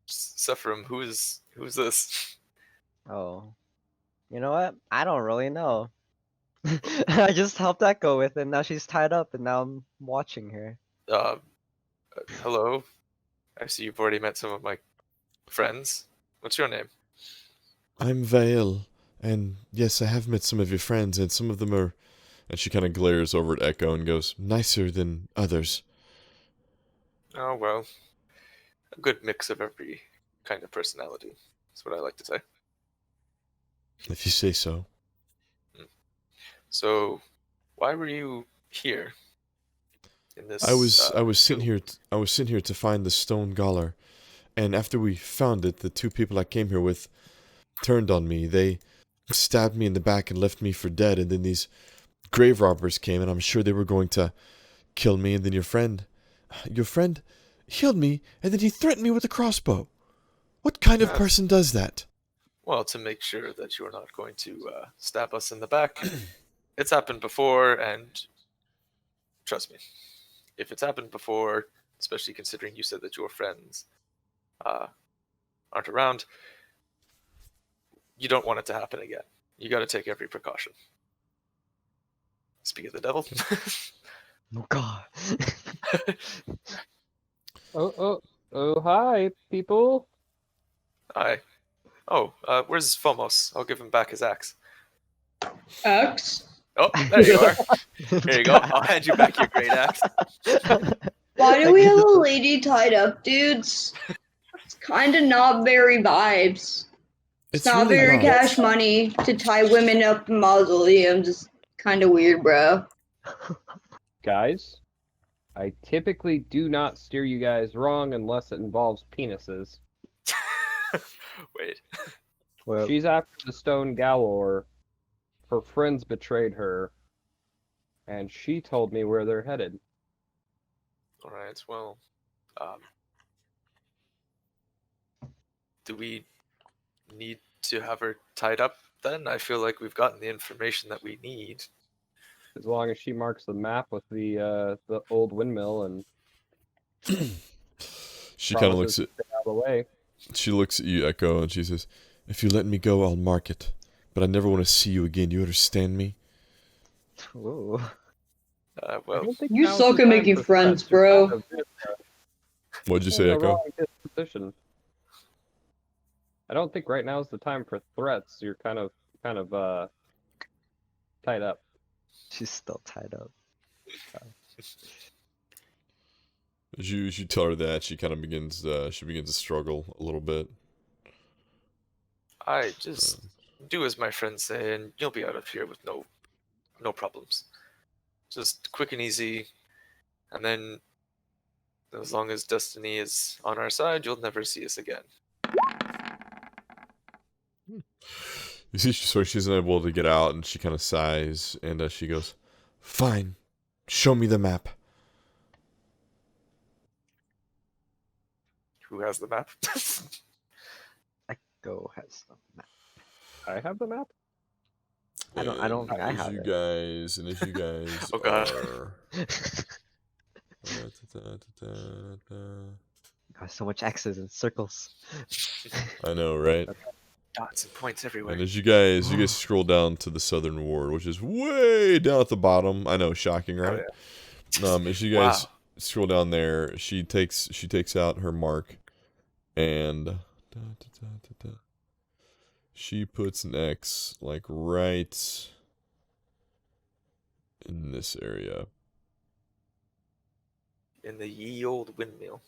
Sephirim, who's this?
Oh, you know what? I don't really know. I just helped Echo with it. Now she's tied up, and now I'm watching her.
Hello? I see you've already met some of my friends. What's your name?
I'm Vale, and yes, I have met some of your friends, and some of them are... And she kind of glares over at Echo and goes, nicer than others.
Oh, well, a good mix of every kind of personality. That's what I like to say.
If you say so.
So, why were you here? In this,
I was sent
guild?
here to find the stone golorr, and after we found it, the two people I came here with turned on me. They stabbed me in the back and left me for dead, and then these grave robbers came, and I'm sure they were going to kill me, and then your friend healed me, and then he threatened me with a crossbow. What kind of
Yes.
person does that?
Well, to make sure that you are not going to stab us in the back. It's happened before, and trust me, if it's happened before, especially considering you said that your friends aren't around, you don't want it to happen again. You got to take every precaution. Speak of the devil.
Oh God.
oh, hi, people.
Hi. Oh, where's Phomos? I'll give him back his axe.
X?
Oh, there you are. Here you go. I'll hand you back your great axe.
Why do we have a lady tied up, dudes? It's kind of not very vibes. It's not
really
very
not.
cash money to tie women up in mausoleums. It's kind of weird, bro.
Guys, I typically do not steer you guys wrong unless it involves penises.
Wait.
Well,
She's after the stone golorr. Her friends betrayed her, and she told me where they're headed.
All right. Well, do we need to have her tied up then? I feel like we've gotten the information that we need.
As long as she marks the map with the old windmill and
She kind of
promises
looks at
to stay out of the way.
She looks at you, Echo, and she says, if you let me go, I'll mark it. But I never want to see you again. You understand me?
ooh.
I
Well,
don't think
You
now's
suck
the
at
time
making
for
friends,
threats. You're
bro.
kind of
What'd you
in
say,
the
Echo?
wrong disposition. I don't think right now is the time for threats. You're kind of tied up.
She's still tied up.
As you tell her that, she kind of begins to struggle a little bit.
I just do as my friends say, and you'll be out of here with no problems. Just quick and easy, and then as long as destiny is on our side, you'll never see us again.
You see, so she's unable to get out, and she kind of sighs, and she goes, fine, show me the map.
Who has the map?
Echo has the map.
I have the map.
I don't think I
as
have
you
it.
guys, and as you guys
Oh, God.
are...
Got so much X's and circles.
I know, right?
Dots and points everywhere.
And as you guys scroll down to the southern ward, which is way down at the bottom. I know, shocking, right? As you guys
Wow.
scroll down there, she takes out her mark, and she puts an X like right in this area,
In the ye old windmill.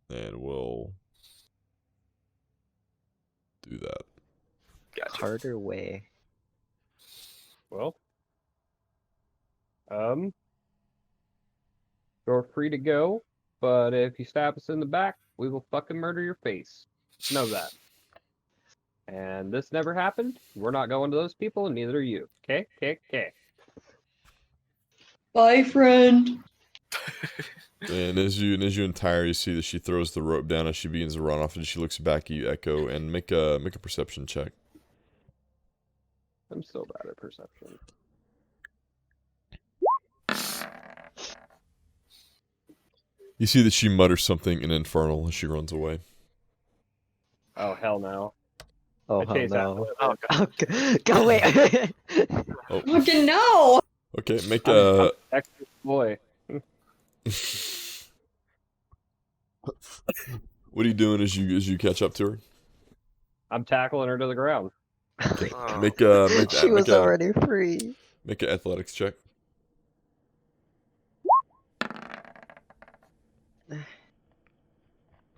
and we'll do that.
Gotcha.
Harder way.
Well, you're free to go. but if you stab us in the back, we will fucking murder your face. Know that. And this never happened. We're not going to those people, and neither are you. Okay?
Bye, friend.
And as you entire, you see that she throws the rope down as she begins to run off, and she looks back at you, Echo, and make a perception check.
I'm so bad at perception.
You see that she mutters something in Infernal as she runs away.
Oh, hell no.
Oh
I
hell
chase after
no!
her.
Oh, God.
Go away!
Oh,
Fucking no!
okay. Make
I'm
a.
extra boy.
What are you doing as you catch up to her?
I'm tackling her to the ground.
Oh,
Make
She was
make a
already free.
make an athletics check.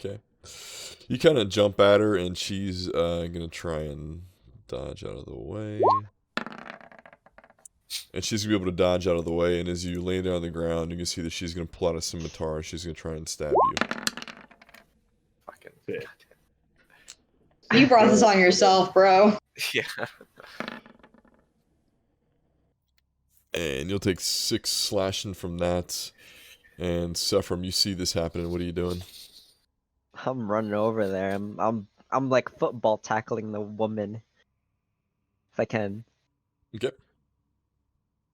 Okay. You kind of jump at her, and she's gonna try and dodge out of the way. And she's gonna be able to dodge out of the way. And as you lay down on the ground, you can see that she's gonna pull out a scimitar. She's gonna try and stab you.
fucking.
Sick.
You brought this on yourself, bro.
Yeah.
And you'll take 6 slashing from that. And Sephram, you see this happening. What are you doing?
I'm running over there. I'm like football tackling the woman. If I can.
Okay.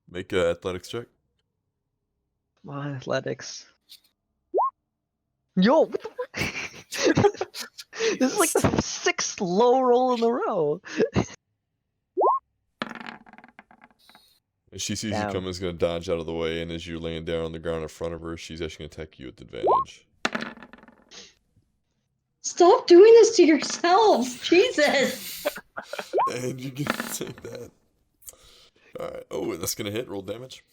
Make a athletics check.
Come on, athletics. Yo, what the fuck? This is like the 6th low roll in a row.
And she sees
Damn.
you coming, is going to dodge out of the way, and as you're laying down on the ground in front of her, she's actually going to attack you with advantage.
Stop doing this to yourselves! Jesus!
And you can take that. Alright. Oh, and that's going to hit. Roll damage.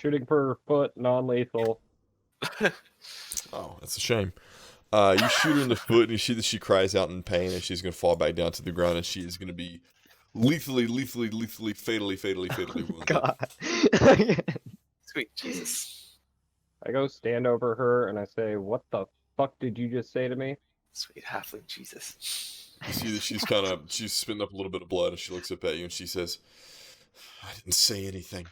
Shooting per foot, non-lethal.
Oh, that's a shame. You shoot her in the foot, and you see that she cries out in pain, and she's going to fall back down to the ground, and she is going to be lethally, fatally wounded.
God.
Sweet Jesus.
I go stand over her and I say, "What the fuck did you just say to me?"
Sweet halfling Jesus.
You see that she's spitting up a little bit of blood, and she looks up at you, and she says, I didn't say anything.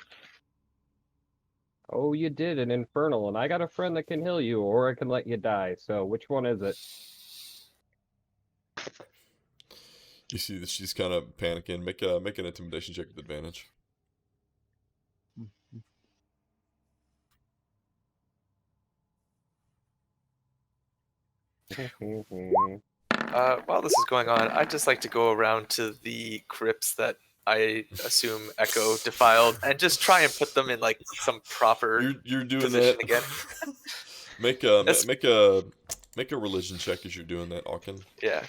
Oh, you did an infernal, and I got a friend that can heal you, or I can let you die. So which one is it?
You see that she's kind of panicking. Make an intimidation check with advantage.
While this is going on, I'd just like to go around to the crypts that I assume Echo defiled and just try and put them in like some proper
You're doing
position
that
again.
make a religion check as you're doing that, Alkin.
Yeah.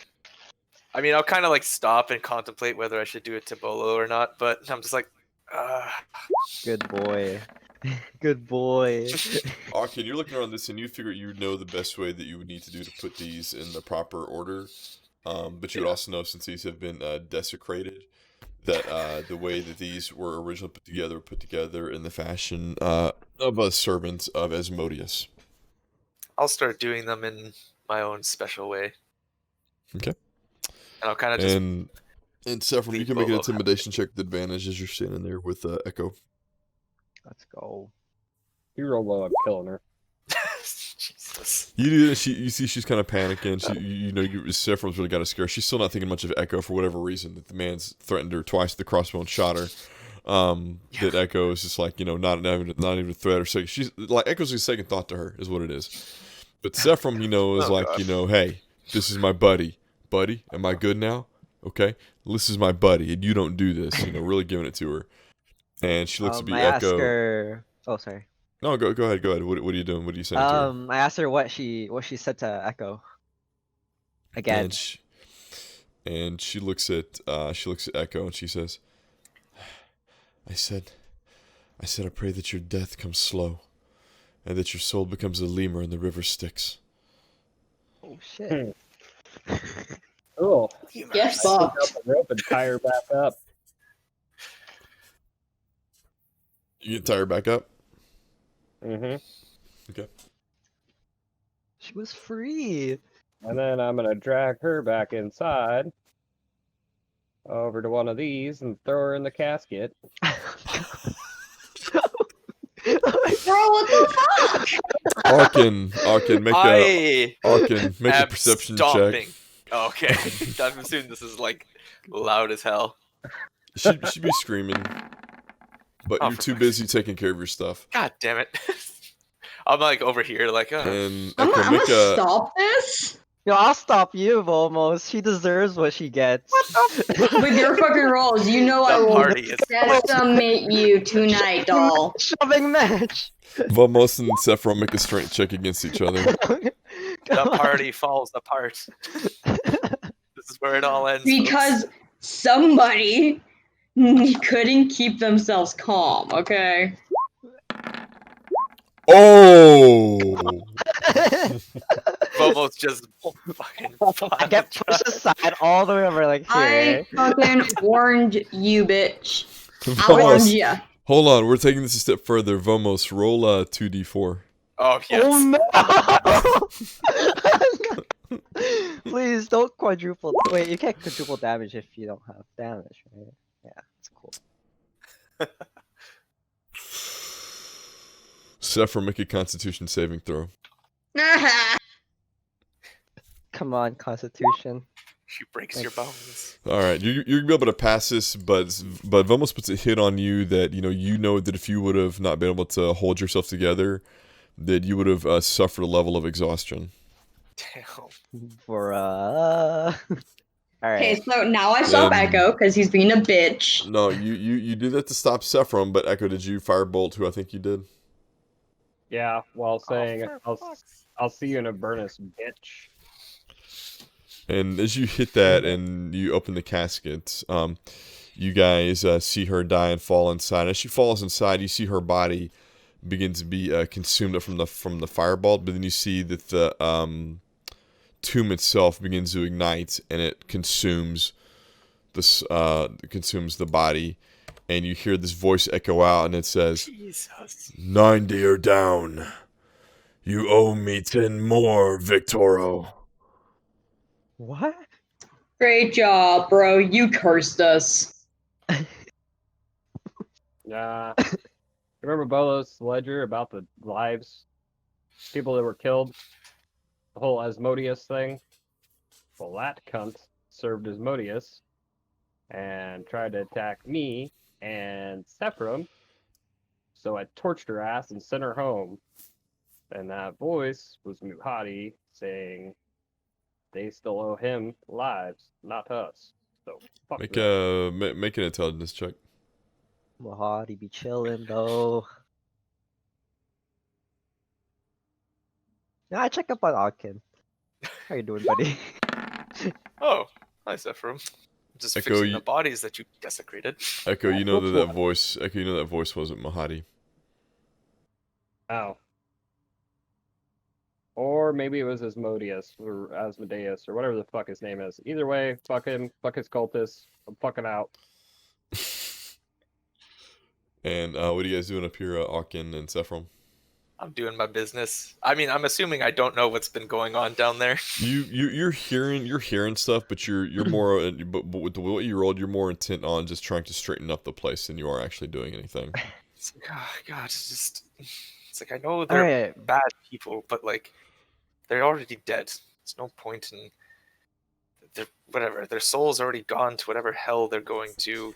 I mean, I'll kind of like stop and contemplate whether I should do it to Bolo or not, but I'm just like,
Good boy. Good boy.
Alkin, you're looking around this, and you figure you know the best way that you would need to do to put these in the proper order. But you would also know, since these have been desecrated, that the way that these were originally put together in the fashion of a servant of Asmodeus.
I'll start doing them in my own special way.
Okay.
And I'll kind of just
And Sephram, you
leave
can make an
Bolo
intimidation check with advantage as you're standing there with Echo.
Let's go.
You roll low, I'm killing her.
Jesus.
You do this. You see, she's kind of panicking. Sephram's really got a scare. She's still not thinking much of Echo for whatever reason. That the man's threatened her twice. The crossbow and shot her. That Echo is just like not even a threat or second. She's like Echo's a second thought to her is what it is. But Sephram, is
Oh,
like
God.
hey, this is my buddy. Buddy, am I good now? Okay, this is my buddy, and you don't do this. Really giving it to her. And she looks at me,
I
Echo.
asked her. Oh, sorry.
No, go ahead. What are you doing? What are you saying to her?
I asked her what she said to Echo. Again.
And she looks at Echo, and she says, I said I pray that your death comes slow, and that your soul becomes a lemur in the river Styx.
Oh shit.
Cool.
Get
Pick
fucked.
up the rope and tie her back up.
You can tie her back up.
Mm-hmm.
Okay.
She was free.
And then I'm gonna drag her back inside over to one of these and throw her in the casket.
Bro, what the fuck?
Arkin, make a
am
perception
stomping.
check.
Okay, I'm assuming this is like loud as hell.
She'd be screaming, but
Oh,
you're
for
too
fuck's
busy taking care of your stuff.
God damn it! I'm like over here, like,
And
I'm
Echo,
gonna
make a
stop this
Yo, I'll stop you, Volmos. She deserves what she gets.
with your fucking rolls. You know I
the
will
party is
decimate you tonight, doll.
Shoving match.
Vamos and Sephiroth make a strength check against each other.
the party falls apart. This is where it all ends.
Because
folks.
somebody couldn't keep themselves calm, okay?
Oh!
Almost just fucking.
I get pushed aside all the way over, like, here.
I fucking warned you, bitch. I warned
Vamos,
ya.
hold on, we're taking this a step further. Vamos, roll 2d4.
Oh yes.
Oh no! Please don't quadruple. Wait, you can't quadruple damage if you don't have damage, right? Yeah, that's cool.
Sephiroth, make a Constitution saving throw.
Come on, Constitution.
She breaks your bones.
All right, you're gonna be able to pass this, but Vamos puts a hit on you that you know that if you would have not been able to hold yourself together, that you would have suffered a level of exhaustion.
Damn.
For Alright.
Okay, so now I stop Echo because he's being a bitch.
No, you did that to stop Sephiroth, but Echo, did you firebolt who I think you did?
Yeah, while saying
for fuck's-
I'll see you in a burnus, bitch.
And as you hit that and you open the casket, you guys see her die and fall inside. As she falls inside, you see her body begin to be consumed from the fireball, but then you see that the tomb itself begins to ignite and it consumes the body, and you hear this voice echo out and it says,
Jesus.
90 are down. You owe me 10 more, Victoro.
What?
Great job, bro. You cursed us.
Nah. Remember Bolos' ledger about the lives? People that were killed? The whole Asmodeus thing? Well, that cunt served Asmodeus and tried to attack me and Sephiroth. So I torched her ass and sent her home. And that voice was Muhadi saying they still owe him lives, not us. So fuck
Make
them.
make an intelligence check.
Mahadi be chillin' though. Yeah, I check up on Akin. How you doing, buddy?
Oh, hi, Sephiroth. Just
Echo,
fixing
you-
the bodies that you desecrated.
Echo, you know
Go
that
for it.
voice. Echo, you know that voice wasn't Mahadi.
Ow. Or maybe it was Asmodeus or Asmodeus or whatever the fuck his name is. Either way, fuck him, fuck his cultists. I'm fucking out.
And what are you guys doing up here, Akin and Sephiroth?
I'm doing my business. I mean, I'm assuming I don't know what's been going on down there.
You're hearing stuff, but you're more but with the what you rolled, you're more intent on just trying to straighten up the place than you are actually doing anything.
It's like, oh, God, it's like I know they're
Alright.
bad people, but like they're already dead. There's no point in whatever. Their soul's already gone to whatever hell they're going to.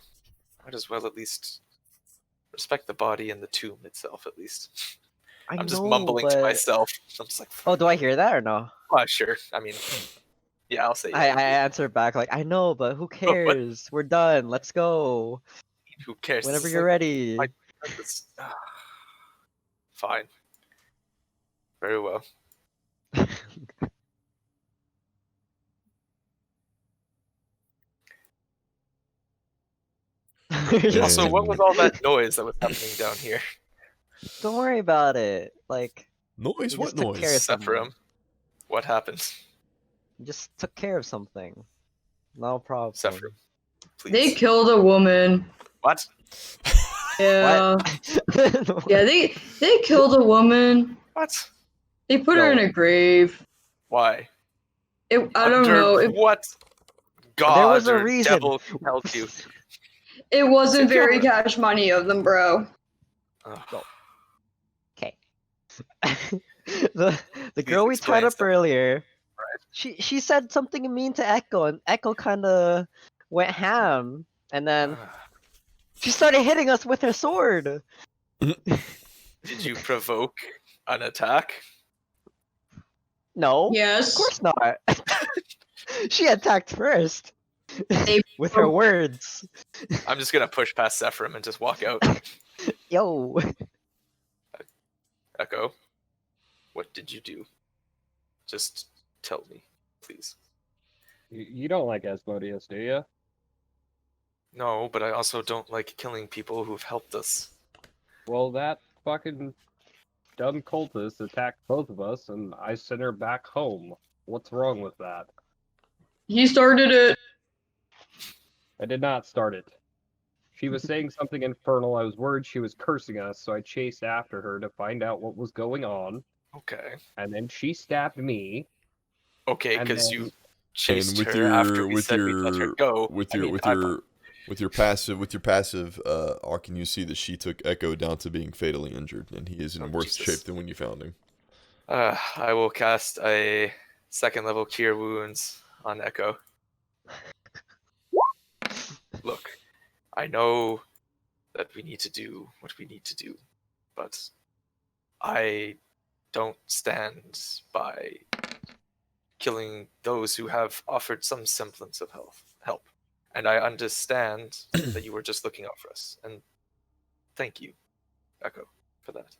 Might as well at least respect the body and the tomb itself, at least. I'm just mumbling to myself. I'm just like,
Oh, do I hear that or no?
oh, sure. I mean, yeah, I'll say.
I
yeah.
answer back like, I know, but who cares? We're done. Let's go.
Who cares?
Whenever
This is
you're
like-
ready.
like- Fine. Very well. Also, what was all that noise that was happening down here?
Don't worry about it. Like,
Noise?
You
What
just took care of
noise?
someone.
Sephiroth, what happened?
you just took care of something. No problem.
Sephiroth, please.
They killed a woman.
What?
Yeah.
What?
Yeah, they killed a woman.
What?
They put her in a grave.
Why?
I don't
Under
know.
what god
There was a
or
reason.
devil compelled you?
It wasn't
Sit down.
very cash money of them, bro.
Ugh.
Okay. the
Please
girl we
explain
tied up
stuff.
earlier. She said something mean to Echo, and Echo kind of went ham, and then she started hitting us with her sword.
Did you provoke an attack?
No, of
Yes.
course not. She attacked first
They
with her words.
I'm just gonna push past Sephirim and just walk out.
Yo,
Echo, what did you do? Just tell me, please.
You don't like Asmodeus, do you?
No, but I also don't like killing people who've helped us.
Well, that fucking dumb cultist attacked both of us, and I sent her back home. What's wrong with that?
He started it.
I did not start it. She was saying something infernal. I was worried she was cursing us, so I chased after her to find out what was going on.
Okay.
And then she stabbed me.
Okay,
And
because
then-
you chased
with
her after
your
we
with
said we'd let her
your
go.
with
I
your
mean,
with your passive, Arkin, you see that she took Echo down to being fatally injured, and he is in
Oh,
worse
Jesus.
shape than when you found him.
I will cast a second level Cure Wounds on Echo. Look, I know that we need to do what we need to do, but I don't stand by killing those who have offered some semblance of help. And I understand that you were just looking out for us. And thank you, Echo, for that.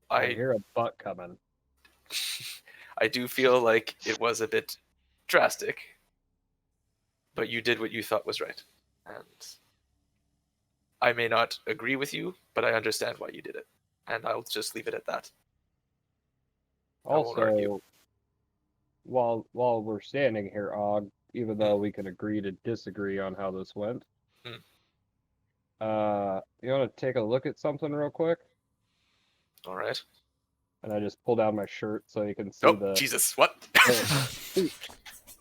I hear a butt coming.
I do feel like it was a bit drastic, but you did what you thought was right. And I may not agree with you, but I understand why you did it. And I'll just leave it at that. I won't argue.
Also, while we're standing here, Og, even though we can agree to disagree on how this went, you want to take a look at something real quick?
All right.
And I just pull down my shirt so you can see
Oh, Jesus, what?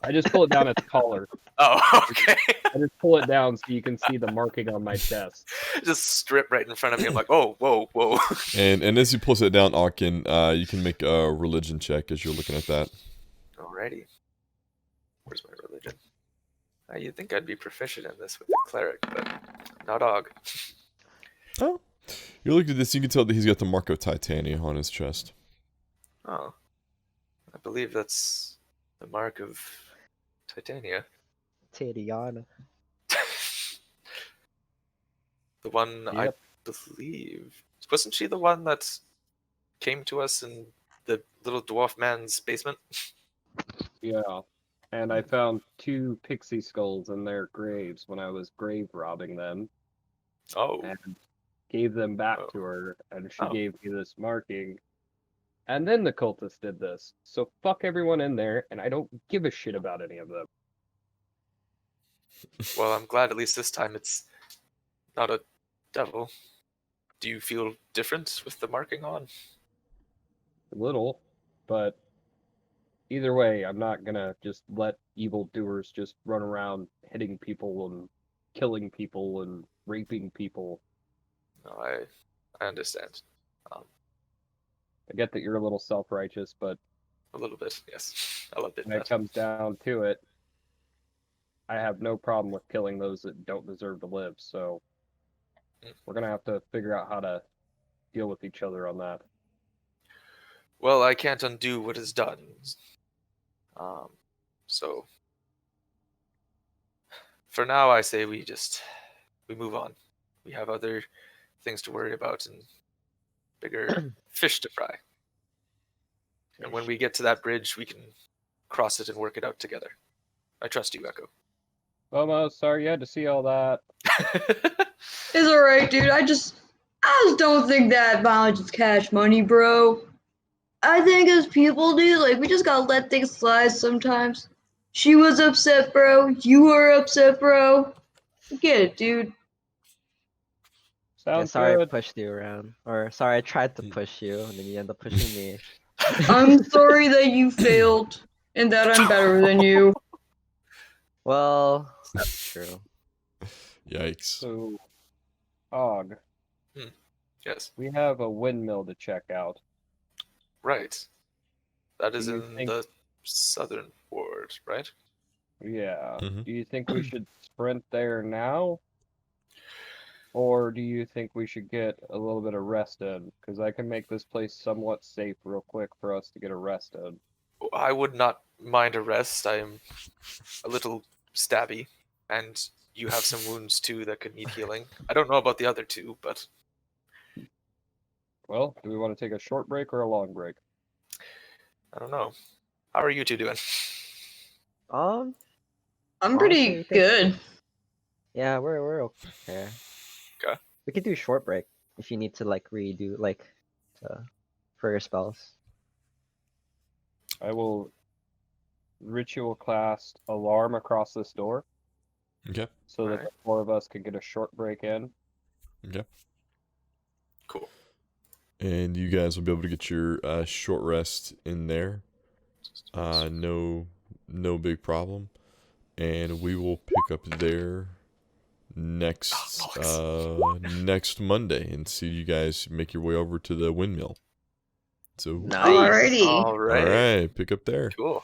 I just pull it down its collar.
Oh, okay.
I just pull it down so you can see the marking on my chest.
Just strip right in front of me. I'm like, oh, whoa, whoa.
And as he pulls it down, Arkin, you can make a religion check as you're looking at that.
Alrighty. Where's my religion? You'd think I'd be proficient in this with the cleric, but not Og.
Oh. You look at this, you can tell that he's got the mark of Titania on his chest.
Oh. I believe that's the mark of Titania.
Tatiana.
The one
Yep.
I believe. Wasn't she the one that came to us in the little dwarf man's basement?
Yeah. And I found 2 pixie skulls in their graves when I was grave robbing them.
Oh.
And gave them back to her, and she gave me this marking. And then the cultists did this. So fuck everyone in there, and I don't give a shit about any of them.
Well, I'm glad at least this time it's not a devil. Do you feel different with the marking on?
A little, but either way, I'm not gonna just let evildoers just run around hitting people and killing people and raping people.
No, I understand.
I get that you're a little self-righteous, but
A little bit, yes. A little bit.
when it comes down to it, I have no problem with killing those that don't deserve to live, so we're gonna have to figure out how to deal with each other on that.
Well, I can't undo what is done. So for now, I say we move on. We have other things to worry about and bigger fish to fry. And when we get to that bridge, we can cross it and work it out together. I trust you, Echo.
Momo, sorry you had to see all that.
It's alright, dude. I just don't think that violence is cash money, bro. I think as people, dude, like, we just gotta let things slide sometimes. She was upset, bro. You were upset, bro. I get it, dude.
Yeah,
Sounds
sorry I
good.
pushed you around. Or sorry I tried to push you and then you end up pushing me.
I'm sorry that you failed and that I'm better than you.
Well, that's true.
Yikes.
So, Og,
Yes.
we have a windmill to check out.
Right. That is
Do you
in
think-
the southern ward, right?
Yeah.
Mhm.
Do you think we should sprint there now? Or do you think we should get a little bit of rest in? Because I can make this place somewhat safe real quick for us to get a rest in.
I would not mind a rest. I am a little stabby, and you have some wounds too that could need healing. I don't know about the other two, but
Well, do we want to take a short break or a long break?
I don't know. How are you two doing?
I'm
Honestly,
pretty
I think-
good.
Yeah, we're okay.
Okay.
We could do a short break if you need to like redo for your spells.
I will ritual cast alarm across this door
Okay.
so that
Alright.
the four of us can get a short break in.
Okay.
Cool.
And you guys will be able to get your short rest in there. No big problem. And we will pick up there next next Monday and see you guys make your way over to the windmill. So
Nice.
Alrighty.
All right.
all right, pick up there.
Cool.